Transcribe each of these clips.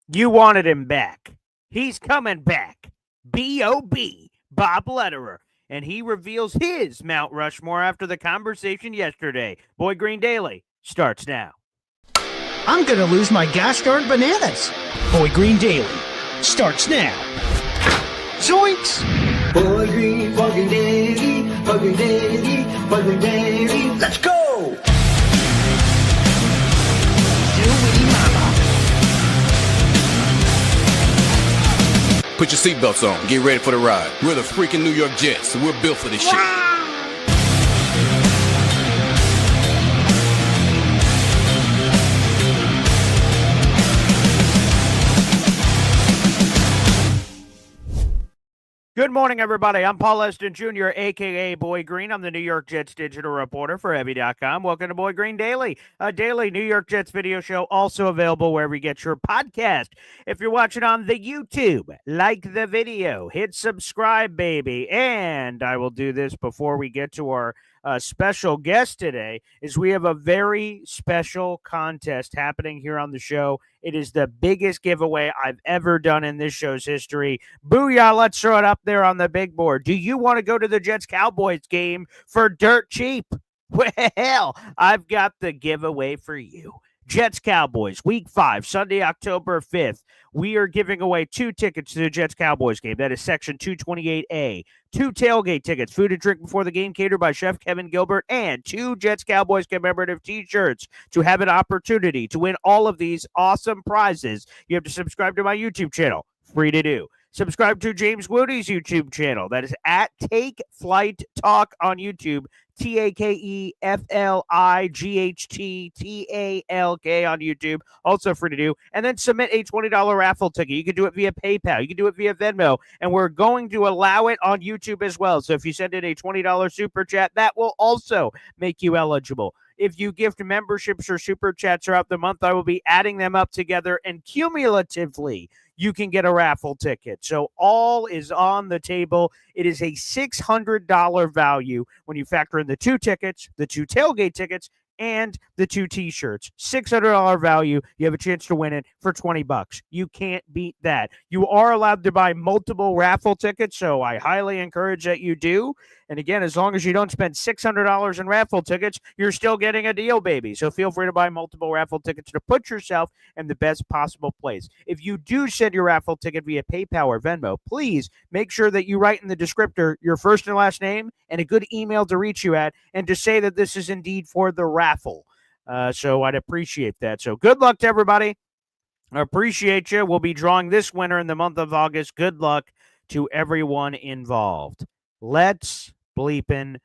You wanted him back. He's coming back. B.O.B. Bob Lutterer. And he reveals his Mount Rushmore after the conversation yesterday. Boy Green Daily starts now. I'm going to lose my gosh darn bananas. Boy Green Daily starts now. Zoinks! Boy Green fucking Daily, fucking Daily, fucking Daily. Let's go! Put your seatbelts on. Get ready for the ride. We're the freaking New York Jets, so we're built for this shit. Good morning, everybody. I'm Paul Eston Jr., a.k.a. Boy Green. I'm the New York Jets digital reporter for Heavy.com. Welcome to Boy Green Daily, a daily New York Jets video show, also available wherever you get your podcast. If you're watching on the YouTube, like the video, hit subscribe, baby. And I will do this before we get to our special guest today, is we have a very special contest happening here on the show. It is the biggest giveaway I've ever done in this show's history. Booyah, let's throw it up there on the big board. Do you want to go to the Jets-Cowboys game for dirt cheap? Well, I've got the giveaway for you. Jets-Cowboys, Week 5, Sunday, October 5th. We are giving away 2 tickets to the Jets-Cowboys game. That is Section 228A. 2 tailgate tickets, food and drink before the game catered by Chef Kevin Gilbert, and 2 Jets-Cowboys commemorative t-shirts. To have an opportunity to win all of these awesome prizes, you have to subscribe to my YouTube channel. Free to do. Subscribe to James Woody's YouTube channel. That is at Take Flight Talk on YouTube. TAKEFLIGHTTALK on YouTube. Also free to do. And then submit a $20 raffle ticket. You can do it via PayPal. You can do it via Venmo. And we're going to allow it on YouTube as well. So if you send in a $20 super chat, that will also make you eligible. If you gift memberships or super chats throughout the month, I will be adding them up together, and cumulatively, you can get a raffle ticket. So all is on the table. It is a $600 value when you factor in the 2 tickets, the 2 tailgate tickets, and the 2 t-shirts. $600 value. You have a chance to win it for $20. You can't beat that. You are allowed to buy multiple raffle tickets, so I highly encourage that you do. And again, as long as you don't spend $600 in raffle tickets, you're still getting a deal, baby. So feel free to buy multiple raffle tickets to put yourself in the best possible place. If you do send your raffle ticket via PayPal or Venmo, please make sure that you write in the descriptor your first and last name and a good email to reach you at, and to say that this is indeed for the raffle. So I'd appreciate that. So good luck to everybody. I appreciate you. We'll be drawing this winner in the month of August. Good luck to everyone involved. Let's bleeping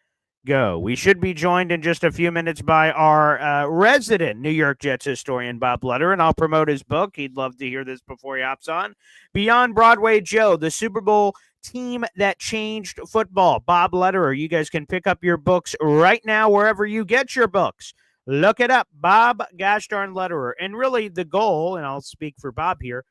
go. We should be joined in just a few minutes by our resident New York Jets historian, Bob Lutterer, and I'll promote his book. He'd love to hear this before he hops on. Beyond Broadway Joe, the Super Bowl team that changed football. Bob Lutterer. You guys can pick up your books right now wherever you get your books. Look it up, Bob gosh darn Lutterer. And really the goal, and I'll speak for Bob here,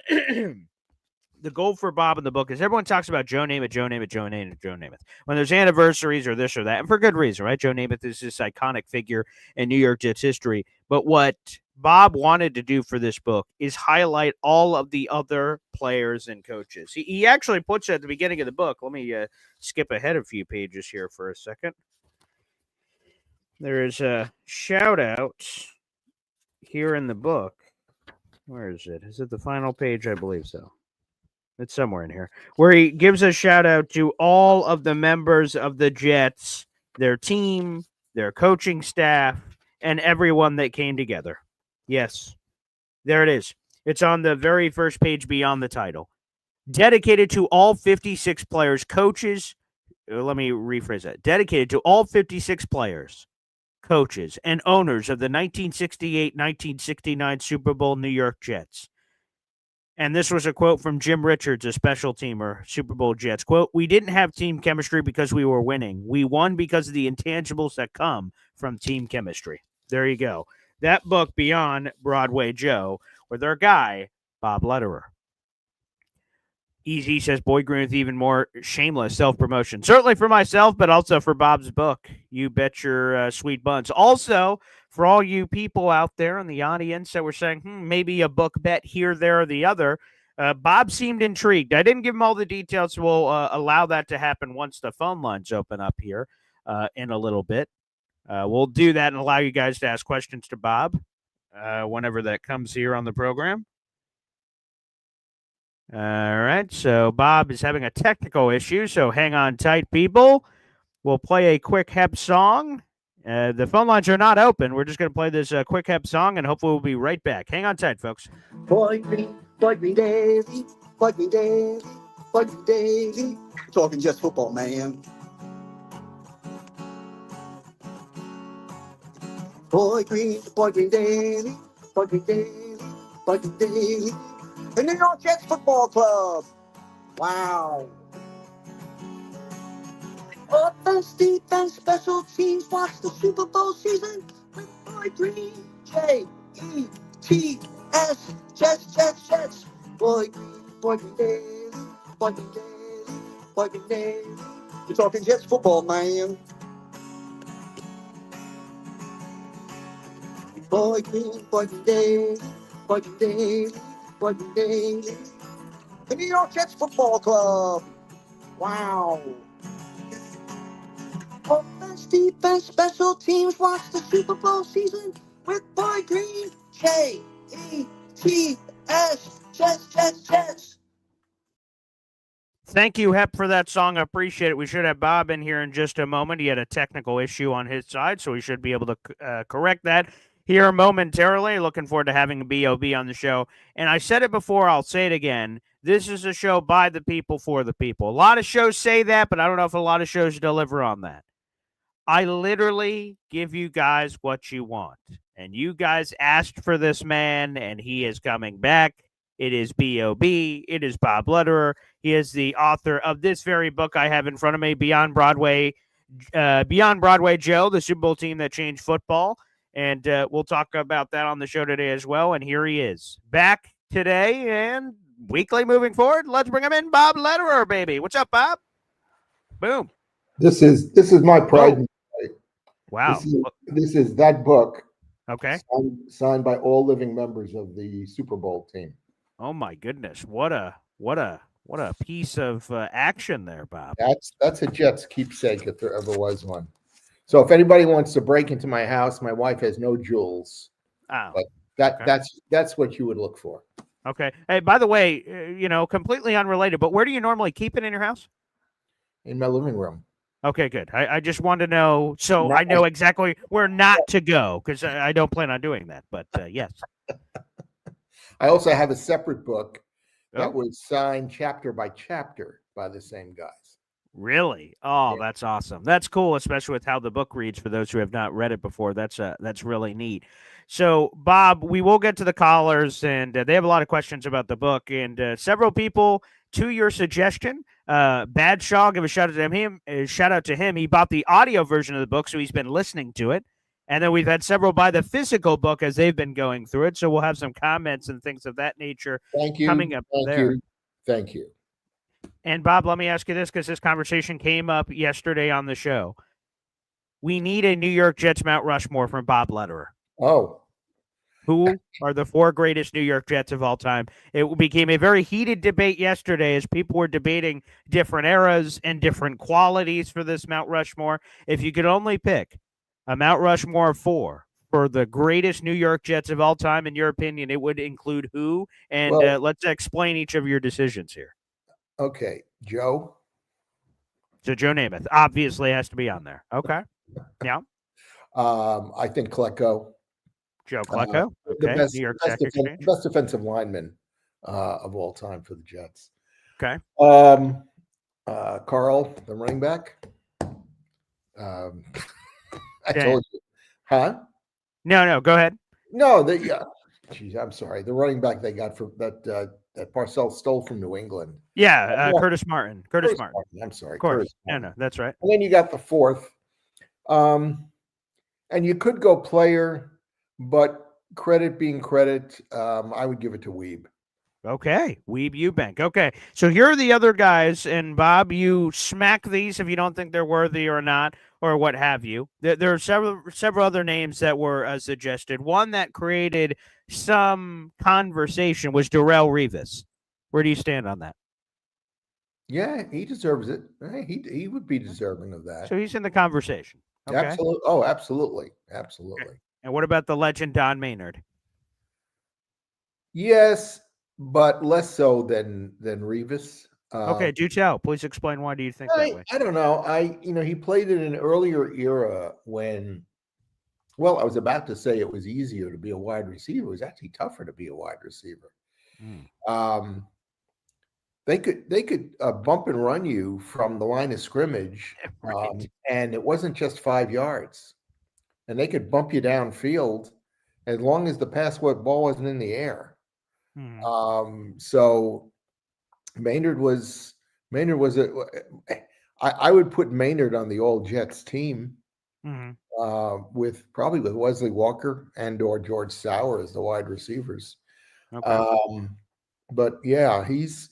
the goal for Bob in the book is everyone talks about Joe Namath, Joe Namath, Joe Namath, Joe Namath. When there's anniversaries or this or that, and for good reason, right? Joe Namath is this iconic figure in New York Jets history. But what Bob wanted to do for this book is highlight all of the other players and coaches. He actually puts it at the beginning of the book. Let me skip ahead a few pages here for a second. There is a shout out here in the book. Where is it? Is it the final page? I believe so. It's somewhere in here, where he gives a shout out to all of the members of the Jets, their team, their coaching staff, and everyone that came together. Yes, there it is. It's on the very first page beyond the title. Dedicated to all 56 players, coaches. Let me rephrase that. Dedicated to all 56 players, coaches, and owners of the 1968-1969 Super Bowl New York Jets. And this was a quote from Jim Richards, a special teamer, Super Bowl Jets. Quote, "We didn't have team chemistry because we were winning. We won because of the intangibles that come from team chemistry." There you go. That book, Beyond Broadway Joe, with our guy, Bob Lutterer. Easy says Boy Green with even more shameless self-promotion. Certainly for myself, but also for Bob's book. You bet your sweet buns. Also, for all you people out there in the audience that were saying, maybe a book bet here, there, or the other, Bob seemed intrigued. I didn't give him all the details, so we'll allow that to happen once the phone lines open up here in a little bit. We'll do that and allow you guys to ask questions to Bob whenever that comes here on the program. All right, so Bob is having a technical issue, so hang on tight, people. We'll play a quick hep song. The phone lines are not open. We're just going to play this quick hep song, and hopefully we'll be right back. Hang on tight, folks. Boy Green daily, Boy Green daily, Boy Green daily. Talking just football, man. Boy Green daily, Boy Green daily, Boy Green daily. The New York Jets Football Club. Wow. Offense, defense, special teams. Watch the Super Bowl season with Boy Green. J-E-T-S. Jets. Boy Green daily, Boy Green daily, Boy Green daily. You're talking Jets football, man. Boy Green daily, Boy Green daily, Boy Green daily. The New York Jets Football Club. Wow. Offense, defense, special teams. Watch the Super Bowl season with Boy Green. J-E-T-S. Jets. Thank you, Hep, for that song. I appreciate it. We should have Bob in here in just a moment. He had a technical issue on his side, so we should be able to correct that here momentarily. Looking forward to having B.O.B. on the show. And I said it before, I'll say it again. This is a show by the people, for the people. A lot of shows say that, but I don't know if a lot of shows deliver on that. I literally give you guys what you want. And you guys asked for this man, and he is coming back. It is B.O.B. It is Bob Lutterer. He is the author of this very book I have in front of me, Beyond Broadway Joe, the Super Bowl team that changed football. And we'll talk about that on the show today as well. And here he is, back today and weekly moving forward. Let's bring him in, Bob Lutterer, baby. What's up, Bob? Boom. This is my pride. Oh. Wow. This is that book. Okay. Signed by all living members of the Super Bowl team. Oh my goodness. What a piece of action there, Bob. That's a Jets keepsake if there ever was one. So if anybody wants to break into my house, my wife has no jewels. Oh. But that's what you would look for. Okay. Hey, by the way, completely unrelated, but where do you normally keep it in your house? In my living room. Okay, good. I just wanted to know, so I know exactly where not to go, because I don't plan on doing that, but yes. I also have a separate book that was signed chapter by chapter by the same guys. Really? Oh, Yeah. That's awesome. That's cool, especially with how the book reads for those who have not read it before. That's really neat. So, Bob, we will get to the callers, and they have a lot of questions about the book, and several people, to your suggestion, Badshaw, give a shout out to him. He bought the audio version of the book, so he's been listening to it. And then we've had several buy the physical book as they've been going through it. So we'll have some comments and things of that nature coming up there. Thank you. And Bob, let me ask you this, because this conversation came up yesterday on the show. We need a New York Jets Mount Rushmore from Bob Lutterer. Oh. Who are the 4 greatest New York Jets of all time? It became a very heated debate yesterday as people were debating different eras and different qualities for this Mount Rushmore. If you could only pick a Mount Rushmore for the greatest New York Jets of all time, in your opinion, it would include who? And let's explain each of your decisions here. Okay, Joe. So Joe Namath obviously has to be on there. Okay. Yeah. I think Klecko. Joe Klecko. Okay. The New York best defensive lineman of all time for the Jets. Okay. Carl, the running back. I told you. Huh? No, go ahead. No, geez, I'm sorry. The running back they got from that Parcells stole from New England. Yeah, Curtis Martin. Curtis Martin. I'm sorry. Of course. No, that's right. And then you got the 4th. And you could go player, but credit being credit, I would give it to Weeb. Okay, Weeb Eubank. Okay, so here are the other guys, and Bob, you smack these if you don't think they're worthy or not, or what have you. There are several other names that were suggested. One that created some conversation was Darrelle Revis. Where do you stand on that? Yeah, he deserves it. He would be deserving of that. So he's in the conversation. Okay. Absolutely. Oh, absolutely. Absolutely. And what about the legend Don Maynard? Yes, but less so than Revis. Okay, do tell. Please explain why do you think that way? I don't know. He played in an earlier era when, well, I was about to say it was easier to be a wide receiver. It was actually tougher to be a wide receiver. They could bump and run you from the line of scrimmage, Right. and it wasn't just 5 yards. And they could bump you downfield as long as the ball wasn't in the air. So Maynard was I would put Maynard on the All Jets team with Wesley Walker and or George Sauer as the wide receivers. Okay. But yeah, he's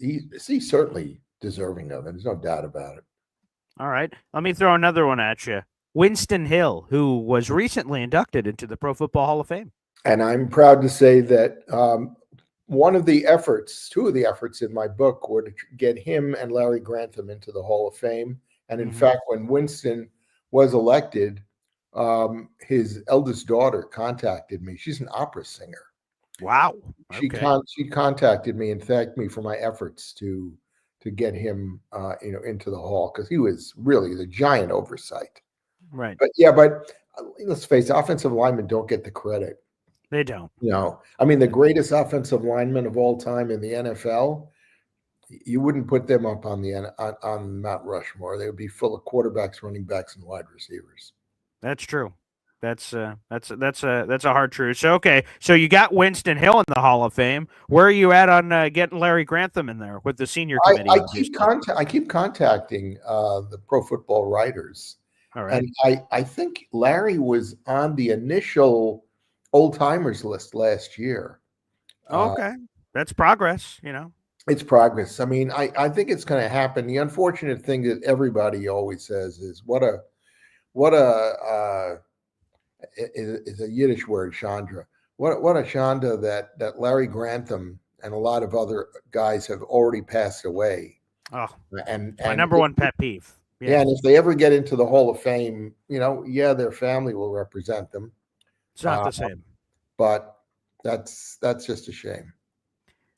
certainly deserving of it. There's no doubt about it. All right. Let me throw another one at you. Winston Hill, who was recently inducted into the Pro Football Hall of Fame. And I'm proud to say that two of the efforts in my book were to get him and Larry Grantham into the Hall of Fame. And in fact, when Winston was elected, his eldest daughter contacted me. She's an opera singer. Wow. Okay. She contacted me and thanked me for my efforts to get him into the hall, because he was really the giant oversight. Right. But let's face it, offensive linemen don't get the credit. They don't. I mean, the greatest offensive lineman of all time in the NFL, you wouldn't put them up on Mount Rushmore. They would be full of quarterbacks, running backs, and wide receivers. That's true. That's a hard truth. So okay, so you got Winston Hill in the Hall of Fame. Where are you at on getting Larry Grantham in there with the senior committee? I keep contacting the Pro Football writers. All right. And I think Larry was on the initial old timers list last year. Okay, that's progress. It's progress. I mean, I think it's going to happen. The unfortunate thing that everybody always says is what a is a Yiddish word, Chandra. What a Chandra that Larry Grantham and a lot of other guys have already passed away. Oh, and my number one pet peeve. Yeah, and if they ever get into the Hall of Fame, their family will represent them. It's not the same. But that's just a shame.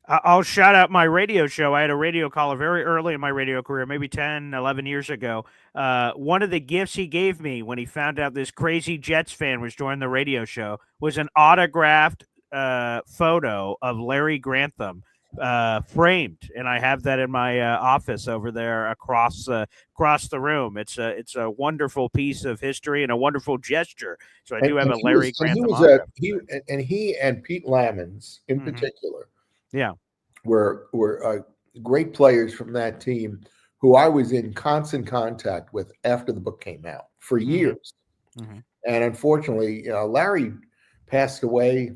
I'll shout out my radio show. I had a radio caller very early in my radio career, maybe 10, 11 years ago. One of the gifts he gave me when he found out this crazy Jets fan was joining the radio show was an autographed photo of Larry Grantham framed, and I have that in my office over there across the room. It's a wonderful piece of history and a wonderful gesture. So I do have a Larry Grantham autograph. He and Pete Lamons in particular. Yeah, were great players from that team who I was in constant contact with after the book came out for years. And unfortunately, Larry passed away,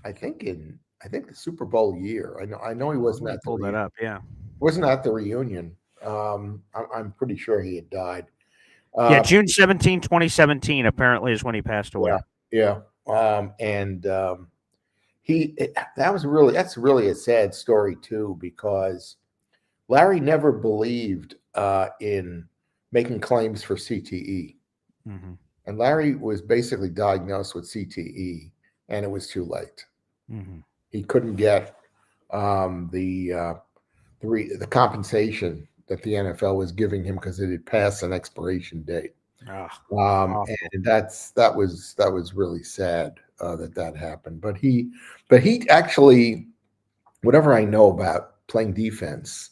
I think the Super Bowl year. I know he wasn't at the pull that up. Yeah, wasn't at the reunion. I'm pretty sure he had died. June 17, 2017, apparently is when he passed away. Yeah. That's really a sad story too, because Larry never believed in making claims for CTE. And Larry was basically diagnosed with CTE, and it was too late. He couldn't get the compensation that the NFL was giving him because it had passed an expiration date. And that was really sad that happened. But he actually, whatever I know about playing defense,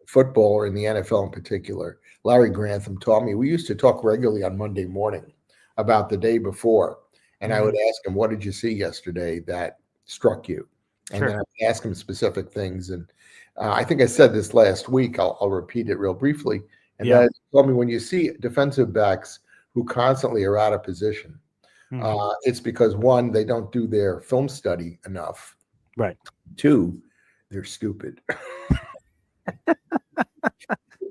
football, or in the NFL in particular, Larry Grantham taught me. We used to talk regularly on Monday morning about the day before, and I would ask him, "What did you see yesterday that struck you?" And then I'd ask him specific things. And I think I said this last week. I'll repeat it real briefly. And that told me, when you see defensive backs who constantly are out of position, it's because, one, they don't do their film study enough. Right. Two, they're stupid.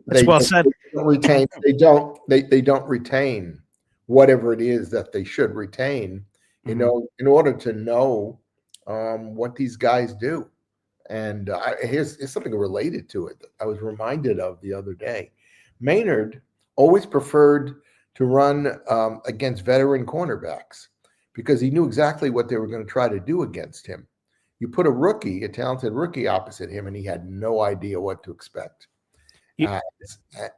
That's well said. They don't retain whatever it is that they should retain, in order to know what these guys do. And here's something related to it that I was reminded of the other day. Maynard always preferred to run against veteran cornerbacks because he knew exactly what they were going to try to do against him. You put a talented rookie opposite him, and he had no idea what to expect.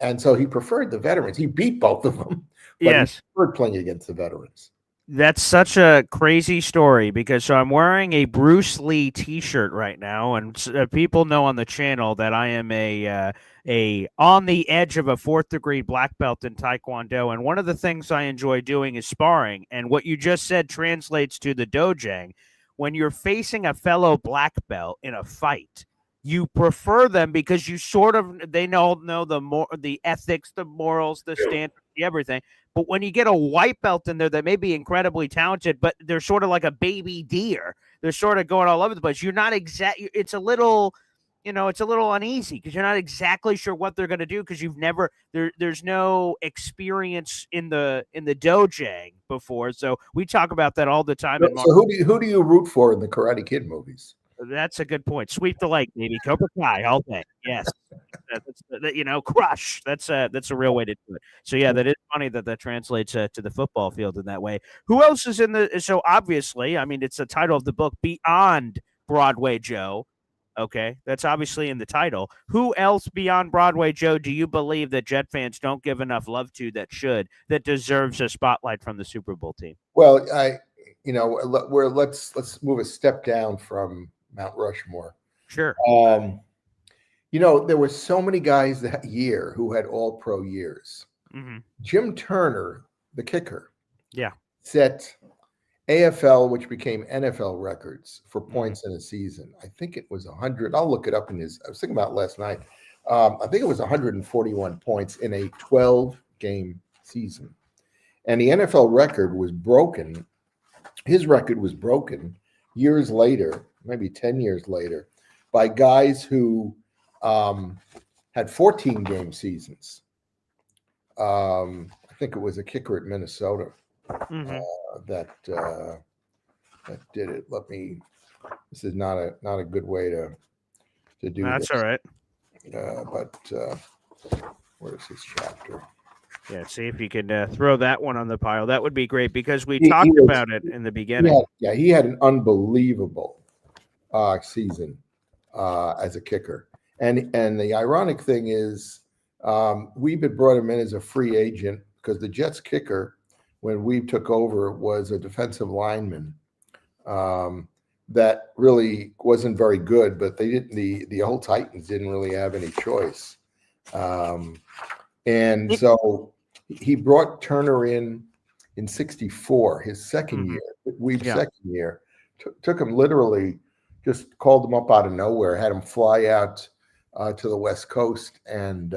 And so he preferred the veterans. He beat both of them, but he preferred playing against the veterans. That's such a crazy story because I'm wearing a Bruce Lee T-shirt right now, and people know on the channel that I am a on the edge of a 4th degree black belt in Taekwondo, and one of the things I enjoy doing is sparring. And what you just said translates to the dojang. When you're facing a fellow black belt in a fight, you prefer them because they know the ethics, the morals, the standards, everything. But when you get a white belt in there that may be incredibly talented, but they're sort of like a baby deer, they're sort of going all over the place. You're not it's a little uneasy because you're not exactly sure what they're going to do because you've never there's no experience in the dojang before. So we talk about that all the time. So who do you root for in the Karate Kid movies? That's a good point. Sweep the leg, baby. Cobra Kai all day. Yes. Crush. That's a real way to do it. So yeah, that is funny that translates to the football field in that way. Who else is so obviously, I mean, it's the title of the book, Beyond Broadway Joe. Okay. That's obviously in the title. Who else beyond Broadway Joe do you believe that Jet fans don't give enough love to that deserves a spotlight from the Super Bowl team? Well, let's move a step down from Mount Rushmore. Sure. There were so many guys that year who had all pro years. Mm-hmm. Jim Turner, the kicker, set AFL, which became NFL records for points in a season. I think it was 100. I'll look it up I was thinking about it last night. I think it was 141 points in a 12-game season. And the NFL record was broken. His record was broken years later, maybe 10 years later, by guys who had 14-game seasons. I think it was a kicker at Minnesota that did it. This is not a good way to do That's this. All right. But where's this chapter? Yeah, see if you could throw that one on the pile. That would be great because we talked about it in the beginning. He had an unbelievable season as a kicker. And the ironic thing is Weeb brought him in as a free agent because the Jets kicker, when Weeb took over, was a defensive lineman that really wasn't very good, but they didn't. The old Titans didn't really have any choice. And so he brought Turner in 64, his second year, Weeb's second year. Took him literally, just called him up out of nowhere, had him fly out to the West Coast and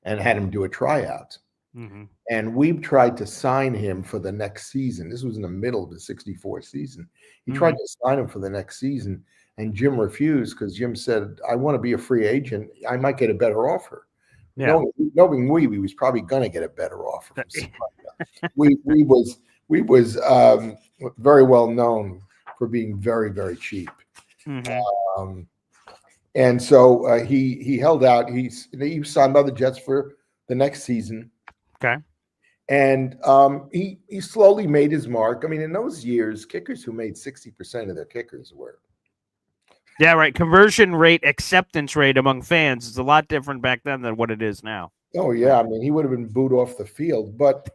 had him do a tryout. Mm-hmm. And Weeb tried to sign him for the next season. This was in the middle of the 64 season. He tried to sign him for the next season, and Jim refused because Jim said, I want to be a free agent. I might get a better offer. Yeah. Knowing Weeb, he was probably going to get a better offer from somebody. Weeb was very well known for being very, very cheap. Mm-hmm. And so he held out. He signed by the Jets for the next season. Okay. And he slowly made his mark. I mean, in those years, kickers who made 60% of their kickers were. Yeah, right. Conversion rate, acceptance rate among fans is a lot different back then than what it is now. Oh, yeah. I mean, he would have been booed off the field. But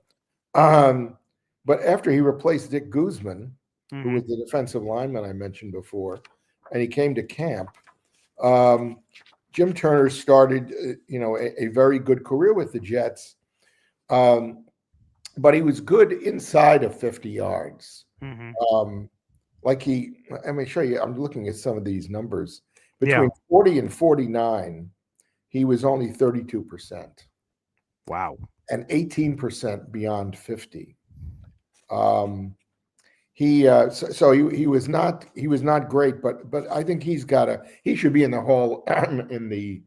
after he replaced Dick Guzman, who was the defensive lineman I mentioned before, and he came to camp, Jim Turner started, a very good career with the Jets. But he was good inside of 50 yards. Mm-hmm. Let me show you. I'm looking at some of these numbers. Between 40 and 49, he was only 32%. Wow. And 18% beyond 50. he was not great, but I think he should be in the hall in the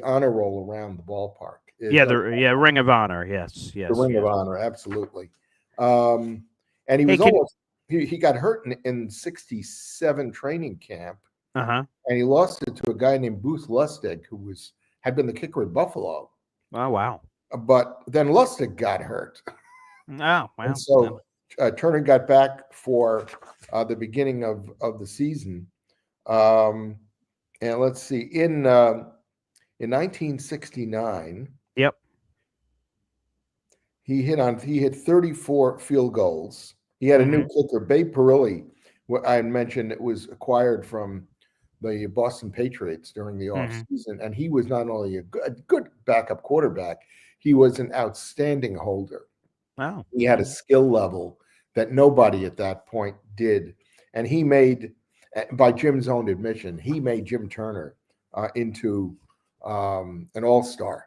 honor roll around the ballpark. The Ring of Honor. Yes. The Ring of Honor, absolutely. And he was he got hurt in 67 training camp. And he lost it to a guy named Booth Lustig, who had been the kicker at Buffalo. Oh, wow. But then Lustig got hurt. Oh, wow. And so Turner got back for the beginning of the season. And let's see, in 1969, he hit 34 field goals. He had a new kicker, Babe Parilli. I had mentioned it was acquired from the Boston Patriots during the offseason, and he was not only a good backup quarterback, he was an outstanding holder. Wow. He had a skill level that nobody at that point did. And he made, by Jim's own admission, he made Jim Turner into an all-star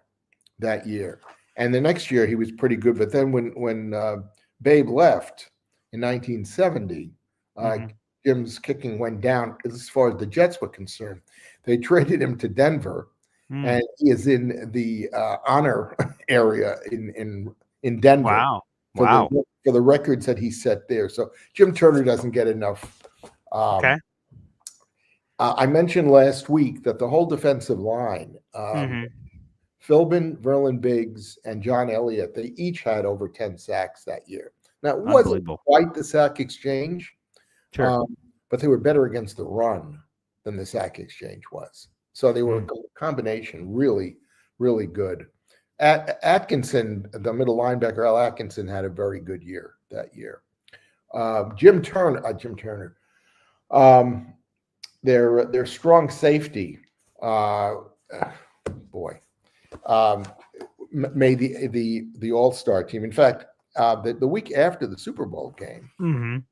that year. And the next year he was pretty good. But then when Babe left in 1970, Jim's kicking went down as far as the Jets were concerned. They traded him to Denver, and he is in the honor area in Denver. Wow. For the records that he set there. So Jim Turner doesn't get enough. I mentioned last week that the whole defensive line, Philbin, Verlin Biggs, and John Elliott, they each had over 10 sacks that year. Now, it wasn't quite the sack exchange, but they were better against the run than the sack exchange was. So they were a combination, really, really good. Atkinson, the middle linebacker, Al Atkinson, had a very good year that year. Jim Turner, their strong safety, made the All-Star team. In fact, the week after the Super Bowl game,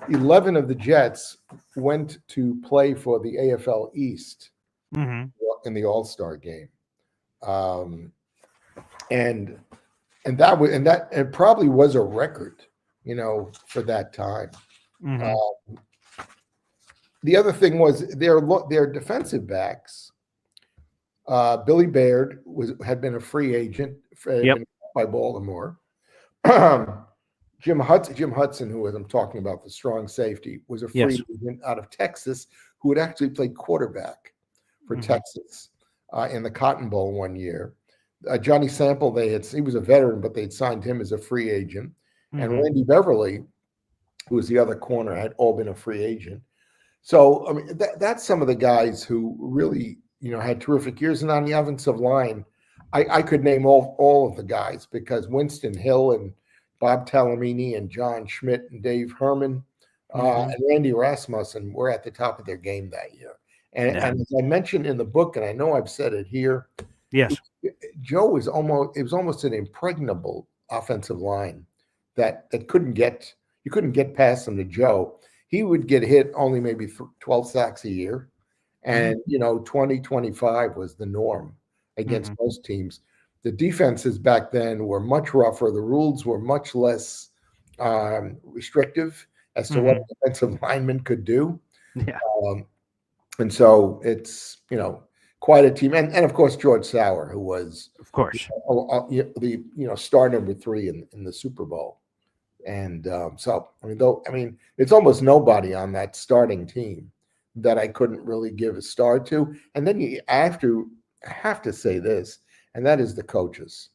11 of the Jets went to play for the AFL East in the All-Star game. And it probably was a record, for that time. The other thing was their defensive backs. Billy Baird had been a free agent by Baltimore. Jim Hudson, who I'm talking about, the strong safety, was a free agent out of Texas who had actually played quarterback for Texas in the Cotton Bowl one year. Johnny Sample, he was a veteran, but they'd signed him as a free agent. And Randy Beverly, who was the other corner, had all been a free agent. So, I mean, that's some of the guys who really, had terrific years. And on the offensive line, I could name all of the guys, because Winston Hill and Bob Talamini and John Schmidt and Dave Herman and Randy Rasmussen were at the top of their game that year. And as I mentioned in the book, and I know I've said it here, Joe was almost an impregnable offensive line that you couldn't get past him to Joe. He would get hit only maybe 12 sacks a year, and 20, 25 was the norm against most teams. The defenses back then were much rougher. The rules were much less restrictive as to what defensive linemen could do. And so it's quite a team, and of course George Sauer, who was the star number 3 in the Super Bowl, and it's almost nobody on that starting team that I couldn't really give a star to. And then I have to say this, and that is the coaches.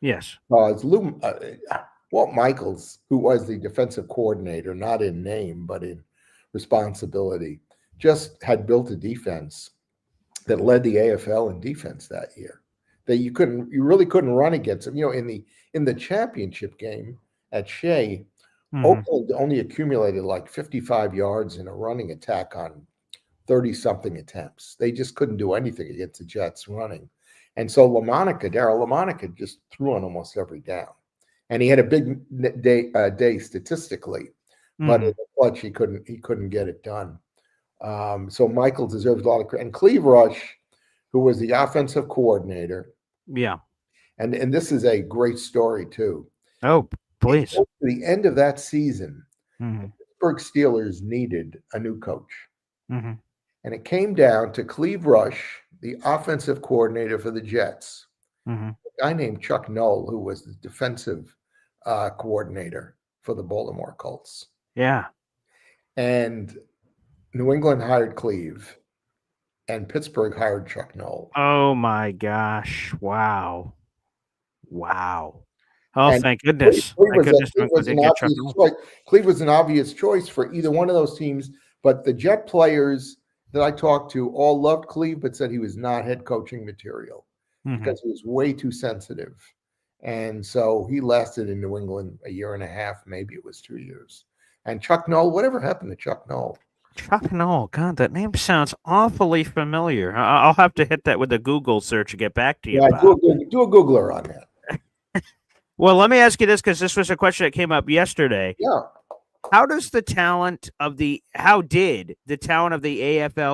It's Walt Michaels, who was the defensive coordinator, not in name but in responsibility, just had built a defense that led the AFL in defense that year. That you really couldn't run against them. In the championship game at Shea, Oakland only accumulated like 55 yards in a running attack on 30-something attempts. They just couldn't do anything against the Jets running. And so Darryl LaMonica just threw on almost every down. And he had a big day statistically, but in the clutch he couldn't get it done. So Michael deserves a lot of credit. And Cleve Rush, who was the offensive coordinator. And this is a great story too. Oh, please. At the end of that season, Mm-hmm. Pittsburgh Steelers needed a new coach. Mm-hmm. And it came down to Cleve Rush, the offensive coordinator for the Jets, Mm-hmm. a guy named Chuck Noll, who was the defensive coordinator for the Baltimore Colts. Yeah. And New England hired Cleve, and Pittsburgh hired Chuck Noll. Oh my gosh! Wow. Wow. Oh, And thank goodness! Cleve Thank was, goodness Cleve was did an get Chuck obvious Noll. choice. Cleve was an obvious choice for either one of those teams, but the Jet players that I talked to all loved Cleve, but said he was not head coaching material because he was way too sensitive. And so he lasted in New England a year and a half, maybe it was 2 years. And Chuck Noll, whatever happened to Chuck Noll? Chuck Noll. God, that name sounds awfully familiar. I'll have to hit that with a Google search and get back to you. Yeah, Bob. do a Googler on that. Well, let me ask you this, because this was a question that came up yesterday. Yeah. How did the talent of the AFL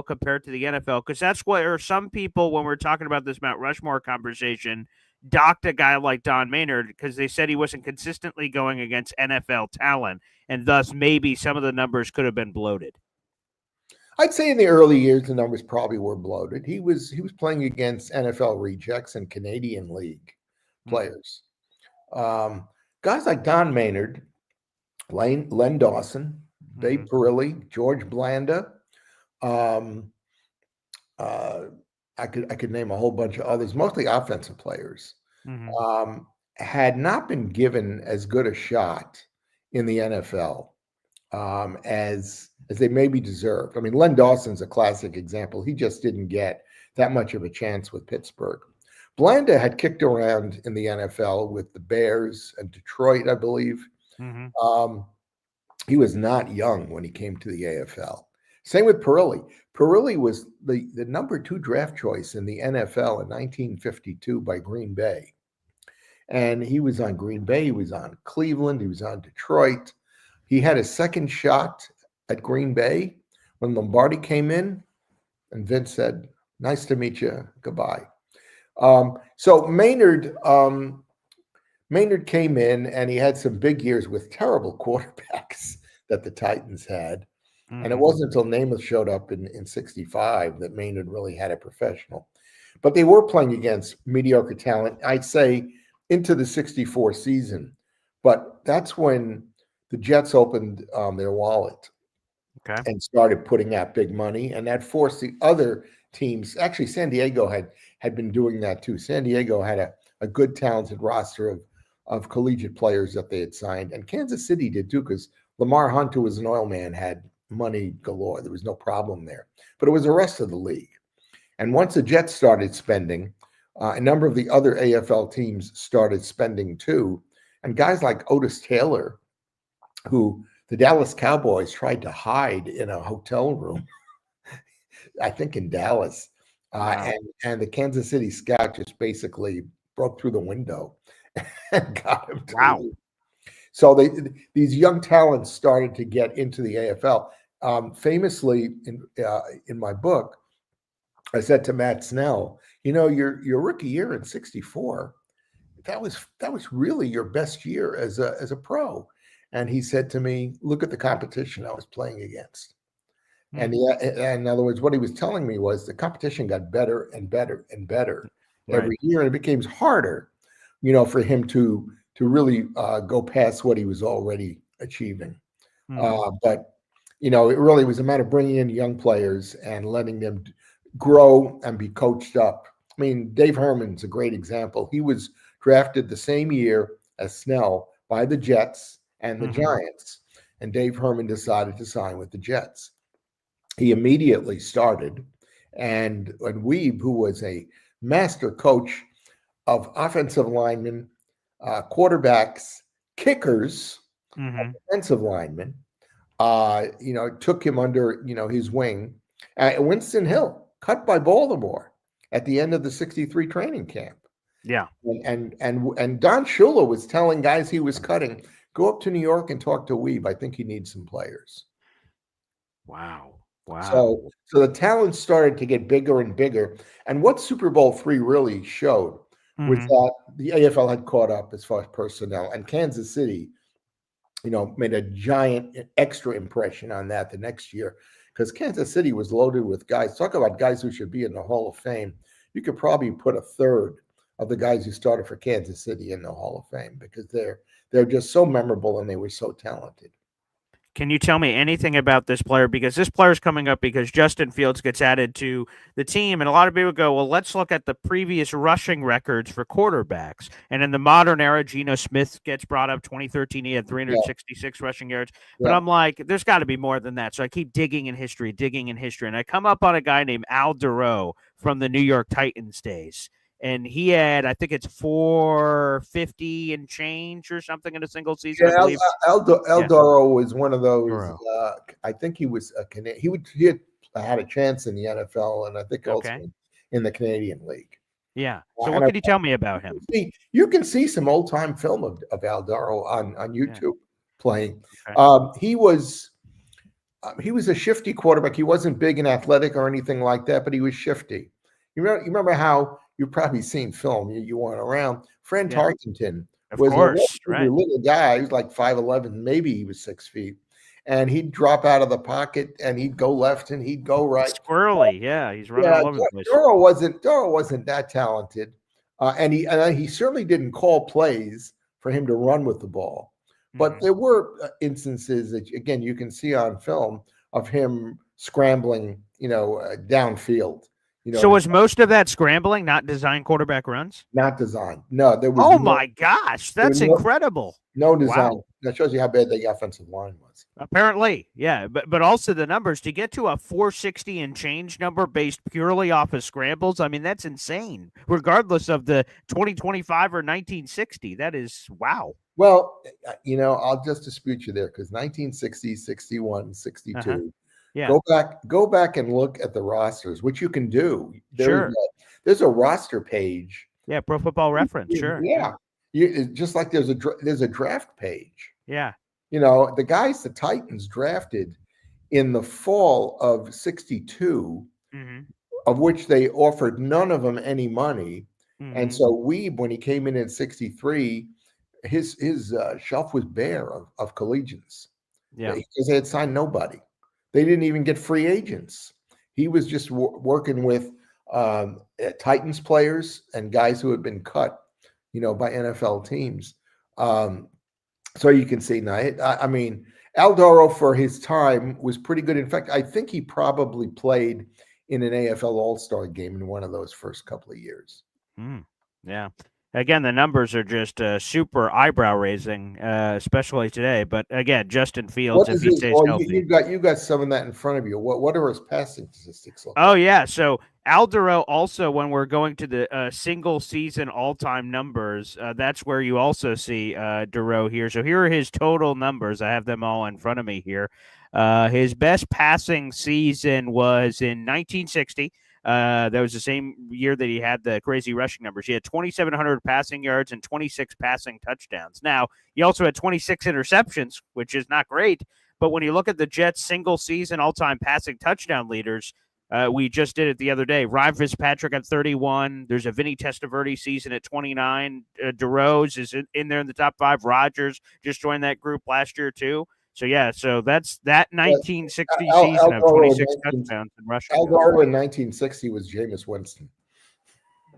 compare to the NFL? Because that's where some people, when we're talking about this Mount Rushmore conversation, docked a guy like Don Maynard because they said he wasn't consistently going against NFL talent, and thus maybe some of the numbers could have been bloated. I'd say in the early years the numbers probably were bloated. He was playing against NFL rejects and Canadian League players. Guys like Don Maynard, Len Dawson, Babe Parilli, George Blanda. I could name a whole bunch of others, mostly offensive players, had not been given as good a shot in the NFL as they maybe deserved. I mean, Len Dawson's a classic example. He just didn't get that much of a chance with Pittsburgh. Blanda had kicked around in the NFL with the Bears and Detroit, I believe. He was not young when he came to the AFL. Same with Parilli. Parilli was the number 2 draft choice in the NFL in 1952 by Green Bay. And he was on Green Bay. He was on Cleveland. He was on Detroit. He had a second shot at Green Bay when Lombardi came in. And Vince said, "Nice to meet you. Goodbye." So Maynard came in and he had some big years with terrible quarterbacks that the Titans had. And it wasn't until Namath showed up in 65 that Maynard really had a professional. But they were playing against mediocre talent, I'd say, into the 64 season. But that's when the Jets opened their wallet and started putting out big money. And that forced the other teams. Actually, San Diego had been doing that too. San Diego had a good, talented roster of collegiate players that they had signed. And Kansas City did too, because Lamar Hunt, who was an oil man, had money galore. There was no problem there. But it was the rest of the league. And once the Jets started spending, a number of the other AFL teams started spending too. And guys like Otis Taylor, who the Dallas Cowboys tried to hide in a hotel room, I think in Dallas, and the Kansas City Scout just basically broke through the window and got him to leave. So these young talents started to get into the AFL. Famously, in my book, I said to Matt Snell, your rookie year in '64, that was really your best year as a pro. And he said to me, "Look at the competition I was playing against." And in other words, what he was telling me was the competition got better and better and better every year, and it became harder, for him to really go past what he was already achieving. But it really was a matter of bringing in young players and letting them grow and be coached up. I mean, Dave Herman's a great example. He was drafted the same year as Snell by the Jets and the Giants, and Dave Herman decided to sign with the Jets. He immediately started, and Weeb, who was a master coach of offensive linemen, quarterbacks, kickers, defensive linemen, took him under, his wing. Winston Hill, cut by Baltimore at the end of the '63 training camp. Yeah. And Don Shula was telling guys he was cutting, go up to New York and talk to Weeb. I think he needs some players. Wow. So the talent started to get bigger and bigger. And what Super Bowl III really showed was that the AFL had caught up as far as personnel. And Kansas City made a giant extra impression on that the next year, because Kansas City was loaded with guys. Talk about guys who should be in the Hall of Fame. You could probably put a third of the guys who started for Kansas City in the Hall of Fame, because they're just so memorable and they were so talented. Can you tell me anything about this player? Because this player's coming up because Justin Fields gets added to the team, and a lot of people go, well, let's look at the previous rushing records for quarterbacks. And in the modern era, Geno Smith gets brought up. 2013, he had 366 rushing yards. But I'm like, there's got to be more than that. So I keep digging in history, and I come up on a guy named Eldaro from the New York Titans days. And he had, I think it's 450 and change or something in a single season. Yeah, I believe. Eldaro was one of those. I think he was a Canadian. He had a chance in the NFL, and I think also in the Canadian League. Yeah. So what can you tell me about him? You can see some old time film of Eldaro on YouTube playing. He was a shifty quarterback. He wasn't big and athletic or anything like that, but he was shifty. You remember how you've probably seen film. You weren't around. Fran Tarkenton was a little guy. He was like 5'11", maybe he was 6 feet, and he'd drop out of the pocket and he'd go left and he'd go right. Squirrely, he's running all over the place. Duro wasn't that talented, and he certainly didn't call plays for him to run with the ball. But there were instances that, again, you can see on film of him scrambling, downfield. So was most of that scrambling, not design quarterback runs? Not design. No, there was. Oh my gosh, that's incredible. No design. Wow. That shows you how bad the offensive line was. Apparently, yeah, but also the numbers to get to a 460 and change number based purely off of scrambles. I mean, that's insane. Regardless of the 2025 or 1960, that is wow. Well, I'll just dispute you there, because 1960, 61, 62. Yeah. Go back and look at the rosters, which you can do. There's a roster page. Yeah, Pro Football Reference. Sure. Yeah. Just like there's a draft page. Yeah. The guys the Titans drafted in the fall of 62, of which they offered none of them any money. And so when he came in 63, his shelf was bare of collegians. Yeah. Because they had signed nobody. They didn't even get free agents. He was just working with Titans players and guys who had been cut, by NFL teams. So you can see now. I mean, Eldaro for his time was pretty good. In fact, I think he probably played in an AFL All-Star game in one of those first couple of years. Yeah. Again, the numbers are just super eyebrow raising, especially today. But again, Justin Fields, if he stays healthy, you got some of that in front of you. What are his passing statistics like? Oh yeah, so Eldaro also, when we're going to the single season all time numbers, that's where you also see Duro here. So here are his total numbers. I have them all in front of me here. His best passing season was in 1960. That was the same year that he had the crazy rushing numbers. He had 2,700 passing yards and 26 passing touchdowns. Now, he also had 26 interceptions, which is not great. But when you look at the Jets' single season all-time passing touchdown leaders, we just did it the other day. Ryan Fitzpatrick at 31. There's a Vinny Testaverde season at 29. DeRose is in there in the top 5. Rodgers just joined that group last year, too. So, so that's that 1960 season of 26 touchdowns in rushing. Eldaro in 1960 was Jameis Winston.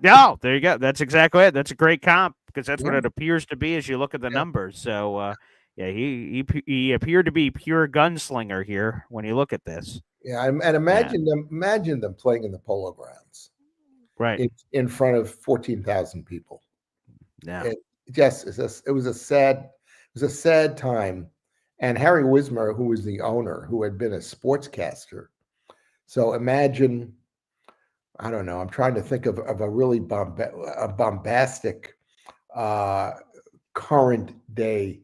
No, there you go. That's exactly it. That's a great comp, because that's what it appears to be as you look at the numbers. So, he appeared to be pure gunslinger here when you look at this. Yeah, and imagine them playing in the Polo Grounds, right, in front of 14,000 people. Yeah, it was a sad time. And Harry Wismer, who was the owner, who had been a sportscaster. So imagine, I don't know, I'm trying to think of a really bombastic current day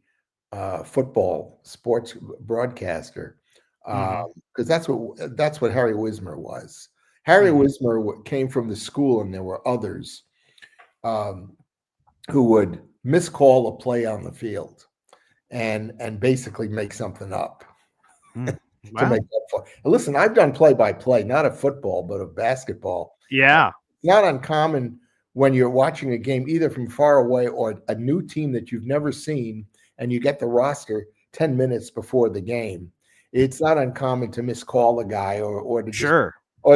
football sports broadcaster, because that's what Harry Wismer was. Harry Wismer came from the school, and there were others who would miscall a play on the field and basically make something up to make up for. Listen, I've done play-by-play, not of football, but of basketball. Yeah. It's not uncommon when you're watching a game, either from far away or a new team that you've never seen, and you get the roster, 10 minutes before the game, it's not uncommon to miscall a guy or to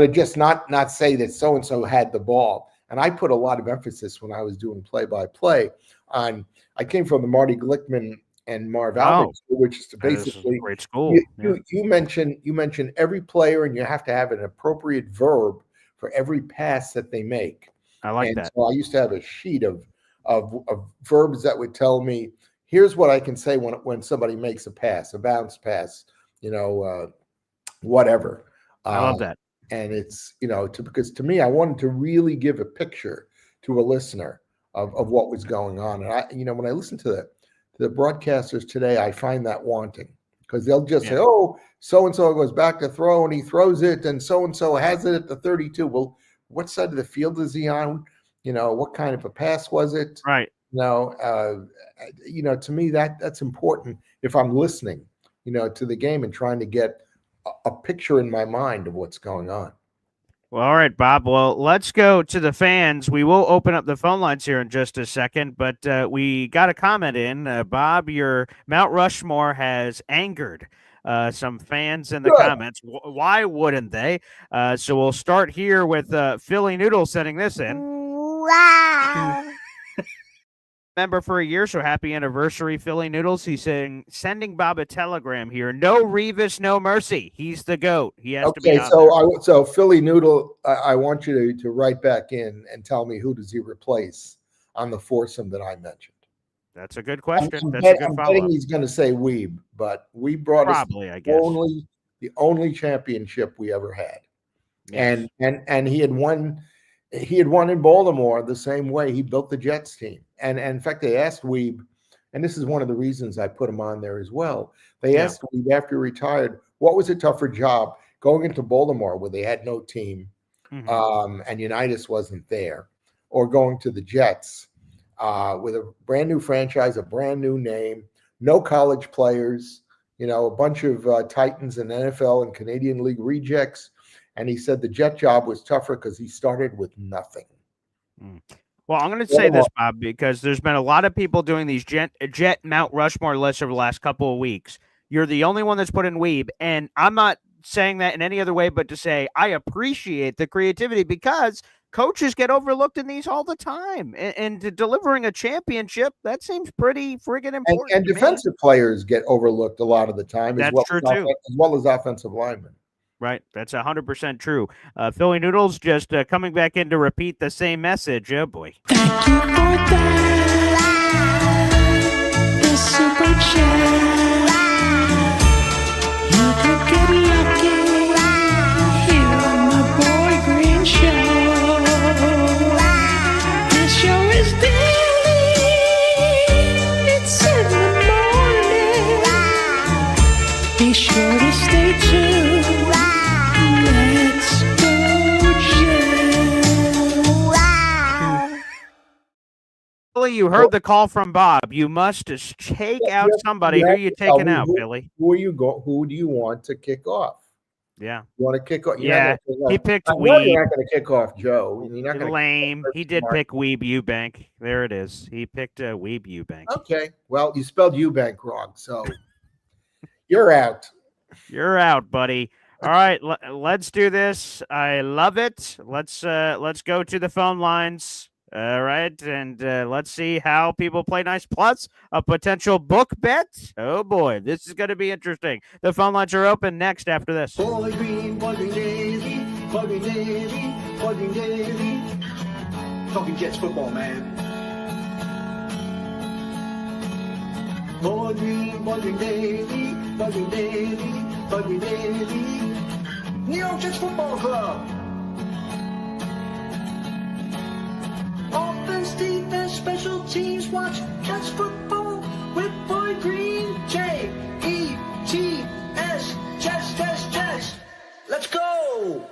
just not say that so-and-so had the ball. And I put a lot of emphasis when I was doing play-by-play on, I came from the Marty Glickman and Marv Albert school, which is basically great school. You mentioned every player, and you have to have an appropriate verb for every pass that they make. I like that. So I used to have a sheet of verbs that would tell me, here's what I can say when somebody makes a pass, a bounce pass, whatever. I love that. And it's, because to me, I wanted to really give a picture to a listener of what was going on. And when I listen to the broadcasters today, I find that wanting, because they'll just say, oh, so-and-so goes back to throw and he throws it, and so-and-so has it at the 32. Well, what side of the field is he on? What kind of a pass was it? Right. To me, that's important if I'm listening, to the game and trying to get a picture in my mind of what's going on. Well, all right, Bob. Well, let's go to the fans. We will open up the phone lines here in just a second, but we got a comment in. Bob, your Mount Rushmore has angered some fans in the comments. Why wouldn't they? So we'll start here with Philly Noodle sending this in. Wow. Member for a year, so happy anniversary, Philly Noodles. He's saying, sending Bob a telegram here. No Revis, no mercy. He's the GOAT. He has to be on so Philly Noodle, I want you to write back in and tell me, who does he replace on the foursome that I mentioned? That's a good question. I'm betting he's going to say Weeb, but we brought probably, I guess, the only championship we ever had. Yes. And he had won. He had won in Baltimore the same way. He built the Jets team. And in fact, they asked Weeb, and this is one of the reasons I put him on there as well. They asked Weeb after he retired, what was a tougher job, going into Baltimore where they had no team, and Unitas wasn't there, or going to the Jets with a brand new franchise, a brand new name, no college players, a bunch of Titans and NFL and Canadian League rejects. And he said the Jet job was tougher because he started with nothing. Well, I'm going to say this, Bob, because there's been a lot of people doing these Jet Mount Rushmore lists over the last couple of weeks. You're the only one that's put in Weeb, and I'm not saying that in any other way but to say I appreciate the creativity, because coaches get overlooked in these all the time. And delivering a championship, that seems pretty friggin' important. And defensive players get overlooked a lot of the time, as well as offensive linemen. Right. That's 100% true. Philly Noodles just coming back in to repeat the same message. Oh, boy. Thank you for that. The super chat. You could get lucky here on the Boy Green Show. This show is daily. It's in the morning. Be sure to stay tuned. You heard the call from Bob. You must take out somebody. Who are you taking out, Billy? Who do you want to kick off? Yeah. You want to kick off? He picked Weeb. You're not going to kick off Joe. You're not lame. He did pick Weeb Eubank. There it is. He picked Weeb Eubank. Okay. Well, you spelled Eubank wrong, so you're out. You're out, buddy. All right, let's do this. I love it. Let's go to the phone lines. All right, and let's see how people play nice. Plus, a potential book bet. Oh, boy, this is going to be interesting. The phone lines are open next after this. Boy Green Daily, Boy Green Daily, Boy Green Daily. Talking Jets football, man. Boy Green Daily, Boy Green Daily, Boy Green Daily. New York Jets Football Club. Offense, defense, special teams, watch Jets football with Boy Green. J-E-T-S, Jets. Let's go.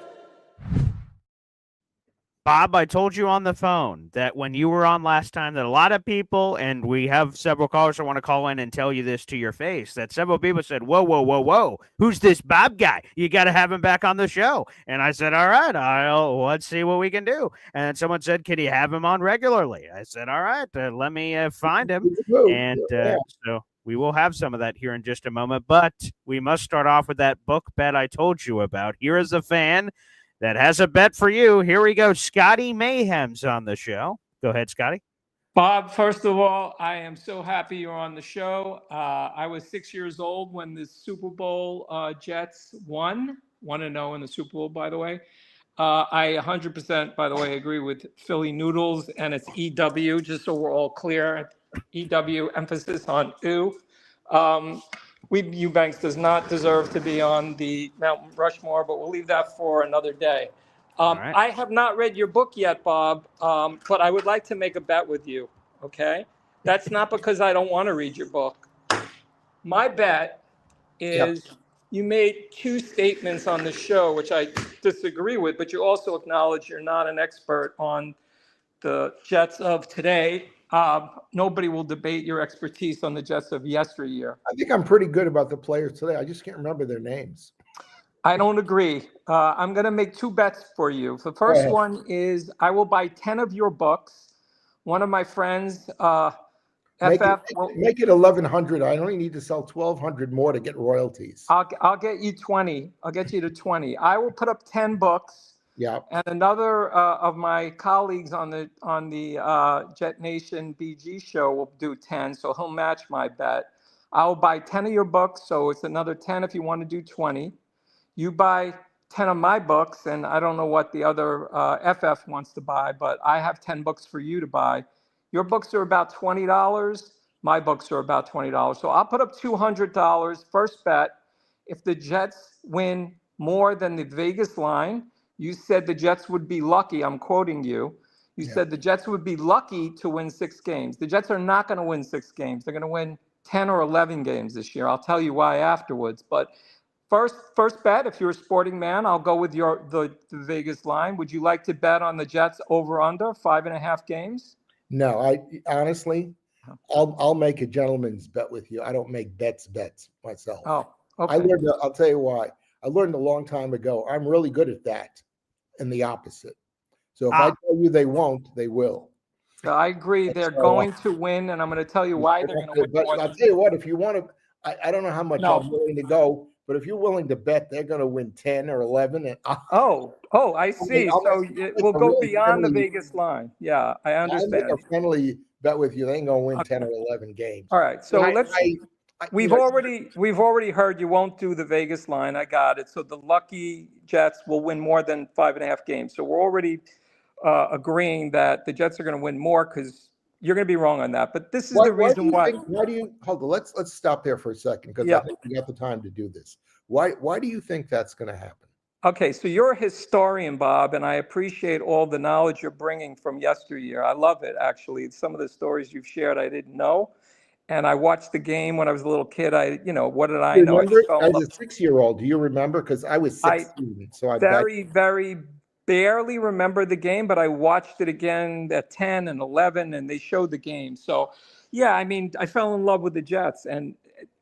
Bob, I told you on the phone that when you were on last time that a lot of people, and we have several callers that want to call in and tell you this to your face, that several people said, whoa, who's this Bob guy? You got to have him back on the show. And I said, all right, let's see what we can do. And someone said, can you have him on regularly? I said, all right, let me find him. And so We will have some of that here in just a moment, but we must start off with that book bet I told you about. Here is a fan that has a bet for you. Here we go. Scotty Mayhem's on the show. Go ahead, Scotty. Bob, first of all, I am so happy you're on the show. I was 6 years old when the Super Bowl Jets won 1-0 in the Super Bowl, by the way. I 100%, by the way, agree with Philly Noodles, and it's EW, just so we're all clear. EW, emphasis on U. Eubanks does not deserve to be on the Mount Rushmore, but we'll leave that for another day. right. I have not read your book yet, Bob, but I would like to make a bet with you, okay? That's not because I don't want to read your book. My bet is you made two statements on the show, which I disagree with, but you also acknowledge you're not an expert on the Jets of today. Nobody will debate your expertise on the Jets of yesteryear. I think I'm pretty good about the players today. I just can't remember their names. I don't agree. I'm going to make two bets for you. The first one is I will buy 10 of your books. One of my friends, Make it 1,100. I only need to sell 1,200 more to get royalties. I'll get you 20. I'll get you to 20. I will put up 10 books. Yeah. And another of my colleagues on the Jet Nation BG show will do 10, so he'll match my bet. I'll buy 10 of your books, so it's another 10 if you want to do 20. You buy 10 of my books, and I don't know what the other FF wants to buy, but I have 10 books for you to buy. Your books are about $20. My books are about $20. So I'll put up $200. First bet, if the Jets win more than the Vegas line, you said the Jets would be lucky. I'm quoting you. You said the Jets would be lucky to win 6 games. The Jets are not going to win 6 games. They're going to win 10 or 11 games this year. I'll tell you why afterwards. But first bet, if you're a sporting man, I'll go with the Vegas line. Would you like to bet on the Jets over under 5.5 games? No, I honestly, I'll make a gentleman's bet with you. I don't make bets myself. Oh, okay. I'll tell you why. I learned a long time ago. I'm really good at that and the opposite. So if I tell you they won't, they will. I agree. They're going to win, and I'm going to tell you why they're going to win. But I'll tell you what, if you want to, I don't know how much I'm willing to go, but if you're willing to bet they're going to win 10 or 11. And I see. So we'll go beyond the Vegas line. Yeah, I understand. I'll make a friendly bet with you. They ain't going to win 10 or 11 games. All right. So we've already heard you won't do the Vegas line. I got it. So the lucky Jets will win more than 5.5 games. So we're already agreeing that the Jets are going to win more because you're going to be wrong on that. But this is the reason why. Why do you hold on? Let's stop there for a second because I think we got the time to do this. Why do you think that's going to happen? Okay, so you're a historian, Bob, and I appreciate all the knowledge you're bringing from yesteryear. I love it, actually. Some of the stories you've shared I didn't know. And I watched the game when I was a little kid. What did I know? As a 6-year-old, do you remember? Because I was 16, so I very barely remember the game, but I watched it again at 10 and 11, and they showed the game. So, yeah, I mean, I fell in love with the Jets, and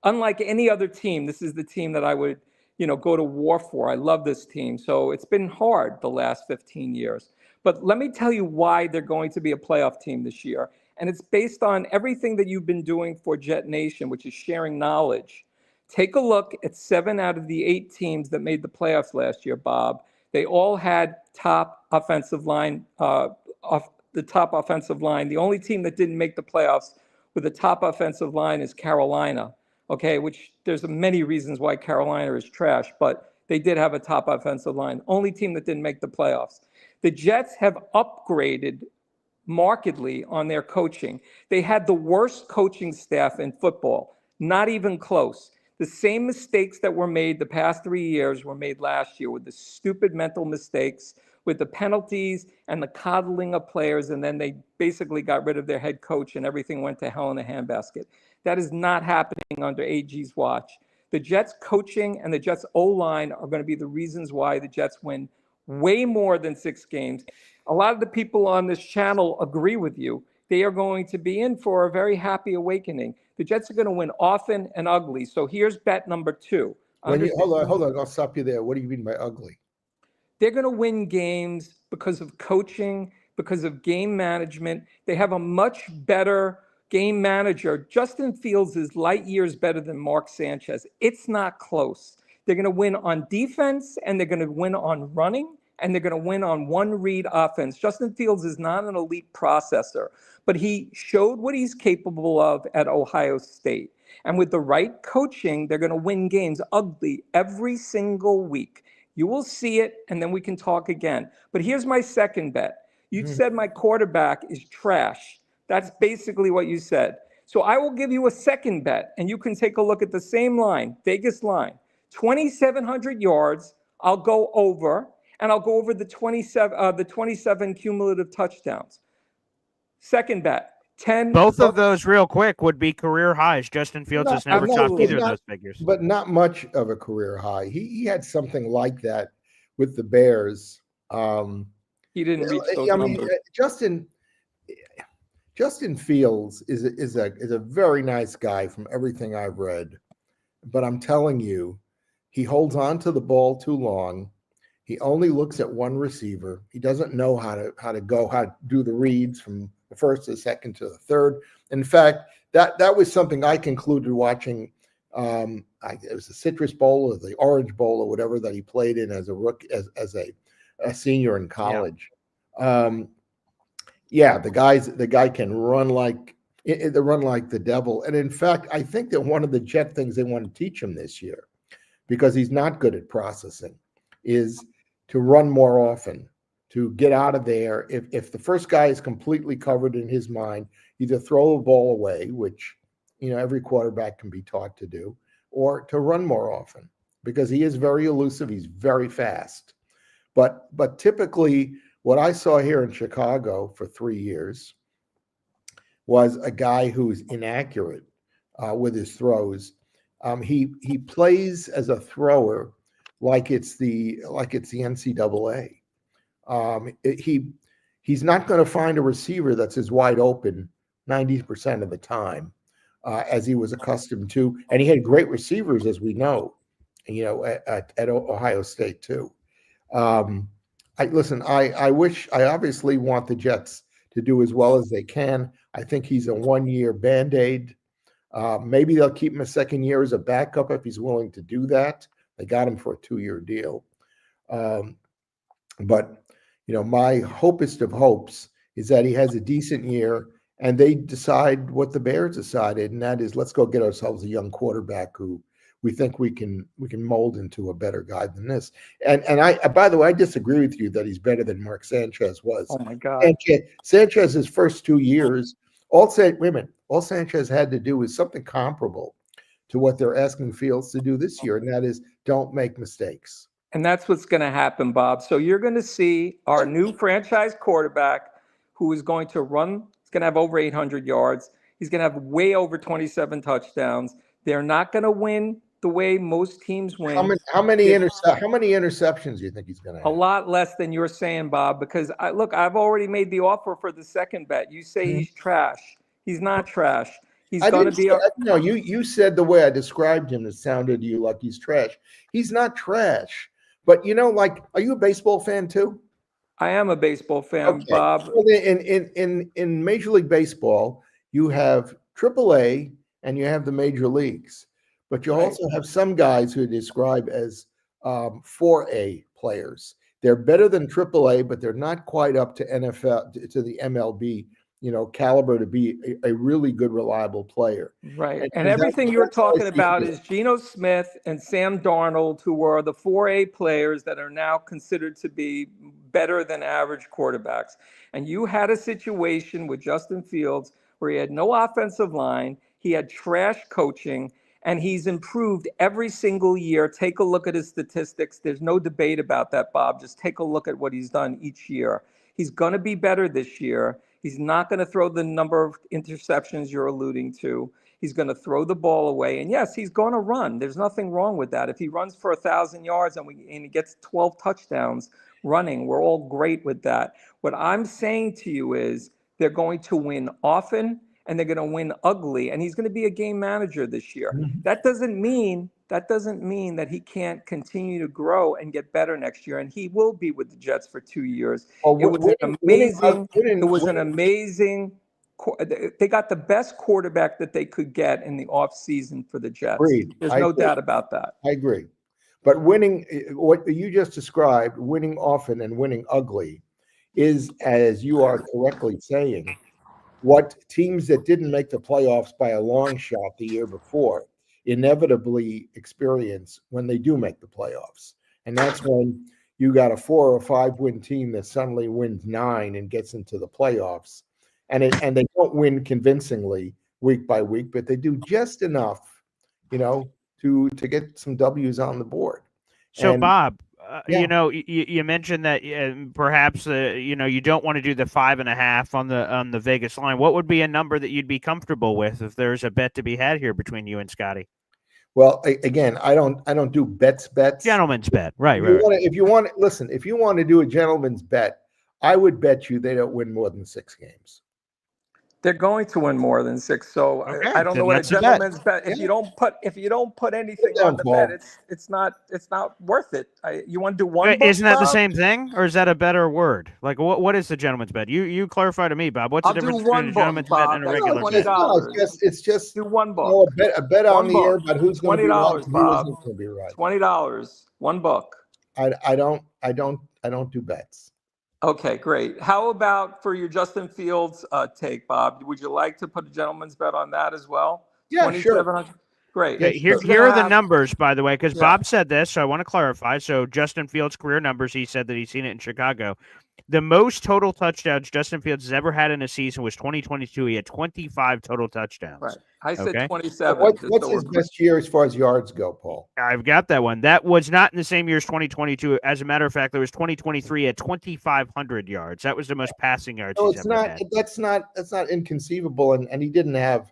unlike any other team, this is the team that I would, go to war for. I love this team. So it's been hard the last 15 years. But let me tell you why they're going to be a playoff team this year. And it's based on everything that you've been doing for Jet Nation, which is sharing knowledge. Take a look at 7 out of the 8 teams that made the playoffs last year, Bob. They all had top offensive line, the top offensive line. The only team that didn't make the playoffs with the top offensive line is Carolina, okay, which there's many reasons why Carolina is trash, but they did have a top offensive line. Only team that didn't make the playoffs. The Jets have upgraded markedly on their coaching. They had the worst coaching staff in football, not even close. The same mistakes that were made the past 3 years were made last year with the stupid mental mistakes, with the penalties and the coddling of players, and then they basically got rid of their head coach and everything went to hell in a handbasket. That is not happening under AG's watch. The Jets coaching and the Jets O-line are going to be the reasons why the Jets win way more than 6 games. A lot of the people on this channel agree with you. They are going to be in for a very happy awakening. The Jets are going to win often and ugly. So here's bet number 2. Hold on. I'll stop you there. What do you mean by ugly? They're going to win games because of coaching, because of game management. They have a much better game manager, Justin Fields is light years better than Mark Sanchez. It's not close. They're going to win on defense, and they're going to win on running, and they're going to win on one-read offense. Justin Fields is not an elite processor, but he showed what he's capable of at Ohio State. And with the right coaching, they're going to win games ugly every single week. You will see it, and then we can talk again. But here's my second bet. You said my quarterback is trash. That's basically what you said. So I will give you a second bet, and you can take a look at the same line, Vegas line. 2,700 yards, I'll go over, and I'll go over the 27 cumulative touchdowns. Second bet, 10. Both of those, real quick, would be career highs. Justin Fields has never topped either of those figures. But not much of a career high. He had something like that with the Bears. He didn't reach those numbers. Justin Fields is a very nice guy from everything I've read. But I'm telling you, he holds on to the ball too long. He only looks at one receiver. He doesn't know how to do the reads from the first to the second to the third. In fact, that was something I concluded watching. It was the Citrus Bowl or the Orange Bowl or whatever that he played in as a rookie, as a senior in college. Yeah, the guy can run like the devil. And in fact, I think that one of the Jet things they want to teach him this year, because he's not good at processing, is to run more often, to get out of there. If the first guy is completely covered in his mind, either throw the ball away, which every quarterback can be taught to do, or to run more often, because he is very elusive. He's very fast. But typically, what I saw here in Chicago for 3 years was a guy who's inaccurate with his throws. He plays as a thrower like it's the NCAA. He's not going to find a receiver that's as wide open 90% of the time as he was accustomed to, and he had great receivers, as we know, at Ohio State too. I obviously want the Jets to do as well as they can. I think he's a 1-year Band-Aid. Maybe they'll keep him a second year as a backup if he's willing to do that. They got him for a 2-year deal. But my hopest of hopes is that he has a decent year and they decide what the Bears decided, and that is, let's go get ourselves a young quarterback who we think we can mold into a better guy than this. And I, by the way, I disagree with you that he's better than Mark Sanchez was. Oh my God. Sanchez's first 2 years, all Sanchez had to do was something comparable to what they're asking Fields to do this year, and that is, don't make mistakes. And that's what's going to happen, Bob. So you're going to see our new franchise quarterback who is going to run. He's going to have over 800 yards. He's going to have way over 27 touchdowns. They're not going to win the way most teams win. How many interceptions do you think he's going to have? A lot less than you're saying, Bob, because I've already made the offer for the second bet. You say he's trash. He's not trash. He's going to be. No, you said the way I described him, it sounded to you like he's trash. He's not trash. But are you a baseball fan too? I am a baseball fan, Bob. Well, in Major League Baseball, you have AAA and you have the major leagues, but you also have some guys who describe as 4A players. They're better than AAA, but they're not quite up to NFL, to the MLB, caliber to be a really good, reliable player. Right. And everything you're talking about is Geno Smith and Sam Darnold, who are the 4A players that are now considered to be better than average quarterbacks. And you had a situation with Justin Fields where he had no offensive line, he had trash coaching, and he's improved every single year. Take a look at his statistics. There's no debate about that, Bob. Just take a look at what he's done each year. He's going to be better this year. He's not going to throw the number of interceptions you're alluding to. He's going to throw the ball away. And yes, he's going to run. There's nothing wrong with that. If he runs for 1,000 yards and he gets 12 touchdowns running, we're all great with that. What I'm saying to you is they're going to win often and they're going to win ugly. And he's going to be a game manager this year. Mm-hmm. That doesn't mean that he can't continue to grow and get better next year. And he will be with the Jets for 2 years. It was an amazing they got the best quarterback that they could get in the offseason for the Jets. Agreed. There's I no agree. doubt about that. I agree. But winning, what you just described, winning often and winning ugly, is, as you are correctly saying, what teams that didn't make the playoffs by a long shot the year before inevitably experience when they do make the playoffs. And that's when you got a 4 or 5 win team that suddenly wins 9 and gets into the playoffs. And they don't win convincingly week by week, but they do just enough, to get some W's on the board. So, And Bob, yeah. you mentioned that perhaps you don't want to do the 5.5 on the Vegas line. What would be a number that you'd be comfortable with if there's a bet to be had here between you and Scotty? Well, again, I don't do bets. Gentleman's bet, right? If you want to do a gentleman's bet, I would bet you they don't win more than 6 games. They're going to win more than 6. So Okay, I don't know then what a that's a bet. gentleman's bet. If you don't put anything on the bet, it's not worth it. You want to do one? Isn't that the Bob? same thing, or is that a better word? Like, what is the gentleman's bet? You clarify to me, Bob. What's the difference between a gentleman's bet and a regular bet? It's just do one book. A bet on the air about who's going to be right, Bob. who's going to be right. $20, one book. I don't do bets. Okay, great. How about for your Justin Fields take, Bob? Would you like to put a gentleman's bet on that as well? Yeah, sure. Great. Yeah, here are the numbers, by the way, because Bob said this, so I want to clarify. So Justin Fields' career numbers, he said that he's seen it in Chicago. The most total touchdowns Justin Fields has ever had in a season was 2022. He had 25 total touchdowns. Right. I said 27. What's his best year as far as yards go, Paul? I've got that one. That was not in the same year as 2022. As a matter of fact, there was 2023 at 2,500 yards. That was the most passing yards he's ever had. That's not inconceivable, and he didn't have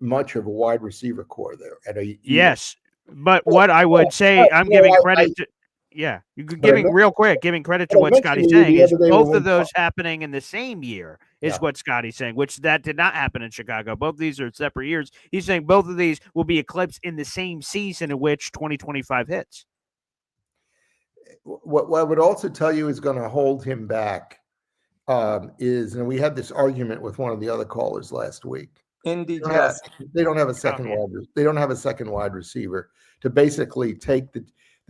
much of a wide receiver core there. Yes, but what I would say, I'm giving credit to. Yeah, giving credit to what Scotty's saying is both of those happening in the same year is what Scotty's saying, which that did not happen in Chicago. Both of these are separate years. He's saying both of these will be eclipsed in the same season in which 2025 hits. What I would also tell you is going to hold him back is, and we had this argument with one of the other callers last week. Indy Jets. They don't have a second They don't have a second wide receiver to basically take the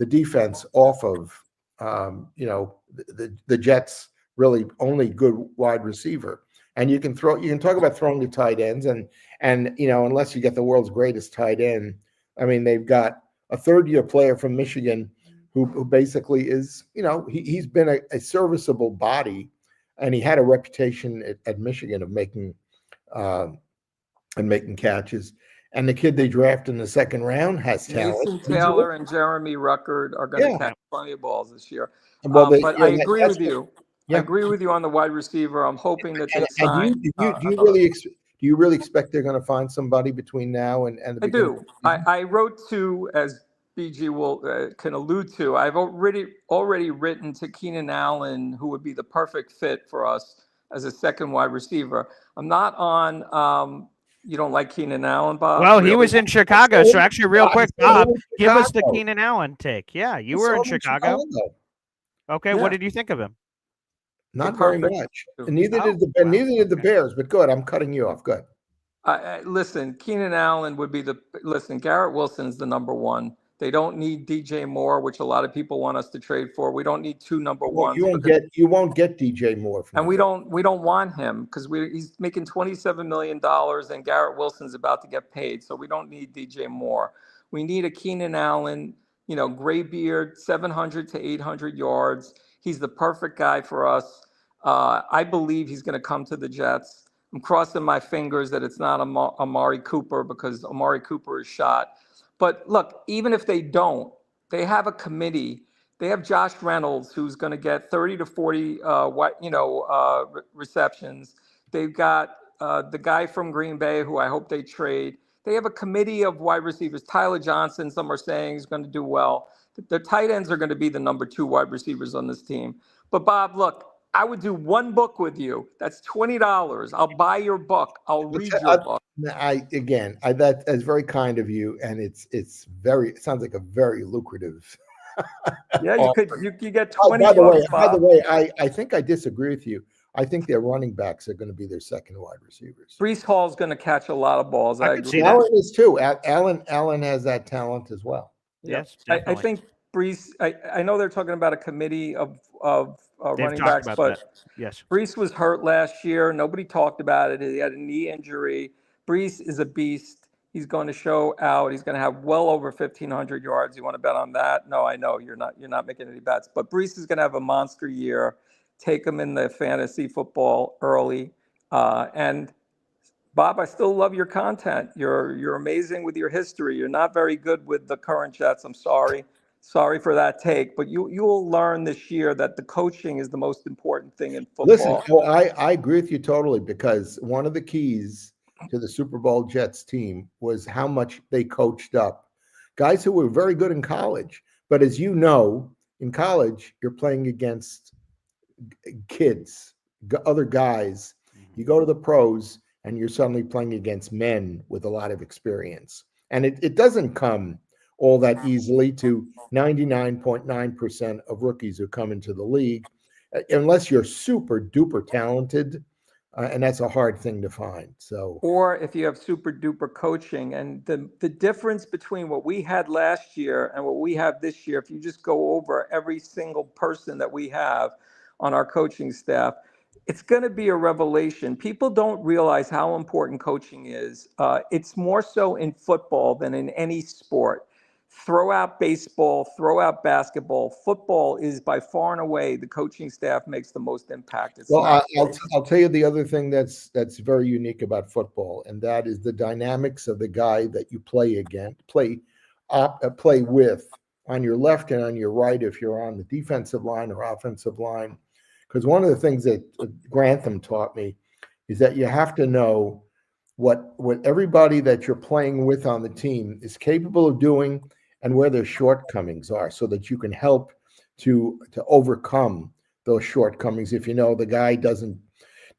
defense off of, the Jets' really only good wide receiver. And you can talk about throwing to tight ends, and unless you get the world's greatest tight end, I mean, they've got a third-year player from Michigan who basically is, he's been a serviceable body, and he had a reputation at Michigan of making catches. And the kid they draft in the second round has talent. Mason Taylor and Jeremy Ruckert are going to catch plenty of balls this year. Well, but I agree with you. I agree with you on the wide receiver. I'm hoping that they sign. Do you really expect they're going to find somebody between now and the beginning? I do. I wrote to, as BG can allude to, I've already written to Keenan Allen, who would be the perfect fit for us as a second wide receiver. I'm not on. You don't like Keenan Allen, Bob? Well, he was in Chicago. So actually, real quick, Bob, give us the Keenan Allen take. Yeah, you were in Chicago. Okay, what did you think of him? Not very much. Neither did the Bears. But good. I'm cutting you off. Good. Listen, Keenan Allen would be Garrett Wilson's the number one. They don't need DJ Moore, which a lot of people want us to trade for. We don't need 2 number ones. You won't get DJ Moore. And we don't want him because he's making $27 million and Garrett Wilson's about to get paid. So we don't need DJ Moore. We need a Keenan Allen, gray beard, 700 to 800 yards. He's the perfect guy for us. I believe he's going to come to the Jets. I'm crossing my fingers that it's not Amari Cooper because Amari Cooper is shot. But look, even if they don't, they have a committee. They have Josh Reynolds, who's going to get 30 to 40, receptions. They've got the guy from Green Bay, who I hope they trade. They have a committee of wide receivers. Tyler Johnson, some are saying, is going to do well. The tight ends are going to be the number 2 wide receivers on this team. But Bob, look, I would do one book with you. That's $20. I'll buy your book. I'll read your book. That's very kind of you, and it sounds like a very lucrative. Yeah, you get $20. By the way, I think I disagree with you. I think their running backs are going to be their second wide receivers. Brees Hall's going to catch a lot of balls. I could agree. see that. Allen is too. Allen has that talent as well. Yes, I definitely. think Brees. I know they're talking about a committee of They've running talked backs, about but that. Yes. Brees was hurt last year. Nobody talked about it. He had a knee injury. Brees is a beast. He's going to show out. He's going to have well over 1,500 yards. You want to bet on that? No, I know you're not. You're not making any bets. But Brees is going to have a monster year. Take him in the fantasy football early. And Bob, I still love your content. You're amazing with your history. You're not very good with the current Jets. I'm sorry. Sorry for that take, but you'll learn this year that the coaching is the most important thing in football. Listen, I agree with you totally, because one of the keys to the Super Bowl Jets team was how much they coached up guys who were very good in college. But as you know, in college, you're playing against kids, other guys. You go to the pros and you're suddenly playing against men with a lot of experience. And it doesn't come all that easily to 99.9% of rookies who come into the league, unless you're super duper talented. And that's a hard thing to find. So, or if you have super duper coaching, and the difference between what we had last year and what we have this year, if you just go over every single person that we have on our coaching staff, it's going to be a revelation. People don't realize how important coaching is. It's more so in football than in any sport. Throw out baseball, throw out basketball. Football is by far and away the coaching staff makes the most impact. well, I'll tell you the other thing that's very unique about football, and that is the dynamics of the guy that you play with on your left and on your right if you're on the defensive line or offensive line. Because one of the things that Grantham taught me is that you have to know what everybody that you're playing with on the team is capable of doing and where their shortcomings are, so that you can help to overcome those shortcomings. If you know the guy doesn't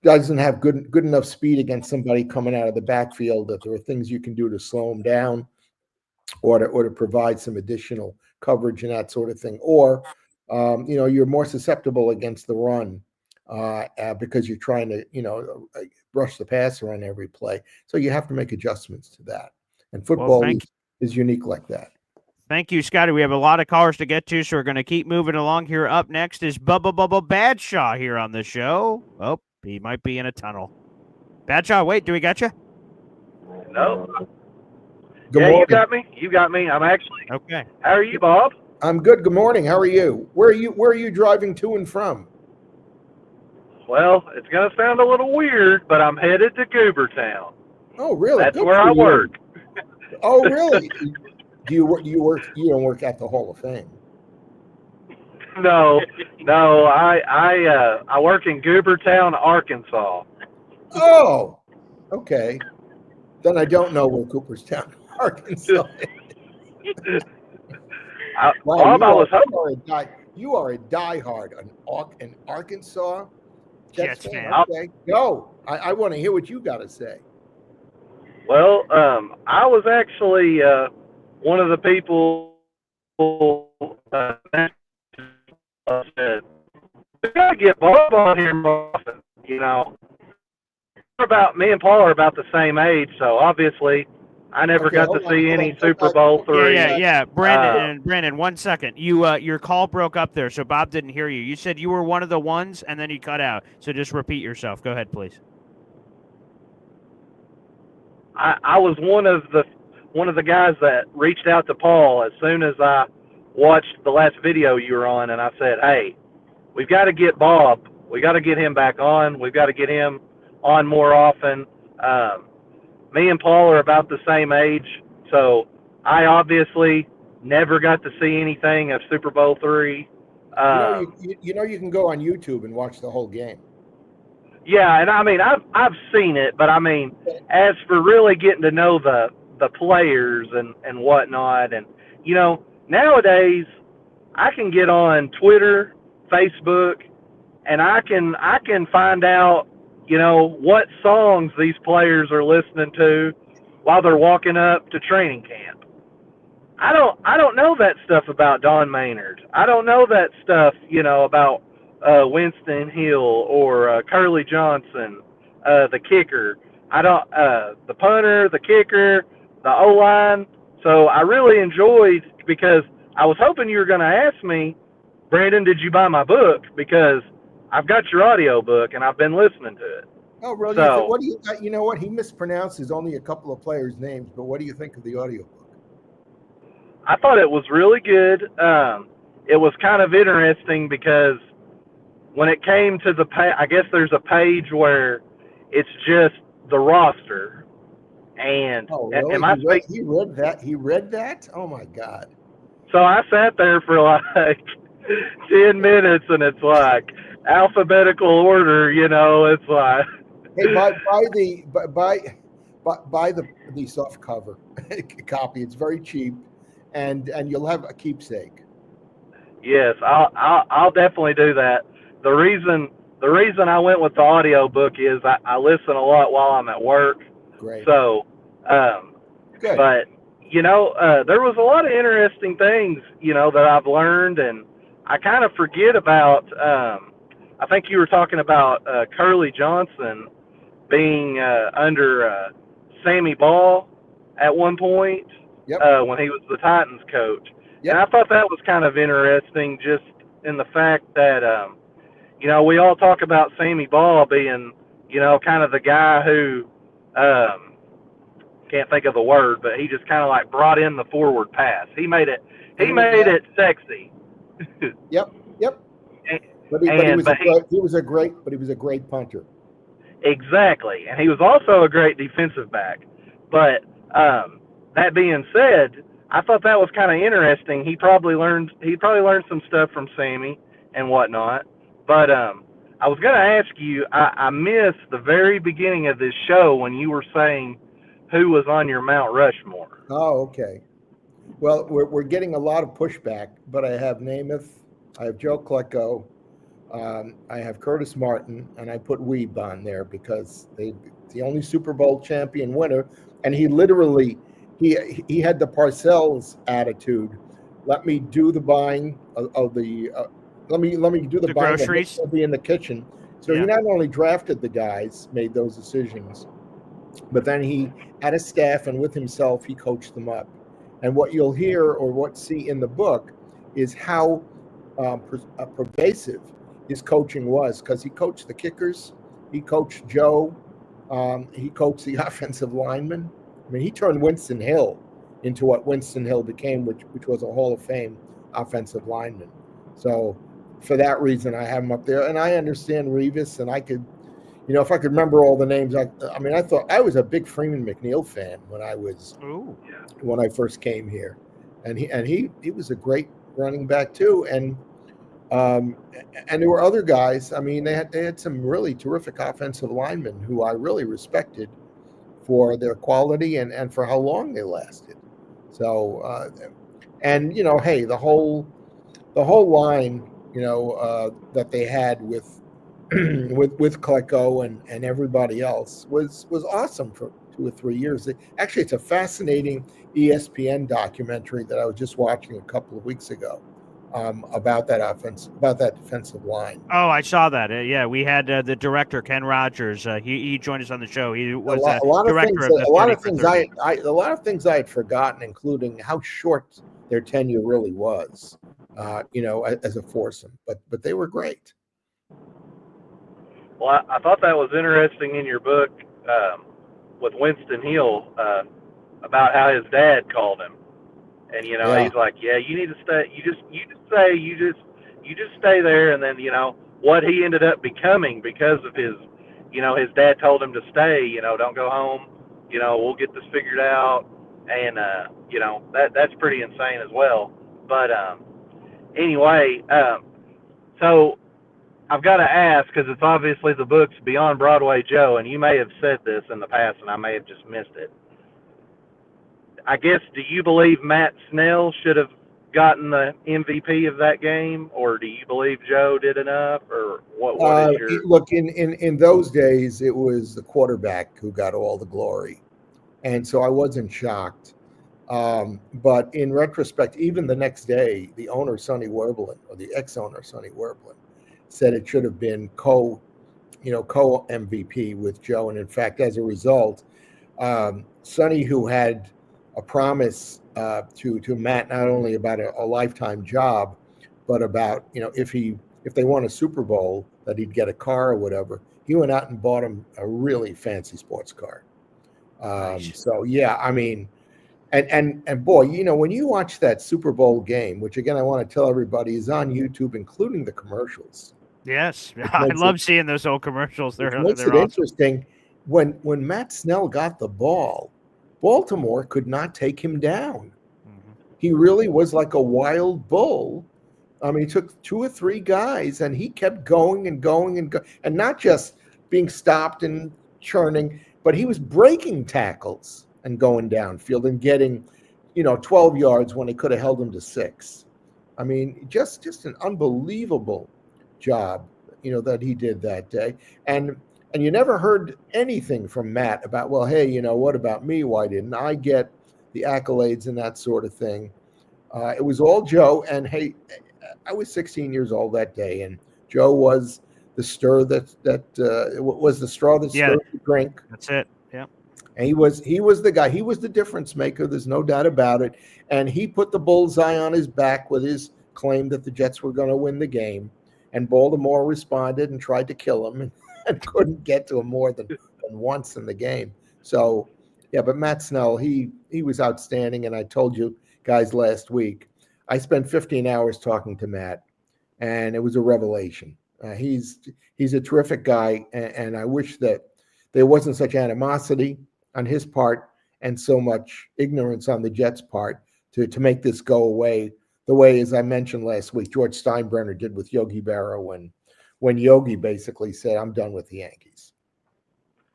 have good enough speed against somebody coming out of the backfield, that there are things you can do to slow him down, or to provide some additional coverage and that sort of thing. Or you're more susceptible against the run because you're trying to rush the passer on every play. So you have to make adjustments to that. And football is unique like that. Thank you, Scotty. We have a lot of callers to get to, so we're going to keep moving along here. Up next is Bubba Badshaw here on the show. Oh, he might be in a tunnel. Badshaw, wait, do we got you? No. Good Yeah, morning. you got me. You got me. I'm actually. Okay. How are you, Bob? I'm good. Good morning. How are you? Where are you driving to and from? Well, it's going to sound a little weird, but I'm headed to Goobertown. Oh, really? That's Good where for I you. work. Oh, really? Do you work? You don't work at the Hall of Fame? No. I work in Goobertown, Arkansas. Oh, okay. Then I don't know where Cooperstown, Arkansas is. Wow, Bob, I was hoping. You are a diehard in Arkansas Jets fan. Okay, go. I want to hear what you got to say. Well, I was actually one of the people said, we got to get Bob on here more often, Me and Paul are about the same age, so obviously I never got to see any Super Bowl III. Yeah. Brandon, 1 second. Your call broke up there, so Bob didn't hear you. You said you were one of the ones, and then you cut out. So just repeat yourself. Go ahead, please. I was one of the guys that reached out to Paul as soon as I watched the last video you were on, and I said, hey, we've got to get Bob. We got to get him back on. We've got to get him on more often. Me and Paul are about the same age, so I obviously never got to see anything of Super Bowl III. You can go on YouTube and watch the whole game. Yeah, and I mean I've seen it, but I mean as for really getting to know the players and whatnot, and nowadays I can get on Twitter, Facebook, and I can find out what songs these players are listening to while they're walking up to training camp. I don't know that stuff about Don Maynard. I don't know that stuff, about Winston Hill or Curly Johnson, the kicker. I don't the punter, the kicker, the O line. So I really enjoyed, because I was hoping you were going to ask me, Brandon, did you buy my book? Because I've got your audio book and I've been listening to it. Oh, really? So, What do you? You know what? He mispronounces only a couple of players' names, but what do you think of the audiobook? I thought it was really good. It was kind of interesting because when it came to the I guess there's a page where it's just the roster. And Oh, really? He read that? He read that? Oh my God! So I sat there for like 10 minutes, and it's like alphabetical order. It's like. Hey, buy the soft cover copy. It's very cheap, and you'll have a keepsake. Yes, I'll definitely do that. The reason I went with the audio book is I listen a lot while I'm at work. Great. So, good. But there was a lot of interesting things that I've learned, and I kind of forget about. I think you were talking about Curly Johnson being under Sammy Ball at one point. Yep. When he was the Titans coach. Yep. And I thought that was kind of interesting, just in the fact that, we all talk about Sammy Ball being, kind of the guy who, can't think of the word, but he just kind of like brought in the forward pass. He made it sexy. Yep. But he was a great punter. Exactly. And he was also a great defensive back. But that being said, I thought that was kind of interesting. He probably learned some stuff from Sammy and whatnot. But I was going to ask you, I missed the very beginning of this show when you were saying who was on your Mount Rushmore. Oh, okay. Well, we're getting a lot of pushback, but I have Namath, I have Joe Klecko, I have Curtis Martin, and I put Weeb on there because the only Super Bowl champion winner, and he literally he had the Parcells attitude. Let me do the buying of the let me do the buying groceries. I'll be in the kitchen. So he not only drafted the guys, made those decisions, but then he had a staff, and with himself he coached them up. And what you'll hear or see in the book is how pervasive his coaching was, because he coached the kickers, he coached Joe, he coached the offensive linemen. I mean, he turned Winston Hill into what Winston Hill became, which was a Hall of Fame offensive lineman. So for that reason, I have him up there. And I understand Revis, and I could, if I could remember all the names. I thought I was a big Freeman McNeil fan when I first came here, and he was a great running back too. And there were other guys. I mean, they had some really terrific offensive linemen who I really respected for their quality and for how long they lasted. So, hey, the whole line, that they had with Klecko and everybody else was awesome for 2 or 3 years. Actually, it's a fascinating ESPN documentary that I was just watching a couple of weeks ago. About that defensive line. Oh, I saw that. Yeah, we had the director Ken Rogers. He joined us on the show. He was a lot director of of a lot of things I had forgotten, including how short their tenure really was. As a foursome, but they were great. Well, I thought that was interesting in your book with Winston Hill about how his dad called him. And he's like, yeah, you need to stay. You just stay there. And then what he ended up becoming because of his dad told him to stay. Don't go home. We'll get this figured out. And that's pretty insane as well. But anyway, so I've got to ask, because it's obviously the book's Beyond Broadway Joe, and you may have said this in the past, and I may have just missed it. I guess, do you believe Matt Snell should have gotten the MVP of that game, or do you believe Joe did enough, or what is your... Look, in those days, it was the quarterback who got all the glory, and so I wasn't shocked. But in retrospect, even the next day, the owner, Sonny Werblin, or the ex-owner, Sonny Werblin, said it should have been co MVP with Joe. And in fact, as a result, Sonny, who had a promise to Matt not only about a lifetime job, but about if they won a Super Bowl that he'd get a car or whatever, he went out and bought him a really fancy sports car. Nice. So yeah, I mean, and boy, when you watch that Super Bowl game, which again I want to tell everybody is on YouTube, including the commercials. Yes, I love seeing those old commercials. They're awesome. Interesting. When Matt Snell got the ball, Baltimore could not take him down. Mm-hmm. He really was like a wild bull. I mean, he took 2 or 3 guys, and he kept going and going and going, and not just being stopped and churning, but he was breaking tackles and going downfield and getting, 12 yards when he could have held him to 6. I mean, just an unbelievable job, that he did that day. And you never heard anything from Matt about, well, hey, what about me? Why didn't I get the accolades and that sort of thing? It was all Joe. And hey, I was 16 years old that day, and Joe was the stir that was the straw that stirred the drink. That's it. Yeah. And he was the guy. He was the difference maker. There's no doubt about it. And he put the bullseye on his back with his claim that the Jets were going to win the game. And Baltimore responded and tried to kill him and couldn't get to him more than once in the game. So, yeah, but Matt Snell, he was outstanding. And I told you guys last week, I spent 15 hours talking to Matt, and it was a revelation. He's a terrific guy, and I wish that there wasn't such animosity on his part and so much ignorance on the Jets' part to make this go away the way, as I mentioned last week, George Steinbrenner did with Yogi Berra when Yogi basically said, I'm done with the Yankees.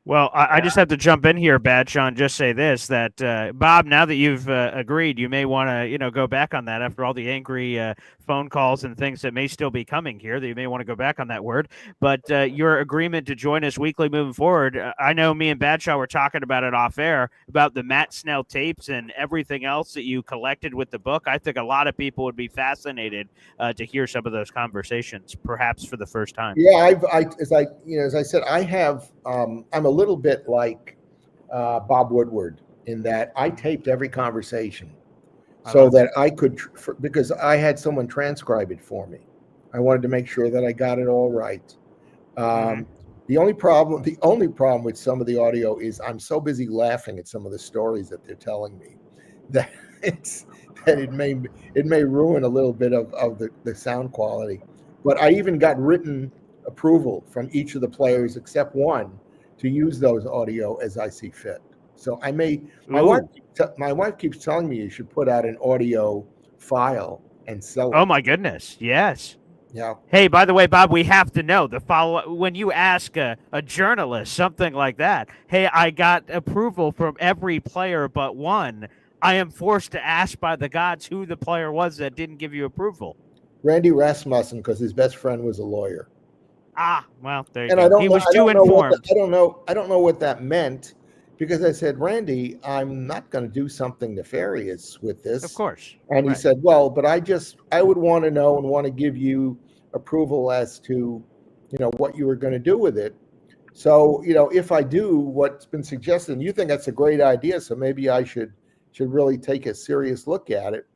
Well, I just have to jump in here, Bad Sean, just say this, that, Bob, now that you've agreed, you may want to, go back on that after all the angry phone calls and things that may still be coming here, that you may want to go back on that word. But your agreement to join us weekly moving forward, I know me and Badshaw were talking about it off air, about the Matt Snell tapes and everything else that you collected with the book. I think a lot of people would be fascinated to hear some of those conversations, perhaps for the first time. Yeah, as I said, I have, I'm a little bit like Bob Woodward in that I taped every conversation so that I could, because I had someone transcribe it for me. I wanted to make sure that I got it all right. The only problem with some of the audio is I'm so busy laughing at some of the stories that they're telling me that it may ruin a little bit of the sound quality. But I even got written approval from each of the players except one to use those audio as I see fit. So I may. My wife keeps telling me you should put out an audio file and sell it. Oh my goodness! Yes. Yeah. Hey, by the way, Bob, we have to know the follow-up. When you ask a journalist something like that, hey, I got approval from every player but one, I am forced to ask by the gods who the player was that didn't give you approval. Randy Rasmussen, because his best friend was a lawyer. Well, there you go. He was too informed. I don't know what that meant, because I said, Randy, I'm not going to do something nefarious with this. Of course. And he said, well, but I would want to know and want to give you approval as to, what you were going to do with it. So, if I do what's been suggested, and you think that's a great idea, so maybe I should really take a serious look at it.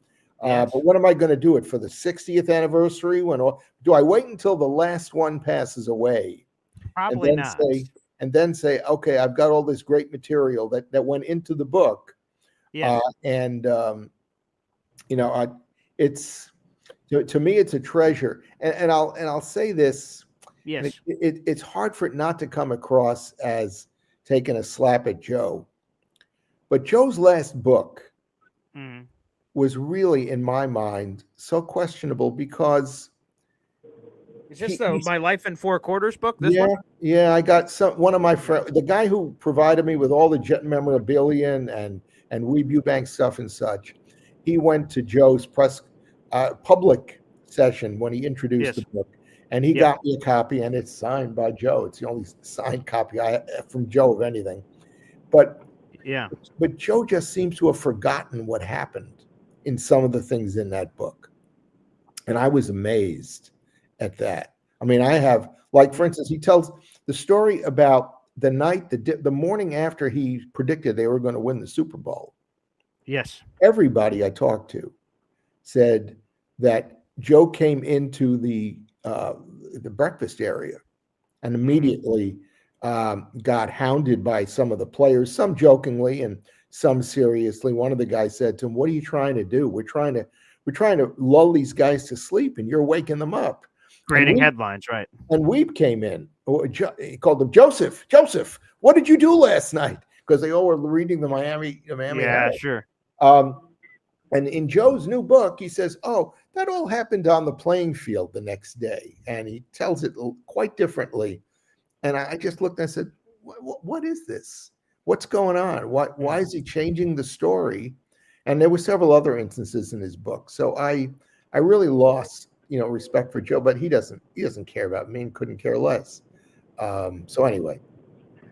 Yes. But what am I going to do it for the 60th anniversary? Do I wait until the last one passes away? Probably not. And then say, okay, I've got all this great material that went into the book. Yeah. It's to me, it's a treasure. And I'll say this. Yes. It's hard for it not to come across as taking a slap at Joe. But Joe's last book was really, in my mind, so questionable because is this My Life in 4 Quarters book? Yeah. I got one of my friends, the guy who provided me with all the Jet memorabilia and Weeb Eubank stuff and such. He went to Joe's public session when he introduced the book, and he got me a copy, and it's signed by Joe. It's the only signed copy from Joe of anything. But Joe just seems to have forgotten what happened in some of the things in that book. And I was amazed at that. I mean, I have, like, for instance, he tells the story about the night, the morning after he predicted they were going to win the Super Bowl. Yes. Everybody I talked to said that Joe came into the breakfast area and immediately got hounded by some of the players, some jokingly and some seriously. One of the guys said to him, "What are you trying to do? We're trying to lull these guys to sleep, and you're waking them up." Creating headlines, right? And Weeb came in. He called him Joseph. Joseph, what did you do last night? Because they all were reading the Miami. Yeah, Herald. sure. And in Joe's new book, he says, "Oh, that all happened on the playing field the next day," and he tells it quite differently. And I just looked and I said, "What is this? What's going on? Why is he changing the story?" And there were several other instances in his book. So I really lost, respect for Joe, but he doesn't care about me and couldn't care less. So anyway.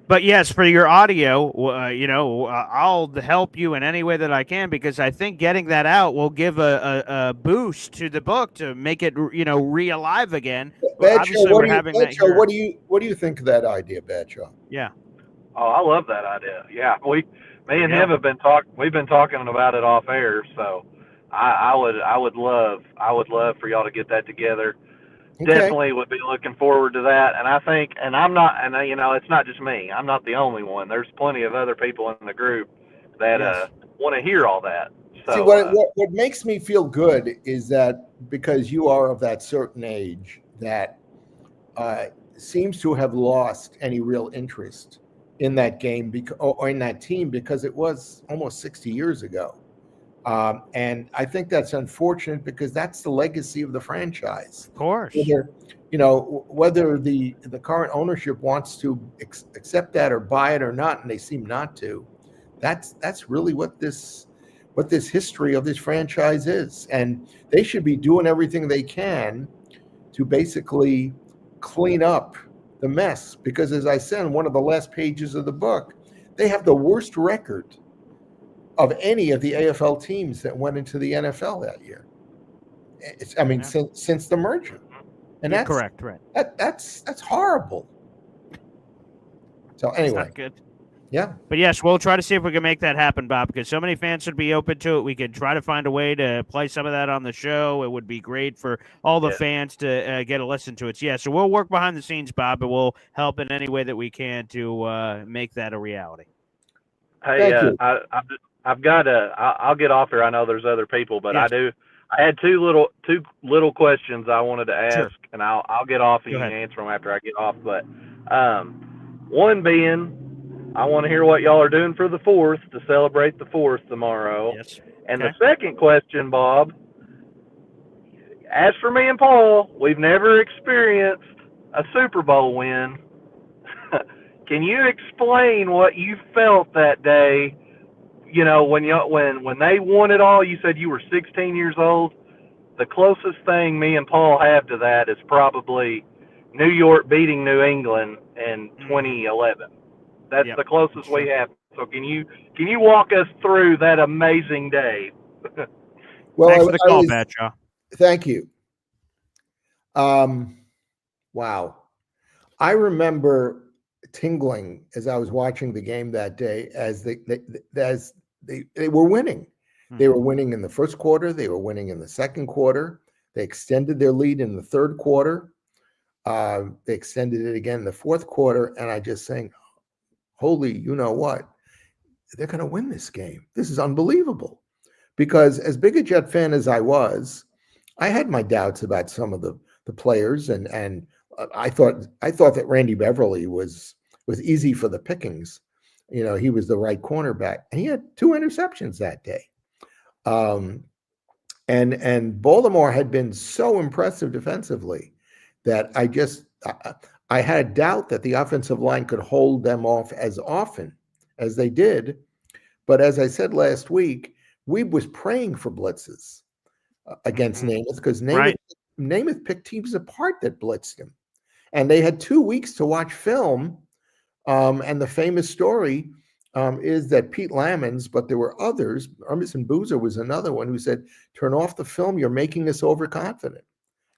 But yes, for your audio, I'll help you in any way that I can, because I think getting that out will give a boost to the book to make it, re-alive again. Obviously, what do you think of that idea, Badshaw? Yeah. Oh, I love that idea. Yeah, me and him have been we've been talking about it off air, so I would love for y'all to get that together. Okay. Definitely would be looking forward to that. And I think, and it's not just me. I'm not the only one. There's plenty of other people in the group that want to hear all that. So, see, what makes me feel good is that because you are of that certain age that seems to have lost any real interest in that game or in that team, because it was almost 60 years ago. And I think that's unfortunate, because that's the legacy of the franchise. Of course. Whether the current ownership wants to accept that or buy it or not, and they seem not to, that's really what this history of this franchise is. And they should be doing everything they can to basically clean up the mess, because as I said in one of the last pages of the book, they have the worst record of any of the AFL teams that went into the NFL that year. Since the merger, and that's correct, right? That's horrible. So anyway, not good. Yeah, but yes, we'll try to see if we can make that happen, Bob, because so many fans would be open to it. We could try to find a way to play some of that on the show. It would be great for all the fans to get a listen to it. So we'll work behind the scenes, Bob, and we'll help in any way that we can to make that a reality. Hey, I've got I'll get off here. I know there's other people, but yes. I had two little questions I wanted to ask, sure. And I'll get off and you can answer them after I get off. But one being, I want to hear what y'all are doing for the 4th to celebrate the 4th tomorrow. Yes. And the second question, Bob, as for me and Paul, we've never experienced a Super Bowl win. Can you explain what you felt that day? When they won it all, you said you were 16 years old. The closest thing me and Paul have to that is probably New York beating New England in 2011. That's the closest we have. So can you walk us through that amazing day? Well, thanks for the call, Badshaw. Thank you. Wow. I remember tingling as I was watching the game that day as they were winning. They were winning in the first quarter. They were winning in the second quarter. They extended their lead in the third quarter. They extended it again in the fourth quarter. And I just saying, holy, you know what? They're going to win this game. This is unbelievable. Because as big a Jet fan as I was, I had my doubts about some of the players. And I thought that Randy Beverly was easy for the pickings. He was the right cornerback. And he had 2 interceptions that day. And Baltimore had been so impressive defensively that I had a doubt that the offensive line could hold them off as often as they did. But as I said last week, Weeb was praying for blitzes against Namath, because Namath picked teams apart that blitzed him. And they had 2 weeks to watch film. And the famous story is that Pete Lamons, but there were others, Emerson Boozer was another one, who said, turn off the film, you're making us overconfident.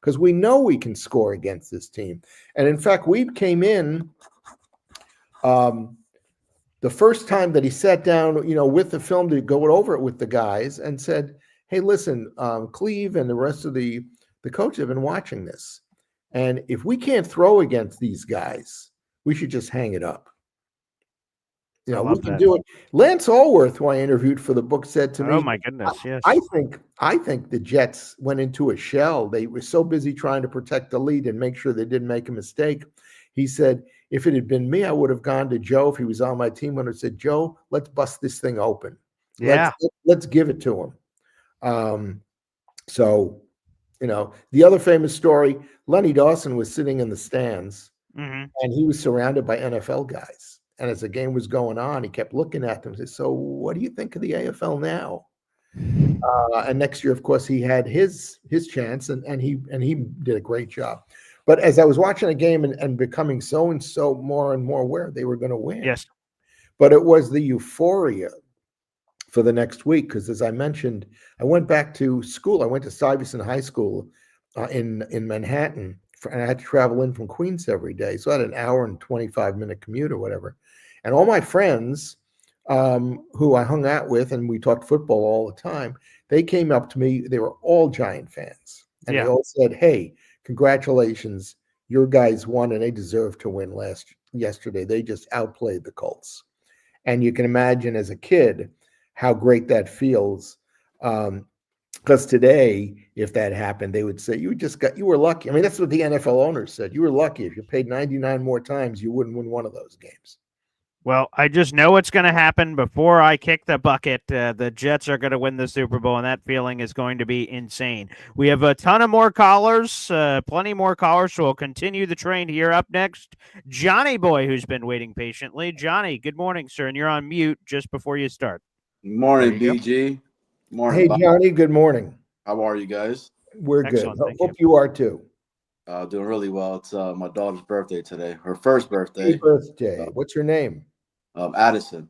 because we know we can score against this team. And in fact, we came in the first time that he sat down, with the film to go over it with the guys and said, hey, listen, Cleve and the rest of the coach have been watching this. And if we can't throw against these guys, we should just hang it up. We can do it. Lance Allworth, who I interviewed for the book, said to me, "Oh my goodness, yes. I think the Jets went into a shell. They were so busy trying to protect the lead and make sure they didn't make a mistake." He said, "If it had been me, I would have gone to Joe if he was on my team and said, Joe, let's bust this thing open. Yeah, let's give it to him." So, the other famous story, Lenny Dawson was sitting in the stands and he was surrounded by NFL guys. And as the game was going on, he kept looking at them and said, "So what do you think of the AFL now?" And next year, of course, he had his chance and he did a great job. But as I was watching a game and becoming so and so more and more aware they were going to win. yes. But it was the euphoria for the next week, because as I mentioned, I went back to school. I went to Stuyvesant High School in Manhattan, and I had to travel in from Queens every day. So I had an hour and 25-minute commute or whatever. And all my friends who I hung out with, and we talked football all the time, they came up to me. They were all Giant fans. And they all said, "Hey, congratulations. Your guys won, and they deserve to win yesterday. They just outplayed the Colts." And you can imagine as a kid how great that feels. Because today, if that happened, they would say, you were lucky. I mean, that's what the NFL owners said. You were lucky. If you paid 99 more times, you wouldn't win one of those games. Well, I just know what's going to happen before I kick the bucket. The Jets are going to win the Super Bowl, and that feeling is going to be insane. We have a ton of more callers, plenty more callers, so we'll continue the train here. Up next, Johnny Boy, who's been waiting patiently. Johnny, good morning, sir, and you're on mute just before you start. Morning, BG. Morning. Hey, Bob. Johnny, good morning. How are you guys? We're Excellent, good. thank Hope you are too. Doing really well. It's my daughter's birthday today. Her first birthday. Happy birthday. What's her name? Addison.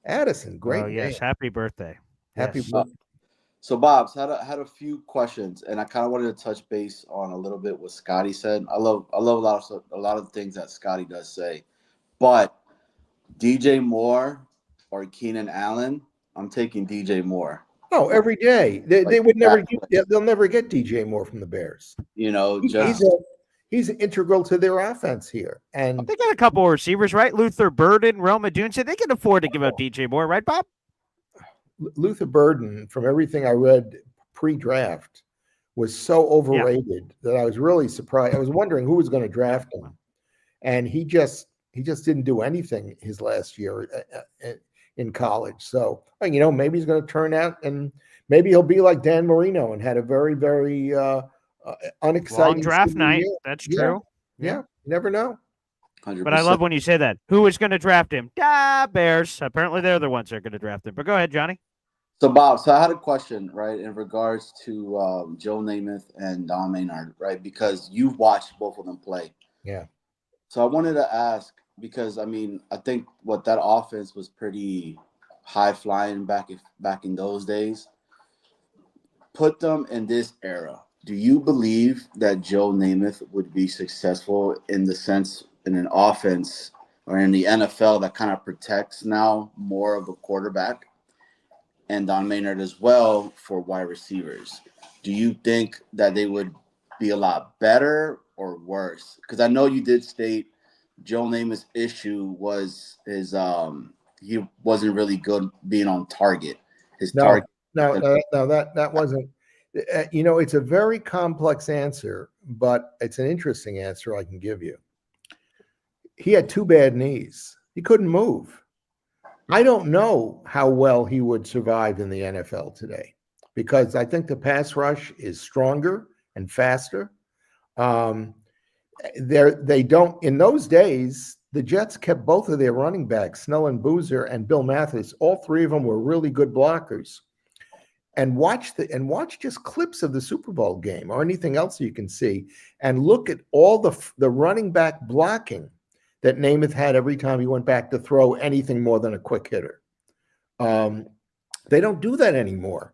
Addison. Great. Oh, yes. name. Happy birthday. Happy Yes. birthday. So, Bob's had a few questions, and I kind of wanted to touch base on a little bit what Scotty said. I love a lot of the things that Scotty does say, but DJ Moore or Keenan Allen, I'm taking DJ Moore. Oh, every day. They would never. They'll never get DJ Moore from the Bears. He's integral to their offense here, and They got a couple of receivers, right? Luther Burden, Roma Dunce. They can afford to give up DJ Moore, right, Bob? Luther Burden, from everything I read pre-draft, was so overrated that I was really surprised. I was wondering who was going to draft him, and he just didn't do anything his last year in college. So maybe he's going to turn out, and maybe he'll be like Dan Marino and had a very, very unexciting Long draft night. year. That's true. Yeah, you never know. 100%. But I love when you say that. Who is going to draft him? Bears. Apparently, they're the ones that are going to draft him. But go ahead, Johnny. So, Bob, I had a question, right, in regards to Joe Namath and Don Maynard, right, because you've watched both of them play. Yeah. So I wanted to ask, because, I think what that offense was pretty high-flying back in those days. Put them in this era. Do you believe that Joe Namath would be successful in the sense in an offense or in the NFL that kind of protects now more of a quarterback? And Don Maynard as well for wide receivers. Do you think that they would be a lot better or worse? Because I know you did state Joe Namath's issue was his he wasn't really good being on target. That wasn't. It's a very complex answer, but it's an interesting answer I can give you. He had two bad knees. He couldn't move. I don't know how well he would survive in the NFL today, because I think the pass rush is stronger and faster. They don't. In those days, the Jets kept both of their running backs, Snell and Boozer and Bill Mathis. All three of them were really good blockers. And watch just clips of the Super Bowl game or anything else you can see, and look at all the running back blocking that Namath had every time he went back to throw anything more than a quick hitter. They don't do that anymore.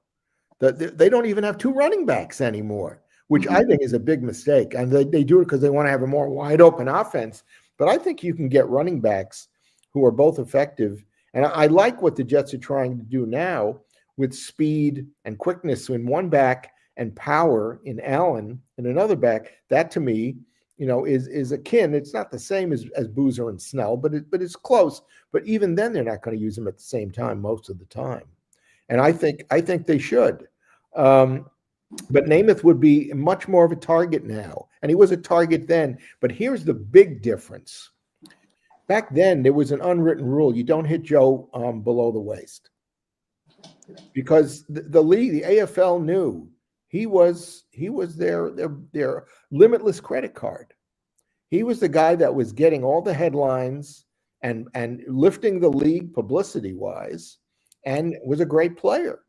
They don't even have two running backs anymore. which I think is a big mistake. And they do it because they want to have a more wide open offense. But I think you can get running backs who are both effective. And I like what the Jets are trying to do now with speed and quickness in one back and power in Allen in another back. That to me, is akin. It's not the same as Boozer and Snell, but it's close. But even then, they're not going to use them at the same time most of the time. And I think they should. But Namath would be much more of a target now. And he was a target then. But here's the big difference. Back then, there was an unwritten rule. You don't hit Joe below the waist. Because the league, the AFL knew he was their limitless credit card. He was the guy that was getting all the headlines and lifting the league publicity-wise and was a great player.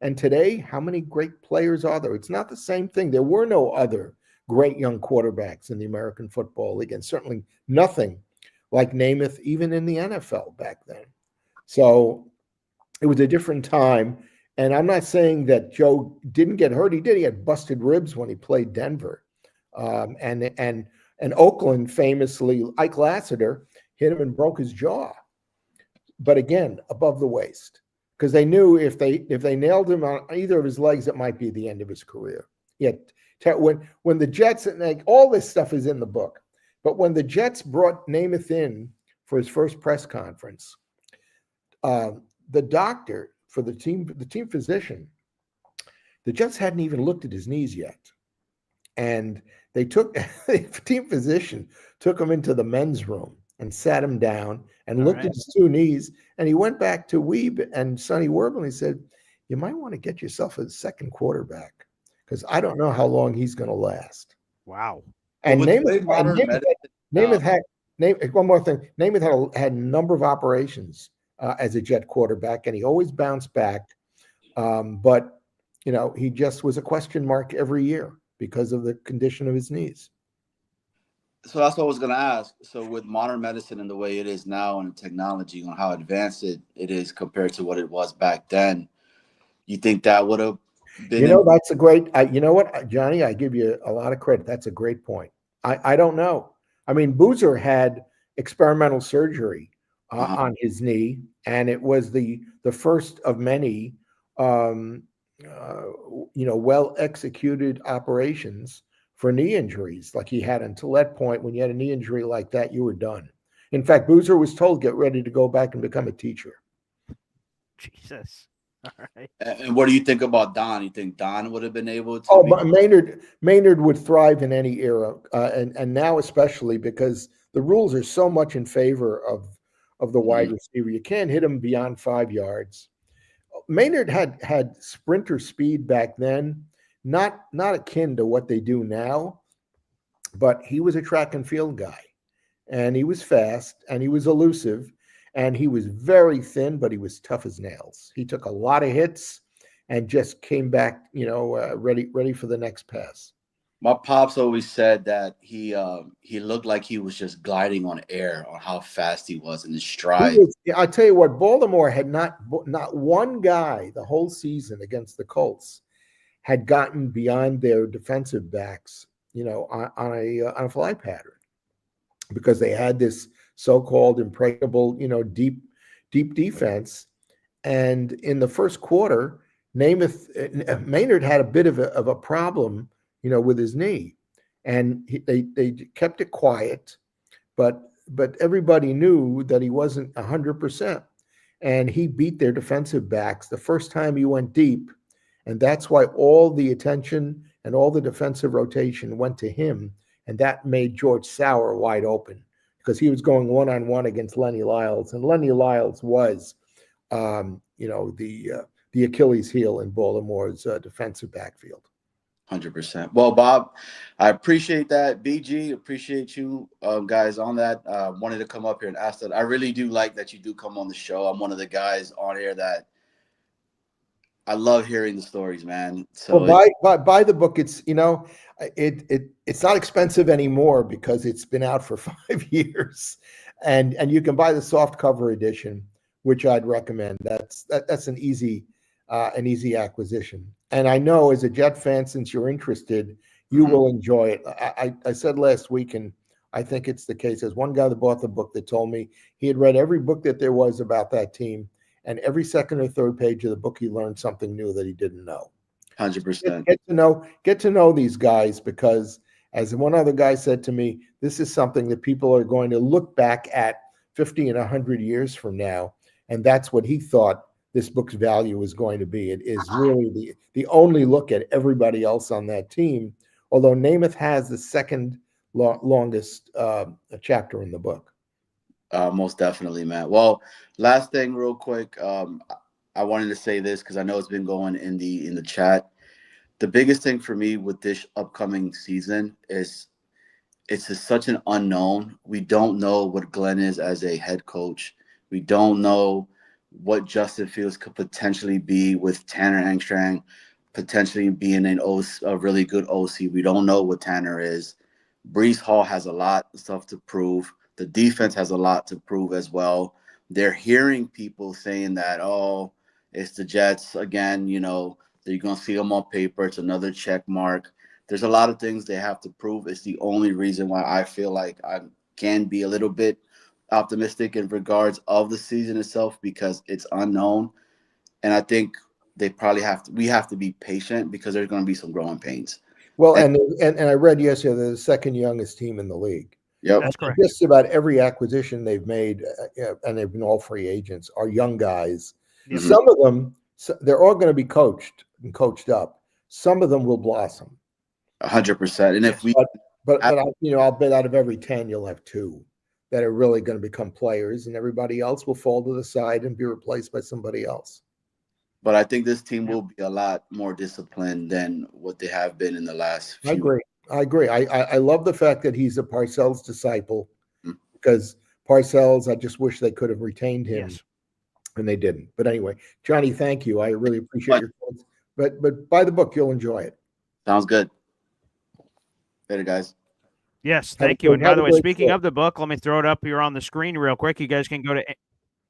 And today, how many great players are there? It's not the same thing. There were no other great young quarterbacks in the American Football League, and certainly nothing like Namath, even in the NFL back then. So it was a different time. And I'm not saying that Joe didn't get hurt. He did. He had busted ribs when he played Denver. And Oakland, famously, Ike Lassiter hit him and broke his jaw. But again, above the waist. Because they knew if they nailed him on either of his legs, it might be the end of his career. Yet when the Jets, and all this stuff is in the book, but when the Jets brought Namath in for his first press conference, the doctor for the team physician, the Jets hadn't even looked at his knees yet, and the team physician took him into the men's room and sat him down and looked at his two knees. And he went back to Weeb and Sonny Werble and he said, you might want to get yourself a second quarterback because I don't know how long he's going to last. Wow. And Namath had one more thing. Namath had a number of operations as a Jet quarterback, and he always bounced back. But, he just was a question mark every year because of the condition of his knees. So that's what I was going to ask. So with modern medicine and the way it is now and technology and how advanced it is compared to what it was back then, you think that would have been? That's a great, you know what, Johnny, I give you a lot of credit. That's a great point. I don't know. I mean, Boozer had experimental surgery on his knee, and it was the first of many, well-executed operations for knee injuries like he had until that point. When you had a knee injury like that, you were done. In fact, Boozer was told, get ready to go back and become a teacher. Jesus. All right. And what do you think about Don? You think Don would have been able to? Oh, Maynard would thrive in any era, and now especially because the rules are so much in favor of the wide receiver. You can't hit him beyond 5 yards. Maynard had sprinter speed back then, not akin to what they do now, but he was a track and field guy, and he was fast, and he was elusive, and he was very thin, but he was tough as nails. He took a lot of hits and just came back, ready for the next pass. My pops always said that he looked like he was just gliding on air on how fast he was in his stride. I tell you what, Baltimore had not one guy the whole season against the Colts had gotten beyond their defensive backs, on a fly pattern, because they had this so-called impregnable, deep defense. And in the first quarter, Maynard had a bit of a problem, with his knee, and they kept it quiet, but everybody knew that he wasn't 100%, and he beat their defensive backs the first time he went deep. And that's why all the attention and all the defensive rotation went to him. And that made George Sauer wide open because he was going one-on-one against Lenny Lyles. And Lenny Lyles was, the Achilles heel in Baltimore's defensive backfield. 100%. Well, Bob, I appreciate that. BG, appreciate you guys on that. Wanted to come up here and ask that. I really do like that you do come on the show. I'm one of the guys on here that I love hearing the stories, man. So buy the book. It's it's not expensive anymore because it's been out for 5 years, and you can buy the soft cover edition, which I'd recommend. That's an easy acquisition. And I know as a Jet fan, since you're interested, You will enjoy it. I said last week, and I think it's the case. There's one guy that bought the book that told me he had read every book that there was about that team, and every second or third page of the book, he learned something new that he didn't know. 100%. Get to know these guys, because as one other guy said to me, this is something that people are going to look back at 50 and 100 years from now, and that's what he thought this book's value is going to be. It is really the only look at everybody else on that team, although Namath has the second longest chapter in the book. Most definitely, man. Well, last thing real quick, I wanted to say this because I know it's been going in the chat. The biggest thing for me with this upcoming season is it's just such an unknown. We don't know what Glenn is as a head coach. We don't know what Justin Fields could potentially be with Tanner Angstrand potentially being a really good OC. We don't know what Tanner is. Breece Hall has a lot of stuff to prove. The defense has a lot to prove as well. They're hearing people saying that, oh, it's the Jets again, you know, you're going to see them on paper. It's another check mark. There's a lot of things they have to prove. It's the only reason why I feel like I can be a little bit optimistic in regards of the season itself, because it's unknown. And I think we have to be patient, because there's going to be some growing pains. Well, and I read yesterday they're the second youngest team in the league. Yep. That's correct. Just about every acquisition they've made, and they've been all free agents, are young guys. Yep. Some of them, they're all going to be coached and coached up. Some of them will blossom. 100%. And if we, but I'll bet out of every 10, you'll have 2 that are really going to become players, and everybody else will fall to the side and be replaced by somebody else. But I think this team will be a lot more disciplined than what they have been in the last few. I agree. I love the fact that he's a Parcells disciple, because Parcells, I just wish they could have retained him, and they didn't. But anyway, Johnny, thank you. I really appreciate your thoughts. But buy the book, you'll enjoy it. Sounds good. Later, guys. Yes, thank you. And by the way, speaking of the book, let me throw it up here on the screen real quick. You guys can go to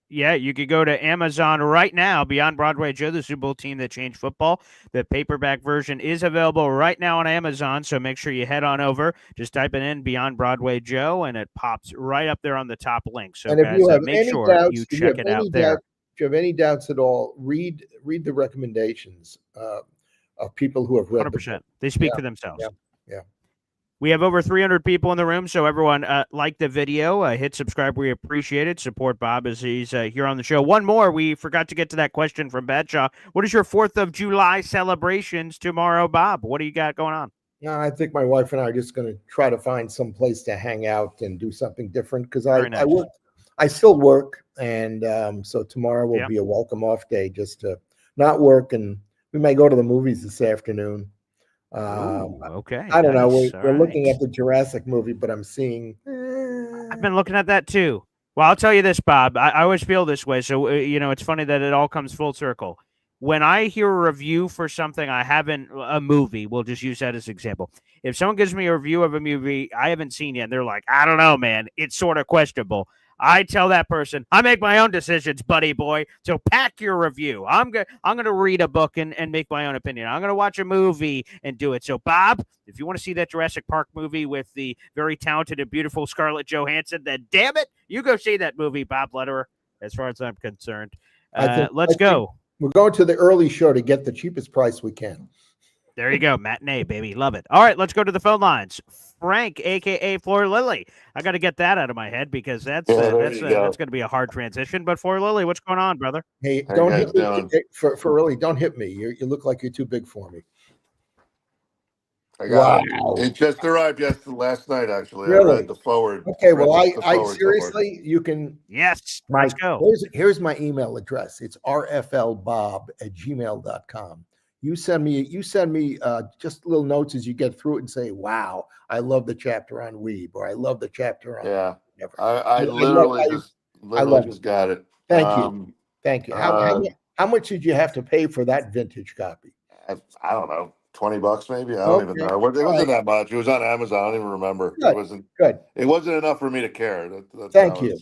you could go to Amazon right now. Beyond Broadway Joe, the Super Bowl team that changed football. The paperback version is available right now on Amazon, so make sure you head on over. Just type it in Beyond Broadway Joe, and it pops right up there on the top link. So, and if guys, you have make sure doubts, you check it out there. If you have any doubts at all, read the recommendations of people who have read 100%. They speak for themselves. Yeah. We have over 300 people in the room, so everyone like the video, hit subscribe. We appreciate it. Support Bob as he's here on the show. One more, we forgot to get to that question from Badshaw. What is your 4th of July celebrations tomorrow, Bob? What do you got going on? No, I think my wife and I are just going to try to find some place to hang out and do something different, because I still work, and so tomorrow will be a welcome off day, just to not work, and we may go to the movies this afternoon. Okay. I don't know. We're looking at the Jurassic movie, but I'm seeing. I've been looking at that too. Well, I'll tell you this, Bob. I always feel this way. So, it's funny that it all comes full circle. When I hear a review for something a movie, we'll just use that as an example. If someone gives me a review of a movie I haven't seen yet, and they're like, I don't know, man, it's sort of questionable. I tell that person, I make my own decisions, buddy boy. So pack your review. I'm going to read a book and make my own opinion. I'm going to watch a movie and do it. So, Bob, if you want to see that Jurassic Park movie with the very talented and beautiful Scarlett Johansson, then damn it, you go see that movie, Bob Lutterer, as far as I'm concerned. Let's go. We're going to the early show to get the cheapest price we can. There you go. Matinee, baby. Love it. All right, let's go to the phone lines. Frank, a.k.a. Floor Lily. I got to get that out of my head, because that's going to be a hard transition. But Floor Lily, what's going on, brother? Hey, don't hit me. For really, don't hit me. You look like you're too big for me. I got it. It just arrived last night, actually. Really? I read the forward. Okay, well, I seriously, you can. Yes, let's go. Here's my email address. It's rflbob@gmail.com. You send me just little notes as you get through it and say, wow, I love the chapter on Weeb, or I love the chapter on whatever. I literally just got it. Thank you. How much did you have to pay for that vintage copy? I don't know, $20 maybe. I don't even know. It wasn't that much. It was on Amazon. I don't even remember. Good. It wasn't good. It wasn't enough for me to care. Thank you.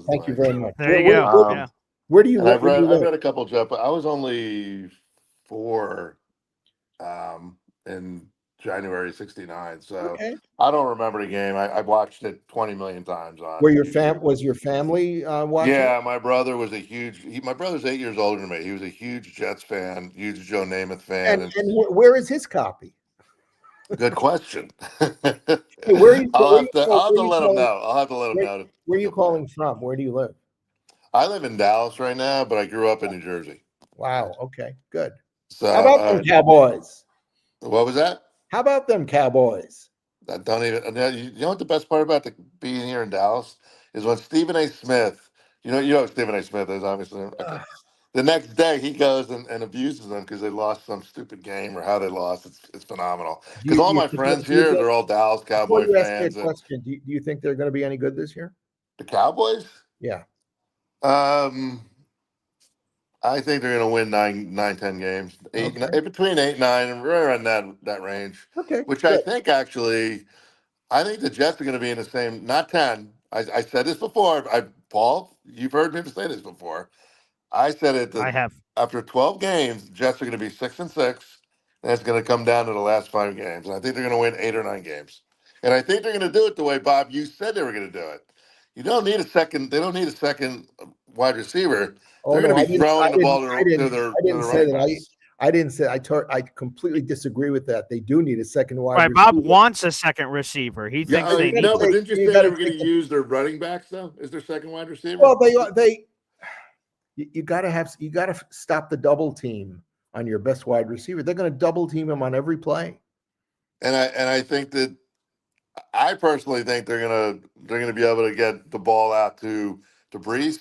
Thank you very much. There you go. Where do you live? I've read a couple of I was only 4 in January '69. So Okay. I don't remember the game. I watched it 20 million times on Were your YouTube. was your family watching? Yeah, my brother was a huge. My brother's 8 years older than me. He was a huge Jets fan, huge Joe Namath fan, and Where is his copy? good question. Hey, I'll have to let him know. I'll have to let him where, know. where are you calling from? Where do you live? I live in Dallas right now, but I grew up in New Jersey. Wow. Okay. Good. So, How about them Cowboys? what was that? How about them Cowboys? I don't even. You know what the best part about being here in Dallas is when Stephen A. Smith. You know who Stephen A. Smith is, obviously. Okay. The next day he goes and abuses them because they lost some stupid game or how they lost. It's phenomenal. Because all my friends here, they're all Dallas Before Cowboy you ask me a fans. And question, do you think they're going to be any good this year? the Cowboys. Yeah. I think they're going to win 10 games, between 8, 9, and right around that range. Okay. Which good. I think actually, I think the Jets are going to be in the same, not 10. I said this before. Paul, you've heard me say this before. I said it. I have. After 12 games, Jets are going to be 6-6, and it's going to come down to the last 5 games. And I think they're going to win 8 or 9 games. And I think they're going to do it the way, Bob, you said they were going to do it. You don't need a second. They don't need a second wide receiver. They're going to be throwing the ball to their running backs. I didn't say. I completely disagree with that. They do need a second wide Right, receiver. Bob wants a second receiver. He thinks they need. No, but didn't you say they were going to use their running backs though? Is their second wide receiver? Well, you got to stop the double team on your best wide receiver. They're going to double team him on every play. And I think that I personally think they're gonna be able to get the ball out to Brees,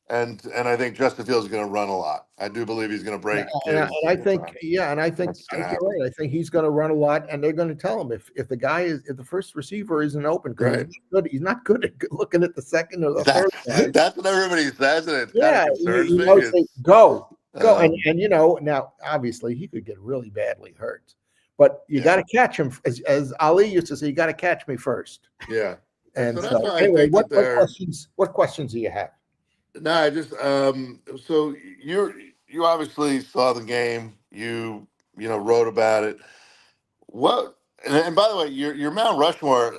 and I think Justin Fields is going to run a lot. I do believe he's going to break. And I think you're right. I think he's going to run a lot, and they're going to tell him if the first receiver isn't open because he's not good at looking at the second or the third guy. That's what everybody says, and it kind of concerns me. Say, go, and now obviously he could get really badly hurt, but you got to catch him, as Ali used to say, you got to catch me first. Yeah. And so anyway, what questions do you have? No, I just so you obviously saw the game. You wrote about it. What and by the way, your Mount Rushmore,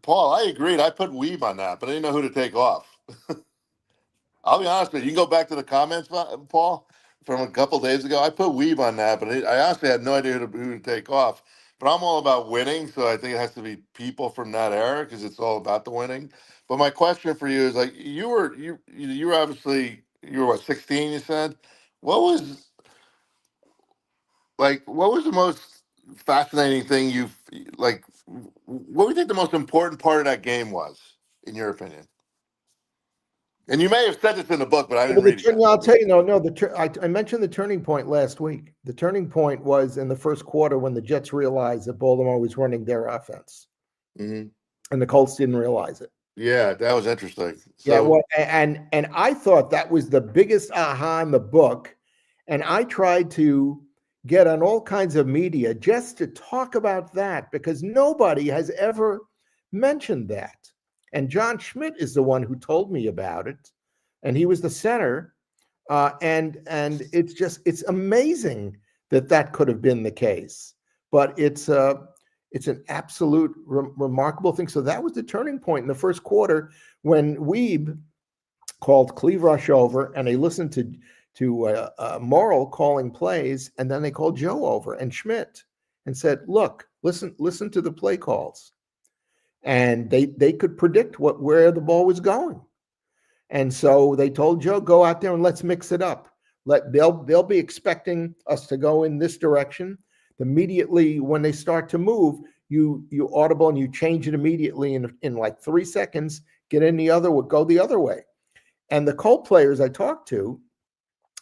Paul, I agreed. I put Weeb on that, but I didn't know who to take off. I'll be honest with you. You can go back to the comments, Paul, from a couple of days ago. I put Weeb on that, but I honestly had no idea who to take off. But I'm all about winning, so I think it has to be people from that era because it's all about the winning. But my question for you is, like, you were obviously what, 16? You said, what was the most fascinating thing what do you think the most important part of that game was, in your opinion? And you may have said this in the book, but I didn't read it. I'll tell you, I mentioned the turning point last week. The turning point was in the first quarter when the Jets realized that Baltimore was running their offense, and the Colts didn't realize it. Yeah, that was interesting. And I thought that was the biggest aha in the book, and I tried to get on all kinds of media just to talk about that because nobody has ever mentioned that. And John Schmidt is the one who told me about it, and he was the center. And it's amazing that could have been the case, but it's an absolute remarkable thing. So that was the turning point in the first quarter when Weeb called Cleve Rush over, and they listened to Morrill calling plays, and then they called Joe over and Schmidt and said, "Look, listen to the play calls." And they could predict where the ball was going. And so they told Joe, go out there and let's mix it up. They'll be expecting us to go in this direction. Immediately when they start to move, you audible and you change it immediately in like 3 seconds, go the other way. And the Colt players I talked to,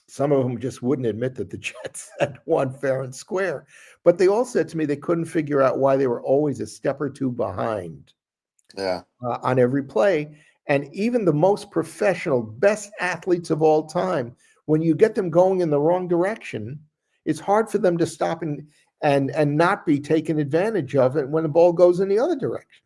some of them just wouldn't admit that the Jets had won fair and square. But they all said to me they couldn't figure out why they were always a step or two behind on every play. And even the most professional, best athletes of all time, when you get them going in the wrong direction, it's hard for them to stop and not be taken advantage of it when the ball goes in the other direction.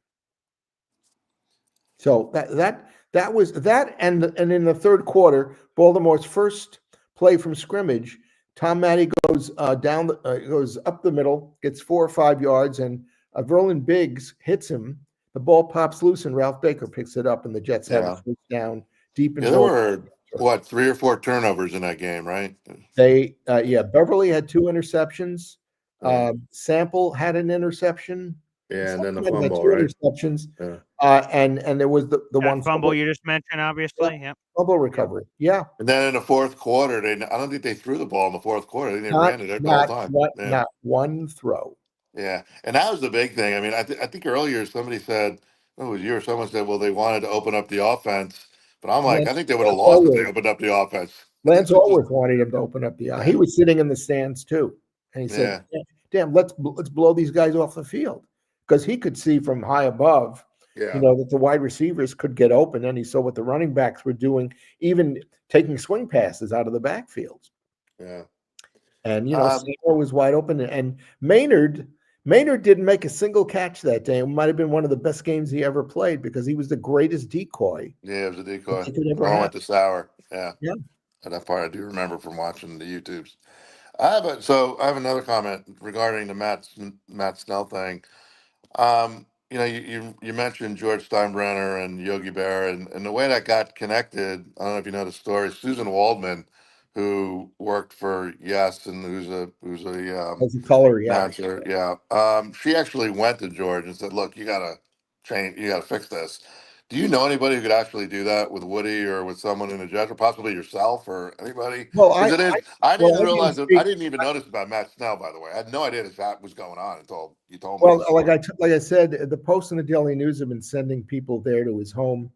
So that was that. And in the third quarter, Baltimore's first play from scrimmage, Tom Matty goes goes up the middle, gets 4 or 5 yards, and Verlin Biggs hits him. The ball pops loose, and Ralph Baker picks it up, and the Jets have a Yeah. first down deep in Yeah, there Bill. were what 3 or 4 turnovers in that game, right? Beverly had 2 interceptions. Yeah. Sample had an interception. Yeah, and then the Sample might have had fumble, 2 right? interceptions. Yeah. And there was the That one fumble you just mentioned, obviously. Yep. fumble recovery. Yeah. And then in the fourth quarter, I don't think they threw the ball in the fourth quarter. I think they ran it the whole time. Yeah. Not one throw. Yeah, and that was the big thing. I mean, I think earlier somebody said, oh, it was you or someone said, well, they wanted to open up the offense, but I'm like, I think they would have lost if they opened up the offense. Lance Allworth wanted him to open up the eye. He was sitting in the stands too, and he said, "Damn, let's blow these guys off the field," because he could see from high above, Yeah. that the wide receivers could get open, and he saw what the running backs were doing, even taking swing passes out of the backfield. Yeah. And Seymour was wide open, and Maynard didn't make a single catch that day. It might have been one of the best games he ever played because he was the greatest decoy. Yeah, it was a decoy. It could ever Along with happen. the sour. Yeah. Yeah. And that part I do remember from watching the YouTubes. I have another comment regarding the Matt Snell thing. You mentioned George Steinbrenner and Yogi Berra, and the way that got connected. I don't know if you know the story. Susan Waldman, who worked for Yes, and who's a As a color, yeah. announcer, yeah. She actually went to George and said, "Look, you gotta change. You gotta fix this." Do you know anybody who could actually do that with Woody or with someone in the Jets, or possibly yourself or anybody? Well, Because it is. I didn't realize it. speak- I didn't even notice about Matt Snell, by the way. I had no idea that was going on until you told me. Well, this like story. I said, the Post and the Daily News have been sending people there to his home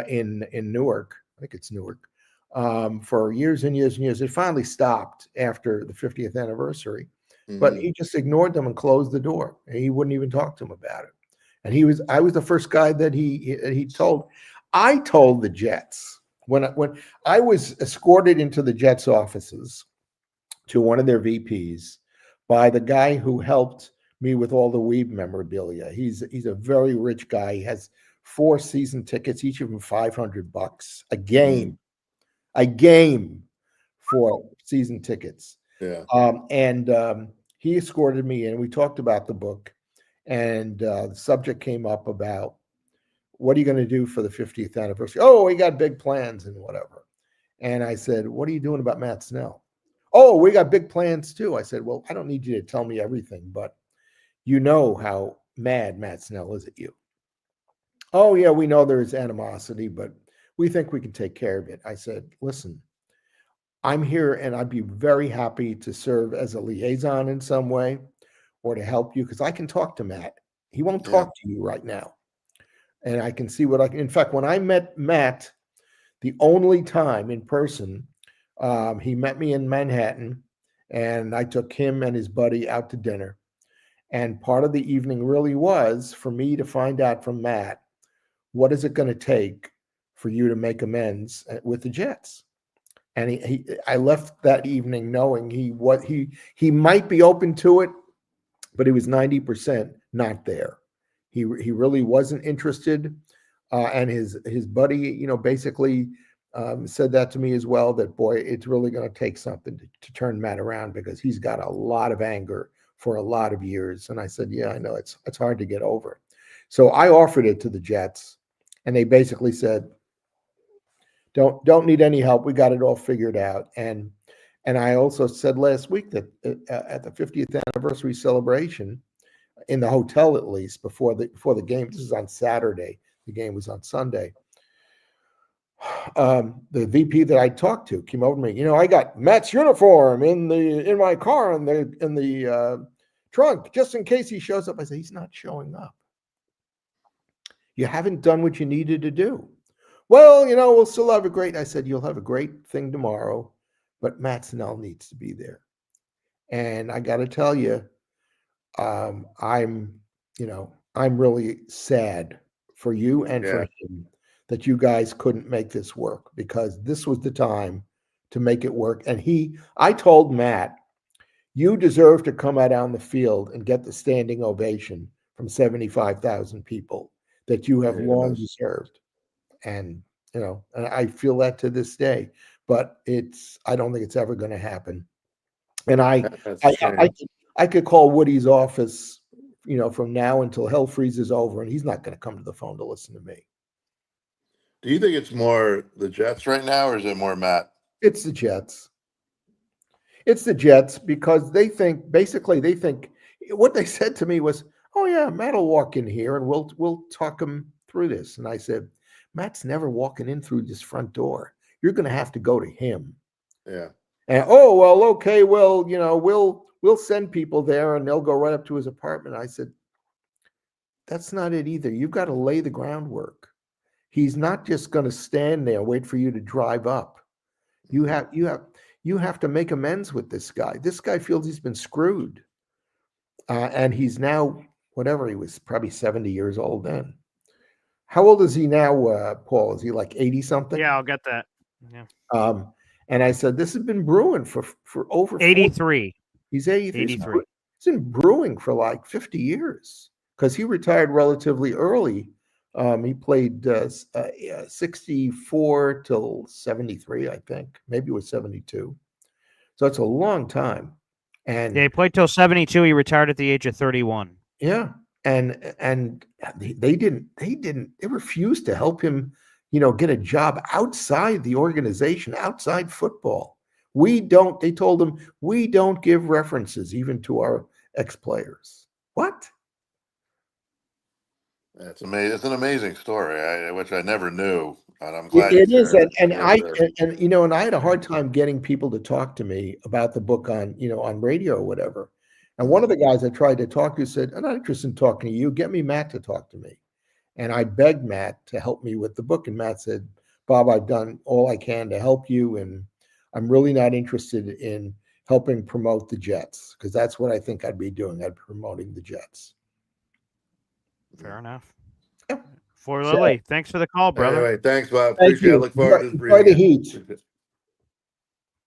in Newark. I think it's Newark for years and years and years. It finally stopped after the 50th anniversary, but he just ignored them and closed the door. He wouldn't even talk to them about it. And I was the first guy that he told. I told the Jets when I was escorted into the Jets offices to one of their VPs by the guy who helped me with all the Weeb memorabilia. He's a very rich guy. He has 4 season tickets, each of them $500 a game, for season tickets. Yeah. He escorted me in. We talked about the book, and the subject came up about what are you going to do for the 50th anniversary? Oh, we got big plans and whatever. And I said, what are you doing about Matt Snell? Oh, we got big plans too. I said, well, I don't need you to tell me everything, but you know how mad Matt Snell is at you. Oh, yeah, we know there's animosity, but we think we can take care of it. I said, listen, I'm here and I'd be very happy to serve as a liaison in some way or to help you because I can talk to Matt. He won't talk to you right now. And I can see what I can. In fact, when I met Matt, the only time in person, he met me in Manhattan, and I took him and his buddy out to dinner. And part of the evening really was for me to find out from Matt, what is it going to take for you to make amends with the Jets? And I left that evening knowing he might be open to it, but he was 90% not there. He really wasn't interested, and his buddy, basically said that to me as well. That boy, it's really going to take something to turn Matt around because he's got a lot of anger for a lot of years. And I said, yeah, I know it's hard to get over. So I offered it to the Jets, and they basically said, don't need any help. We got it all figured out. And I also said last week that at the 50th anniversary celebration, in the hotel at least before the game. This is on Saturday. The game was on Sunday. The VP that I talked to came over to me. I got Matt's uniform in my car in the trunk just in case he shows up. I said he's not showing up. You haven't done what you needed to do. Well, we'll still have a great. I said you'll have a great thing tomorrow, but Matt Snell needs to be there. And I got to tell you. I'm really sad for you and for him that you guys couldn't make this work because this was the time to make it work. And I told Matt, you deserve to come out on the field and get the standing ovation from 75,000 people that you have long deserved. And, and I feel that to this day, but I don't think it's ever going to happen. And That's a shame. I could call Woody's office, from now until hell freezes over, and he's not going to come to the phone to listen to me. Do you think it's more the Jets right now, or is it more Matt? It's the Jets. It's the Jets because they think what they said to me was, "Oh yeah, Matt will walk in here and we'll talk him through this." And I said, "Matt's never walking in through this front door. You're going to have to go to him." Yeah. And oh well, okay, well we'll send people there and they'll go right up to his apartment. I said, "That's not it either. You've got to lay the groundwork. He's not just going to stand there and wait for you to drive up. You have to make amends with this guy. This guy feels he's been screwed, and he's now whatever he was, probably 70 years old then. How old is he now, Paul? Is he like 80 something? Yeah, I'll get that. Yeah. And I said this has been brewing for over 83. He's 83. 83. It's been brewing for like 50 years because he retired relatively early. He played 64 till 73, I think. Maybe it was 72. So it's a long time. And yeah, he played till 72. He retired at the age of 31. Yeah. And they refused to help him, get a job outside the organization, outside football. They told him, we don't give references even to our ex-players. What? It's amazing. It's an amazing story, which I never knew, and I'm glad it is. shared And it. I had a hard time getting people to talk to me about the book on radio or whatever. And one of the guys I tried to talk to said, "I'm not interested in talking to you. Get me Matt to talk to me." And I begged Matt to help me with the book, and Matt said, "Bob, I've done all I can to help you, and I'm really not interested in helping promote the Jets because that's what I think I'd be doing. I'd be promoting the Jets." Fair enough. Yep. For Lily, thanks for the call, brother. Anyway, thanks, Bob. Thank Appreciate it. I you. look forward to Enjoy reading the it. Heat.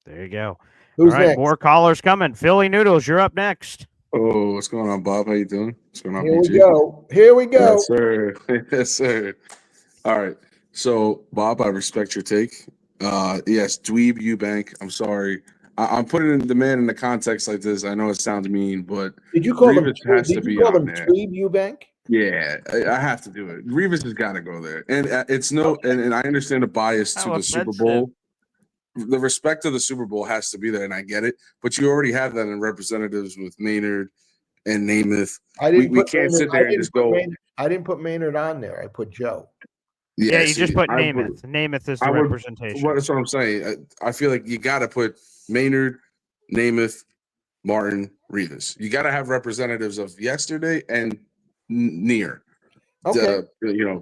There you go. Who's All right, next? more callers coming. Philly Noodles, you're up next. Oh, what's going on, Bob? How you doing? What's going on, Here we PG? go. Here we go. Yes, sir. Yes, sir. All right. So, Bob, I respect your take. Yes, Dweeb Eubank. I'm sorry. I'm putting the man in the context like this. I know it sounds mean, but Did you call him? Revis has to Did be you call on him there. Tweeb Eubank? Yeah, I have to do it. Revis has got to go there, and it's no. And I understand the bias to the Super Bowl. The respect to the Super Bowl has to be there, and I get it. But you already have that in representatives with Maynard and Namath. We can't sit there and just go. I didn't put Maynard on there. I put Joe. Yeah, you just put Namath. Namath is the representation. That's what I'm saying. I feel like you got to put Maynard, Namath, Martin, Revis. You got to have representatives of yesterday and near. Okay.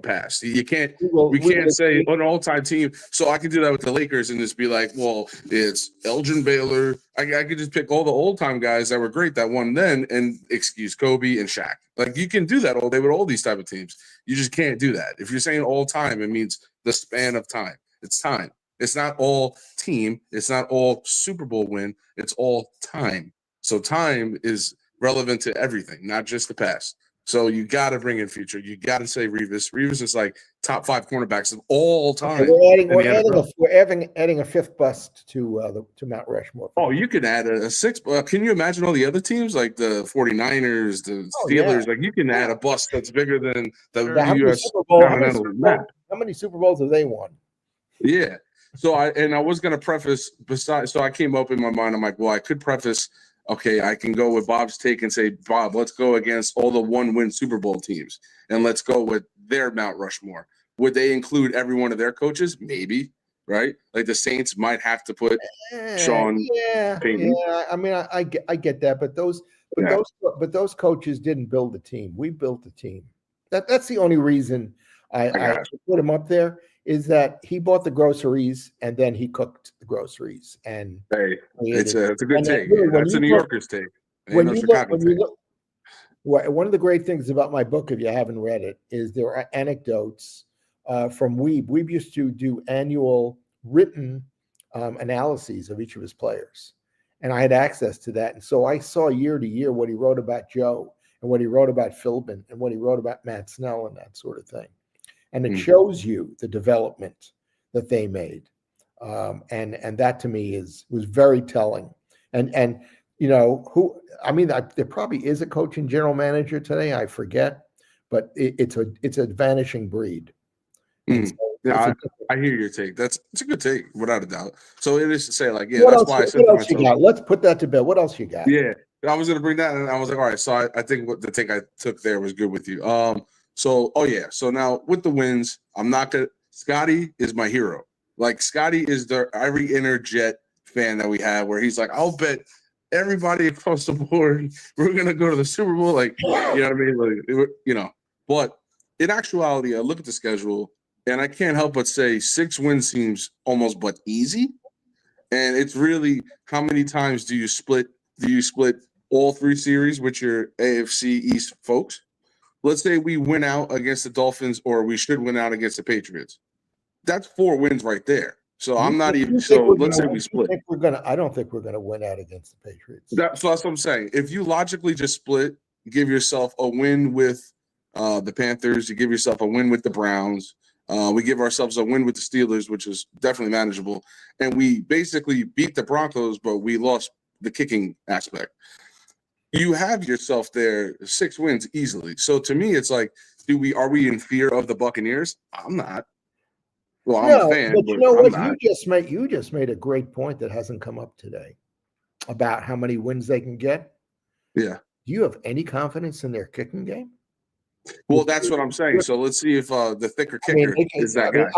Past. You can't. We can't say an all-time team. So I could do that with the Lakers and just be like, well, it's Elgin Baylor. I could just pick all the old-time guys that were great that won then and excuse Kobe and Shaq. Like you can do that all day with all these type of teams. You just can't do that. If you're saying all-time, it means the span of time. It's time. It's not all team. It's not all Super Bowl win. It's all time. So time is relevant to everything, not just the past. So you got to bring in future. You got to say Revis. Revis is like top 5 cornerbacks of all time. Okay, we're adding a fifth bust to Mount Rushmore. Oh, you could add a sixth. Can you imagine all the other teams like the 49ers, the Steelers? Yeah. Like you can add a bust that's bigger than the How U.S. How many Super Bowls have they won? Yeah. So I was going to preface so I came up in my mind. I'm like, well, I could preface. Okay, I can go with Bob's take and say, Bob, let's go against all the one-win Super Bowl teams, and let's go with their Mount Rushmore. Would they include every one of their coaches? Maybe, right? Like the Saints might have to put Sean Payton. Yeah. I mean, I get that, but those coaches didn't build the team. We built the team. That's the only reason I put him up there. Is that he bought the groceries and then he cooked the groceries and it's a good take. That's a New Yorker's take. One of the great things about my book, if you haven't read it, is there are anecdotes from Weeb. Weeb used to do annual written analyses of each of his players, and I had access to that, and so I saw year to year what he wrote about Joe and what he wrote about Philbin and what he wrote about Matt Snell and that sort of thing. And it shows you the development that they made, and that to me was very telling. And who, I mean, there probably is a coach and general manager today. I forget, but it's a vanishing breed. And so Yeah, I hear your take. It's a good take, without a doubt. So it is to say, like, yeah, what that's else, why I said what to else you myself, got? Let's put that to bed. What else you got? yeah, I was gonna bring that, and I was like, all right. So I think what the take I took there was good with you. So so now with the wins, I'm not gonna. Scotty is my hero. Like Scotty is the every inner Jet fan that we have, where he's like, I'll bet everybody across the board we're gonna go to the Super Bowl. Like, you know what I mean? Like, But in actuality, I look at the schedule, and I can't help but say 6 wins seems almost but easy. And it's really how many times do you split all 3 series with your AFC East folks? Let's say we win out against the Dolphins, or we should win out against the Patriots. That's 4 wins right there. So I'm not even. So let's say we split. I don't think we're gonna win out against the Patriots. So that's what I'm saying. If you logically just split, give yourself a win with the Panthers, you give yourself a win with the Browns. We give ourselves a win with the Steelers, which is definitely manageable. And we basically beat the Broncos, but we lost the kicking aspect. You have yourself there 6 wins easily. So to me, it's like, are we in fear of the Buccaneers? I'm not. Well, I'm a fan, but but you know I'm what? not. You just made a great point that hasn't come up today about how many wins they can get. Yeah. Do you have any confidence in their kicking game? Well, that's what I'm saying. So let's see if the thicker kicker is that guy.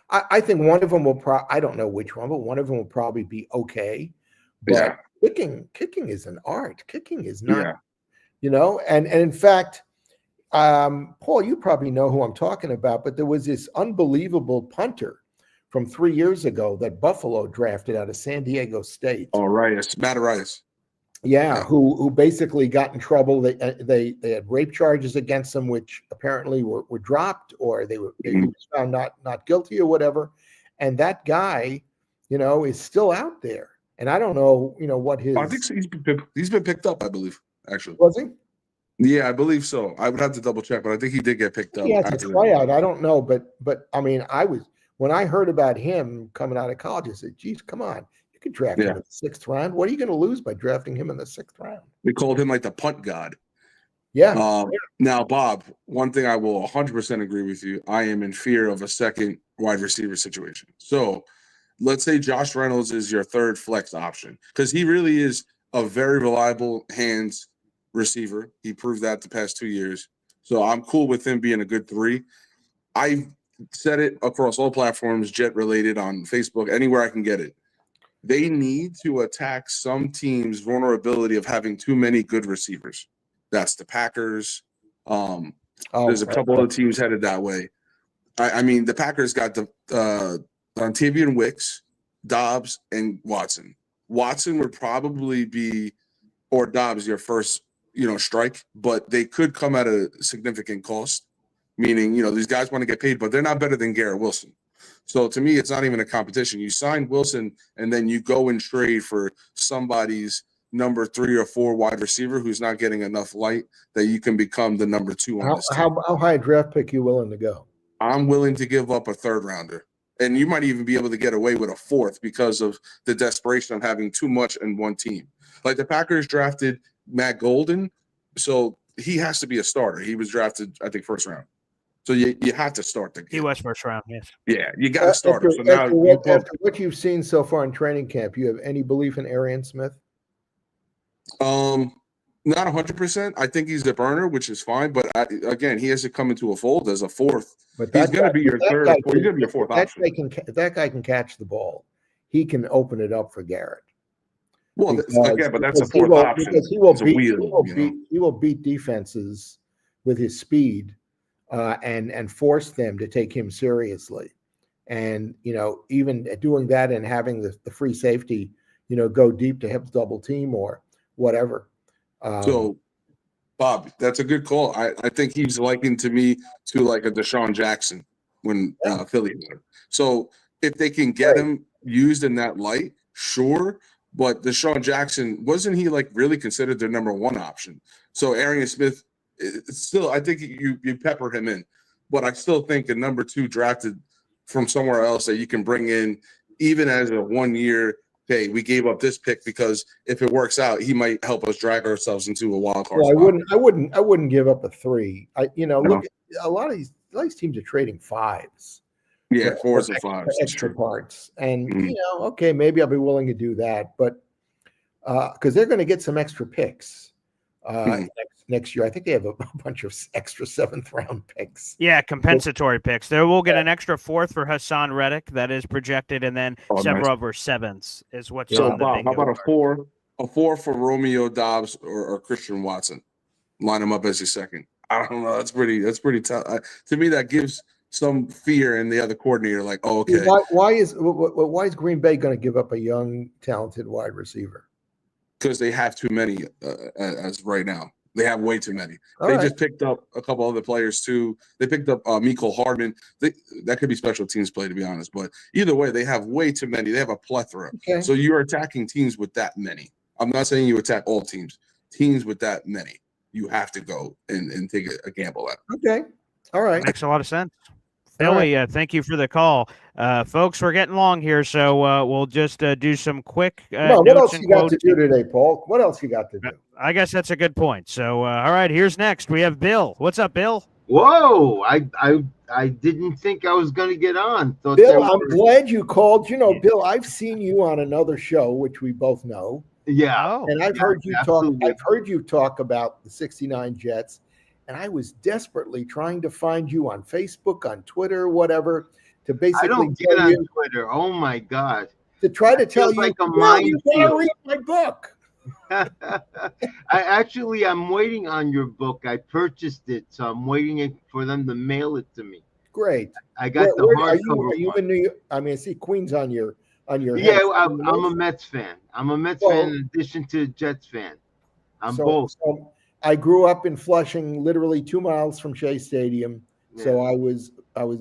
I think one of them will I don't know which one, but one of them will probably be okay. But kicking is an art. Kicking is not, and in fact, Paul, you probably know who I'm talking about, but there was this unbelievable punter from 3 years ago that Buffalo drafted out of San Diego State. Oh, Rice, Matt Rice. Yeah, who basically got in trouble. They had rape charges against them, which apparently were dropped, or they were found not guilty or whatever. And that guy, is still out there. And I don't know, what his. I think so. He's been picked up, I believe. Actually, was he? Yeah, I believe so. I would have to double check, but I think he did get picked up. He had to try out. I don't know, but I mean, when I heard about him coming out of college, I said, "Geez, come on, you could draft him in the 6th round. What are you going to lose by drafting him in the 6th round?" We called him like the punt god. Yeah. Now, Bob, one thing I will 100% agree with you. I am in fear of a second wide receiver situation. So let's say Josh Reynolds is your 3rd flex option, because he really is a very reliable hands receiver. He proved that the past 2 years. So I'm cool with him being a good 3. I said it across all platforms, Jet related, on Facebook, anywhere I can get it. They need to attack some teams' vulnerability of having too many good receivers. That's the Packers. There's a couple of teams headed that way. I mean, the Packers got the Ontavian Wicks, Dobbs, and Watson. Watson would probably be, or Dobbs, your first strike, but they could come at a significant cost, meaning, these guys want to get paid, but they're not better than Garrett Wilson. So to me, it's not even a competition. You sign Wilson, and then you go and trade for somebody's number 3 or 4 wide receiver who's not getting enough light that you can become the number 2 on this team. How high a draft pick you willing to go? I'm willing to give up a 3rd rounder. And you might even be able to get away with a 4th because of the desperation of having too much in one team. Like the Packers drafted Matt Golden, so he has to be a starter. He was drafted, I think, 1st round. So you have to start the game. He was 1st round, yes. Yeah, you got to start him. So after what you've seen so far in training camp, you have any belief in Arian Smith? Not 100%. I think he's a burner, which is fine. But again, he has to come into a fold as a 4th. But he's going to be your 3rd. He's going to be your 4th option. If that guy can catch the ball, he can open it up for Garrett. Well, but that's a 4th option. Because he will beat defenses with his speed and force them to take him seriously. And even doing that and having the free safety, go deep to help double team or whatever. So, Bob, that's a good call. I think he's likened to me to like a Deshaun Jackson when Philly had him. So if they can get him used in that light, sure. But Deshaun Jackson, wasn't he like really considered their number 1 option? So Arian Smith, still, I think you pepper him in. But I still think a number 2 drafted from somewhere else that you can bring in even as a 1-year hey, we gave up this pick because if it works out, he might help us drag ourselves into a wild card Well, spot. I wouldn't give up a 3. Look, a lot of these teams are trading 5s. Yeah, for 4s and 5s. That's extra true. parts, and Mhm. okay, maybe I'll be willing to do that, but because they're going to get some extra picks next year. I think they have a bunch of extra 7th round picks. Yeah, compensatory picks. There will get an extra 4th for Hassan Reddick that is projected, and then several of our 7s is what's So on the Bob, bingo how about card. a 4 for Romeo Dobbs or Christian Watson? Line him up as your second. I don't know. That's pretty tough. To me, that gives some fear in the other coordinator. Like, oh, okay, Why is Green Bay going to give up a young, talented wide receiver? because they have too many as right now. They have way too many. All they right. just picked up a couple other players too. They picked up Mecole Hardman. That could be special teams play, to be honest. But either way, they have way too many. They have a plethora. Okay. So you're attacking teams with that many. I'm not saying you attack all teams. Teams with that many, you have to go and take a gamble at. Okay. All right. Makes a lot of sense. All Philly, thank you for the call. Folks, we're getting long here, so we'll just do some quick What notes else and you got quotes. to do today, Paul? What else you got to do? I guess that's a good point. So, all right, here's next. We have Bill. What's up, Bill? Whoa! I didn't think I was going to get on. Thought Bill, I'm glad you called. Bill, I've seen you on another show, which we both know. Yeah, and I've heard you talk. I've heard you talk about the '69 Jets, and I was desperately trying to find you on Facebook, on Twitter, whatever, to basically I don't get on Twitter. Oh my God! To try to tell you, like a you gotta read my book. I'm waiting on your book. I purchased it, so I'm waiting for them to mail it to me. Great. I got the hardcover. Are you in New York? I mean, I see Queens on your. Yeah, I'm a Mets fan. I'm a Mets fan in addition to a Jets fan. I'm both. So I grew up in Flushing, literally 2 miles from Shea Stadium. Yeah. So I was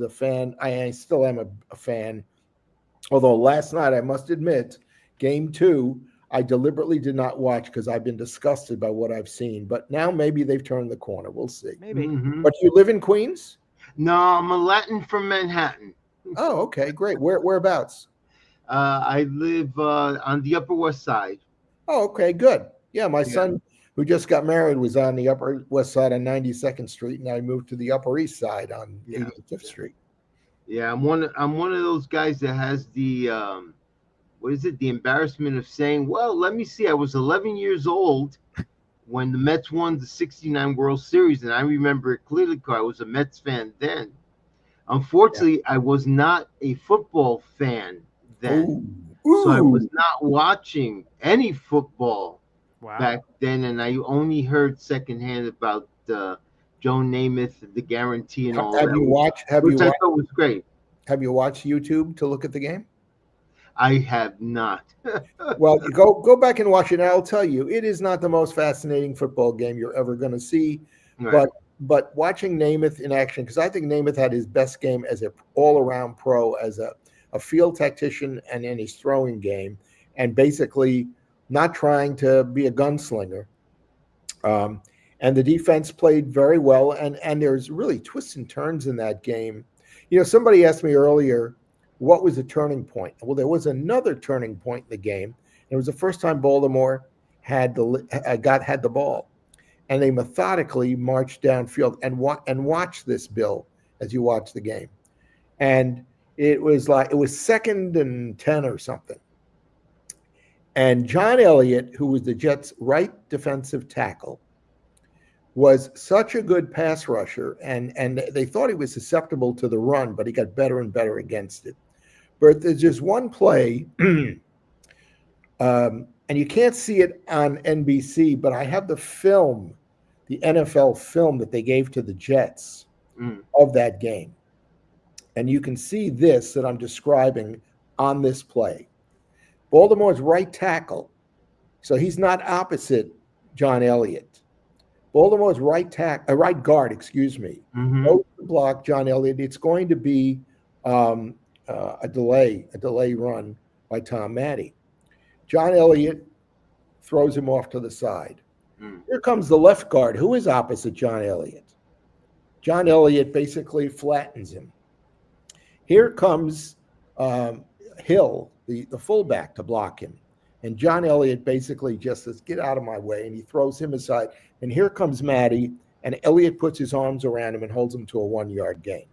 a fan. I still am a fan. Although last night, I must admit, Game 2, I deliberately did not watch because I've been disgusted by what I've seen. But now maybe they've turned the corner. We'll see. Maybe. Mm-hmm. But you live in Queens? No, I'm a Latin from Manhattan. Oh, okay, great. Whereabouts? I live on the Upper West Side. Oh, okay, good. Yeah, my son, who just got married, was on the Upper West Side on 92nd Street, and I moved to the Upper East Side on 85th Street. Yeah, I'm one of those guys that has the what is it? The embarrassment of saying, "Well, let me see. I was 11 years old when the Mets won the '69 World Series, and I remember it clearly because I was a Mets fan then. Unfortunately, I was not a football fan then." Ooh. So I was not watching any football back then, and I only heard secondhand about Joe Namath, the guarantee, and all that. Which I thought was great. Have you watched YouTube to look at the game? I have not. Well, go back and watch it, and I'll tell you, it is not the most fascinating football game you're ever going to see. Right. But watching Namath in action, because I think Namath had his best game as an all-around pro, as a field tactician and in his throwing game, and basically not trying to be a gunslinger. And the defense played very well, and there's really twists and turns in that game. Somebody asked me earlier, what was the turning point? Well, there was another turning point in the game. It was the first time Baltimore had the ball, and they methodically marched downfield and watch this, Bill, as you watch the game. And it was 2nd and 10 or something. And John Elliott, who was the Jets' right defensive tackle, was such a good pass rusher, and they thought he was susceptible to the run, but he got better and better against it. But there's just one play, and you can't see it on NBC, but I have the film, the NFL film that they gave to the Jets of that game. And you can see this that I'm describing on this play. Baltimore's right tackle, so he's not opposite John Elliott. Baltimore's right guard, goes to block John Elliott. It's going to be a delay run by Tom Matte. John Elliott throws him off to the side. Here comes the left guard, who is opposite John Elliott. John Elliott basically flattens him. Here comes Hill, the fullback, to block him. And John Elliott basically just says, "Get out of my way." And he throws him aside. And here comes Matty. And Elliott puts his arms around him and holds him to a 1-yard gain.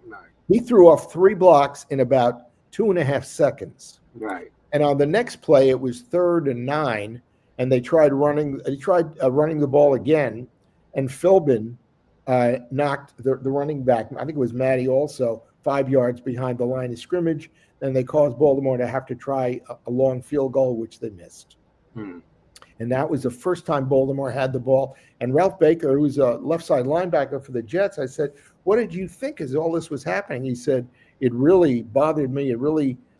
Right. He threw off 3 blocks in about 2.5 seconds. Right. And on the next play, it was 3rd and 9. And they tried running the ball again. And Philbin knocked the running back, I think it was Matty also, 5 yards behind the line of scrimmage. Then they caused Baltimore to have to try a long field goal, which they missed. And that was the first time Baltimore had the ball. And Ralph Baker, who was a left side linebacker for the Jets, I said, "What did you think as all this was happening?" He said, "It really bothered me.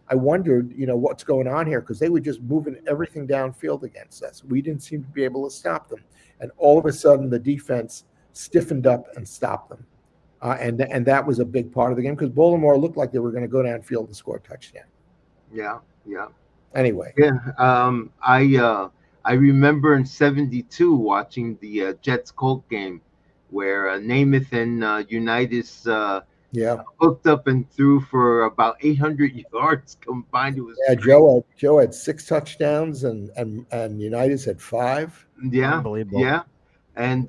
I wondered, what's going on here, because they were just moving everything downfield against us. We didn't seem to be able to stop them. And all of a sudden, the defense stiffened up and stopped them. And that was a big part of the game, because Baltimore looked like they were going to go downfield and score a touchdown." Yeah. Anyway. Yeah. I remember in '72 watching the Jets-Colt game where Namath and Unitas hooked up and threw for about 800 yards combined. It was Joe had 6 touchdowns and Unitas had 5. Yeah, unbelievable. Yeah, and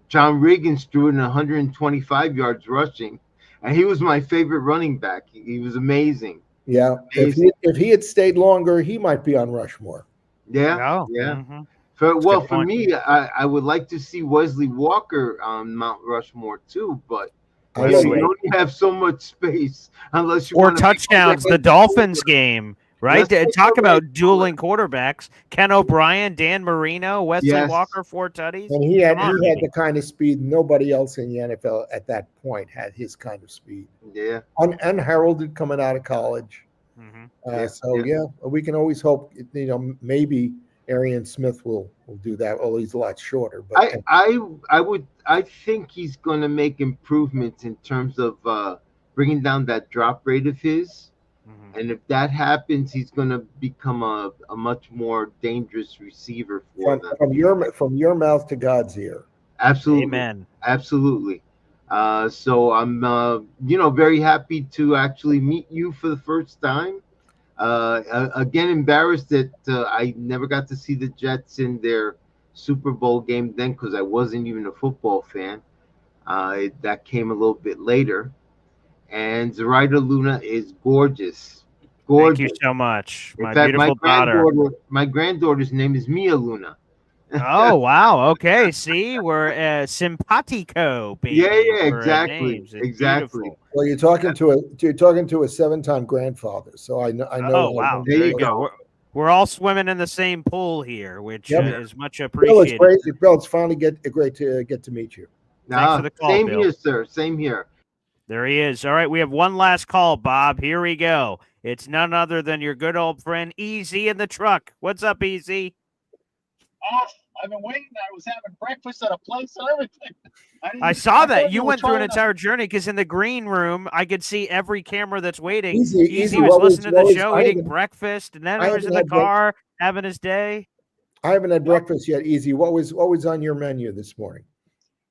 John Riggins threw in 125 yards rushing, and he was my favorite running back. He was amazing. Yeah, Amazing. if he had stayed longer, he might be on Rushmore. Yeah. Mm-hmm. For me, I would like to see Wesley Walker on Mount Rushmore too, but you only have so much space unless you want touchdowns. The Dolphins game, right? Talk about dueling quarterbacks. Ken O'Brien, Dan Marino, Wesley Walker, 4 tutties. And he had the kind of speed nobody else in the NFL at that point had his kind of speed. Yeah, unheralded coming out of college. We can always hope, maybe Arian Smith will do that. Although he's a lot shorter. But I think he's going to make improvements in terms of bringing down that drop rate of his. And if that happens, he's going to become a much more dangerous receiver for them. From your mouth to God's ear. Absolutely. Amen. Absolutely. So I'm, very happy to actually meet you for the first time. Again, embarrassed that I never got to see the Jets in their Super Bowl game then, because I wasn't even a football fan. That came a little bit later. And Zoraida Luna is gorgeous. Thank you so much. In fact, beautiful daughter. My granddaughter's name is Mia Luna. Oh, wow. Okay. See, we're simpatico, baby. Yeah, exactly. Beautiful. Well, you're talking to a 7-time grandfather, so I know. Oh, wow. There you go. We're all swimming in the same pool here, which is much Bill, appreciated. it's great. Bill, it's finally great to get to meet you. Thanks for the call, same Bill. here, sir. Same here. There he is. All right, we have one last call, Bob. Here we go. It's none other than your good old friend Easy in the truck. What's up, Easy? Oh, I've been waiting. I was having breakfast at a place and everything. I saw that. You went through an entire journey, because in the green room, I could see every camera that's waiting. Easy was listening to the show, eating breakfast, and then he was in the car having his day. I haven't had breakfast yet, Easy. What was on your menu this morning?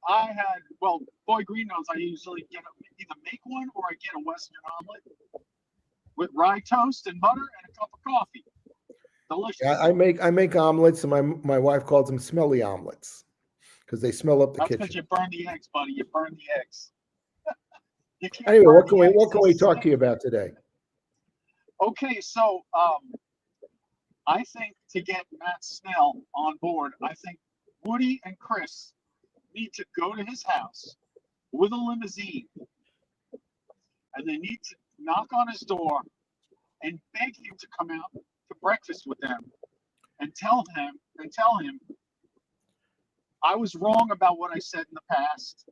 I had, Boy Green knows I usually either make one or I get a Western omelet with rye toast and butter and a cup of coffee. Delicious. Yeah, I make omelets, and my wife calls them smelly omelets because they smell up the kitchen. That's because you burn the eggs, buddy. You burn the eggs. Anyway, what can we talk to you about today? Okay, so I think to get Matt Snell on board, I think Woody and Chris need to go to his house with a limousine, and they need to knock on his door and beg him to come out to breakfast with them and tell him I was wrong about what I said in the past.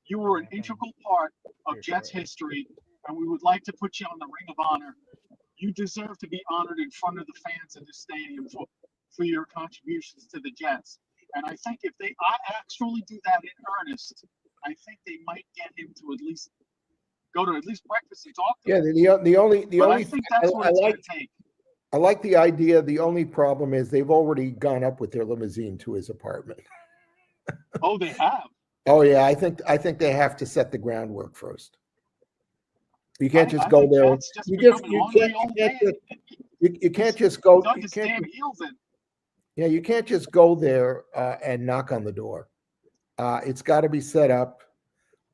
You were an integral part of Jets history, and we would like to put you on the Ring of Honor. You deserve to be honored in front of the fans of the stadium for your contributions to the Jets. And I think if they actually do that in earnest, I think they might get him to at least go to breakfast and talk to him. I think that's what it's going to take. I like the idea. The only problem is they've already gone up with their limousine to his apartment. Oh, they have. Oh yeah, I think they have to set the groundwork first. You can't just I go think there. Pat's just become an ornery old man. You can't just go. Dug You his can't. damn heels in. Yeah, you can't just go there and knock on the door. It's got to be set up.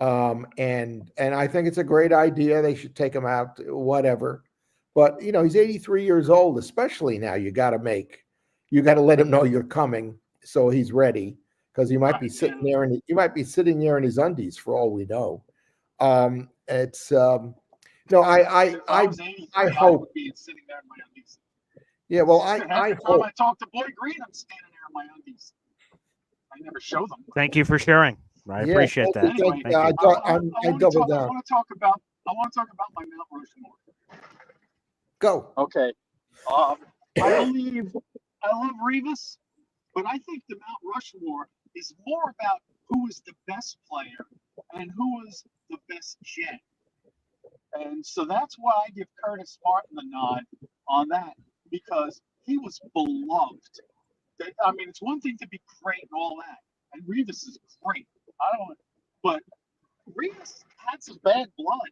And I think it's a great idea. They should take him out, whatever. But he's 83 years old. Especially now, you got to let him know you're coming, so he's ready. Because he might be sitting there, and he might be sitting there in his undies for all we know. It's no, If I was 83, I I hope. would be sitting there in my undies. Yeah, well, Half I the time hope. I talk to Boy Green, I'm standing there in my undies. I never show them. Thank you for sharing. I Yeah, appreciate that. Anyway, Thank you. I double I down. want to talk about my Mount Rushmore. Go. Okay. I love Revis, but I think the Mount Rushmore is more about who is the best player and who is the best Jet. And so that's why I give Curtis Martin the nod on that, because he was beloved. I mean, it's one thing to be great and all that, and Revis is great. But Revis had some bad blood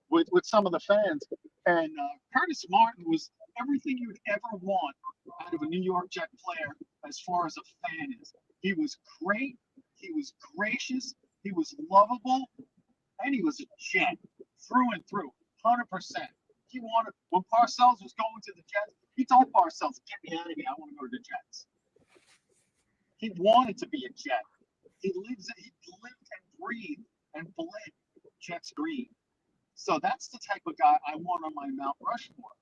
with some of the fans, and Curtis Martin was everything you'd ever want out of a New York Jet player as far as a fan is. He was great, he was gracious, he was lovable, and he was a Jet through and through, 100%. He wanted, when Parcells was going to the Jets, he told Parcells, "Get me out of here, I want to go to the Jets." He wanted to be a Jet. He lived and breathed and bled Jets green. So that's the type of guy I want on my Mount Rushmore.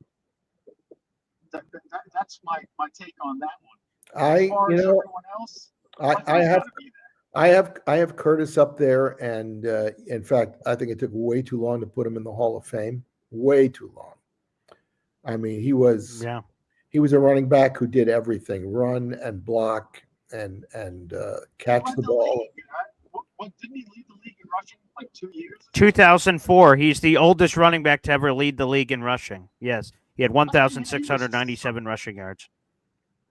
That's my take on that one. As far as everyone else, I have Curtis up there, and in fact, I think it took way too long to put him in the Hall of Fame. Way too long. I mean, he was a running back who did everything: run and block and catch the ball. Didn't he lead the league in rushing like 2 years? 2004. He's the oldest running back to ever lead the league in rushing. Yes, he had 1,697 rushing yards.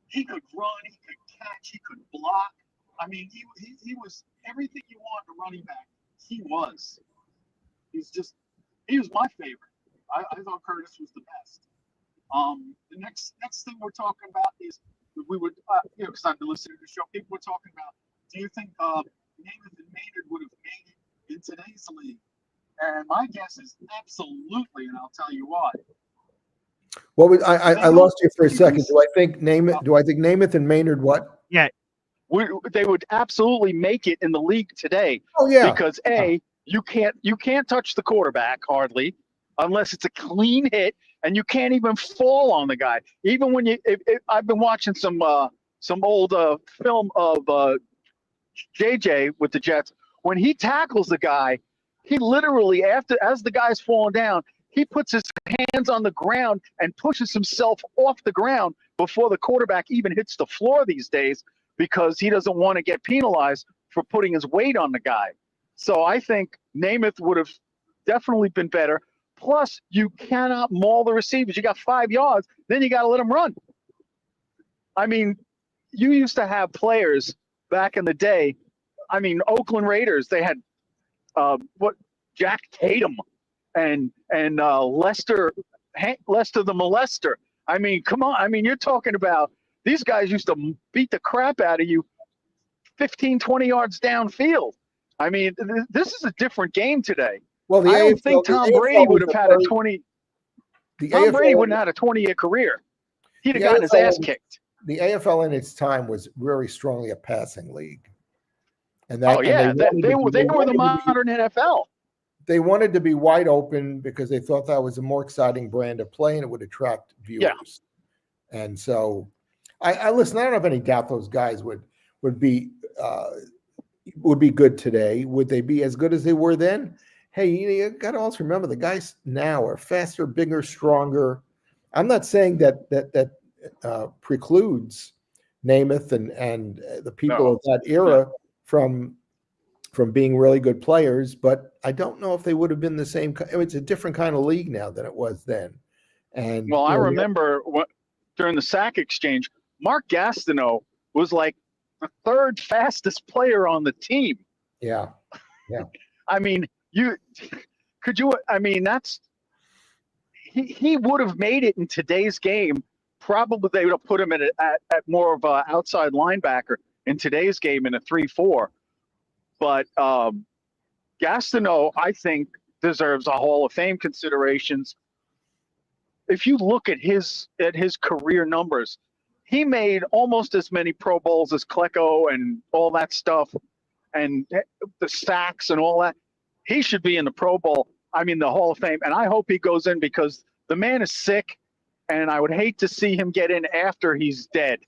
He could run, he could catch, he could block. I mean, he was everything you want in a running back. He was. He was my favorite. I thought Curtis was the best. The next thing we're talking about is we would, because I've been listening to the show, people were talking about, do you think Namath and Maynard would have made it in today's league? And my guess is absolutely, and I'll tell you why. What was I lost you for a second. Do I think Namath and Maynard what? Yeah. They would absolutely make it in the league today. Oh yeah. Because you can't touch the quarterback hardly unless it's a clean hit, and you can't even fall on the guy. Even when I've been watching some old film of JJ with the Jets. When he tackles the guy, he literally, as the guy's falling down, he puts his hands on the ground and pushes himself off the ground before the quarterback even hits the floor these days, because he doesn't want to get penalized for putting his weight on the guy. So I think Namath would have definitely been better. Plus, you cannot maul the receivers. You got 5 yards, then you got to let them run. I mean, you used to have players back in the day. I mean, Oakland Raiders, they had Jack Tatum and Lester the Molester. I mean, come on. I mean, you're talking about these guys used to beat the crap out of you 15, 20 yards downfield. I mean, this is a different game today. Well, I don't think Tom Brady would have had a 20. Tom Brady wouldn't have had a 20-year career. He'd have gotten his ass kicked. The AFL in its time was very strongly a passing league. And they were the modern NFL. They wanted to be wide open because they thought that was a more exciting brand of play and it would attract viewers. Yeah. And so I listen, I don't have any doubt those guys would be good today. Would they be as good as they were then? Hey, you got to also remember the guys now are faster, bigger, stronger. I'm not saying that precludes Namath and the people of that era from being really good players, but I don't know if they would have been the same. It's a different kind of league now than it was then. And I remember during the sack exchange, Mark Gastineau was like the 3rd fastest player on the team. Yeah. I mean, that's he would have made it in today's game. Probably they would have put him at more of an outside linebacker in today's game in a 3-4. But Gastineau, I think, deserves a Hall of Fame considerations. If you look at his career numbers, he made almost as many Pro Bowls as Klecko and all that stuff, and the sacks and all that. He should be in the Pro Bowl. I mean, the Hall of Fame, and I hope he goes in because the man is sick, and I would hate to see him get in after he's dead.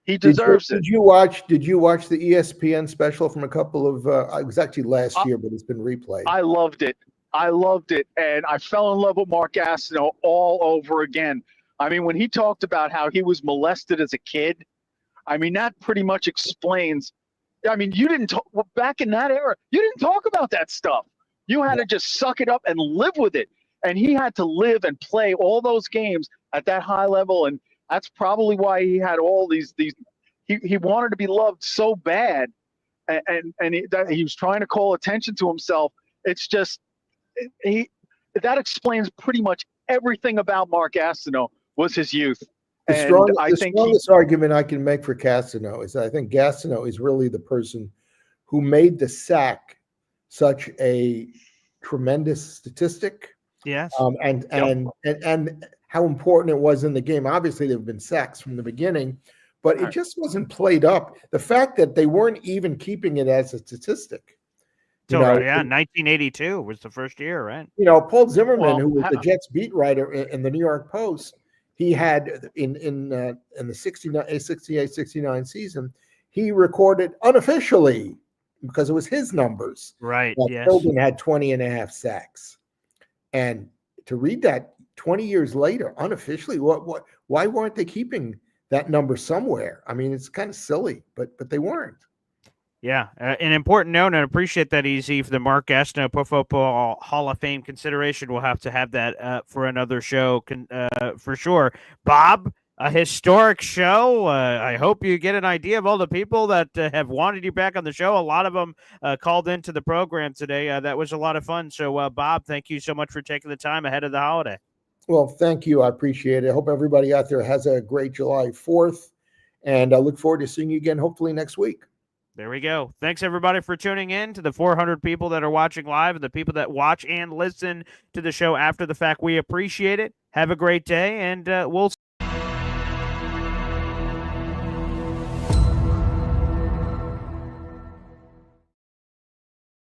He deserves it. Did you watch the ESPN special from a couple of? It was actually last year, but it's been replayed. I loved it. And I fell in love with Mark Gastineau all over again. I mean, when he talked about how he was molested as a kid, I mean, that pretty much explains. I mean, you didn't talk back in that era. You didn't talk about that stuff. You had to just suck it up and live with it. And he had to live and play all those games at that high level. And that's probably why he had all these he wanted to be loved so bad. And he was trying to call attention to himself. It's just, that explains pretty much everything about Mark Gastineau was his youth. The strongest argument I can make for Gastineau is that I think Gastineau is really the person who made the sack such a tremendous statistic. Yes. And how important it was in the game. Obviously, there have been sacks from the beginning, but it just wasn't played up. The fact that they weren't even keeping it as a statistic. So, 1982 was the first year, right? Paul Zimmerman, who was the Jets beat writer in the New York Post, he had in the 68-69 season, he recorded unofficially, because it was his numbers. Right, yes. Hilton had 20 and a half sacks. And to read that 20 years later, unofficially, why weren't they keeping that number somewhere? I mean, it's kind of silly, but they weren't. Yeah, an important note, and I appreciate that, Easy, for the Mark Gastineau Pro Football Hall of Fame consideration. We'll have to have that for another show for sure. Bob, a historic show. I hope you get an idea of all the people that have wanted you back on the show. A lot of them called into the program today. That was a lot of fun. So, Bob, thank you so much for taking the time ahead of the holiday. Well, thank you. I appreciate it. I hope everybody out there has a great July 4th, and I look forward to seeing you again, hopefully next week. There we go. Thanks, everybody, for tuning in, to the 400 people that are watching live and the people that watch and listen to the show after the fact. We appreciate it. Have a great day, and we'll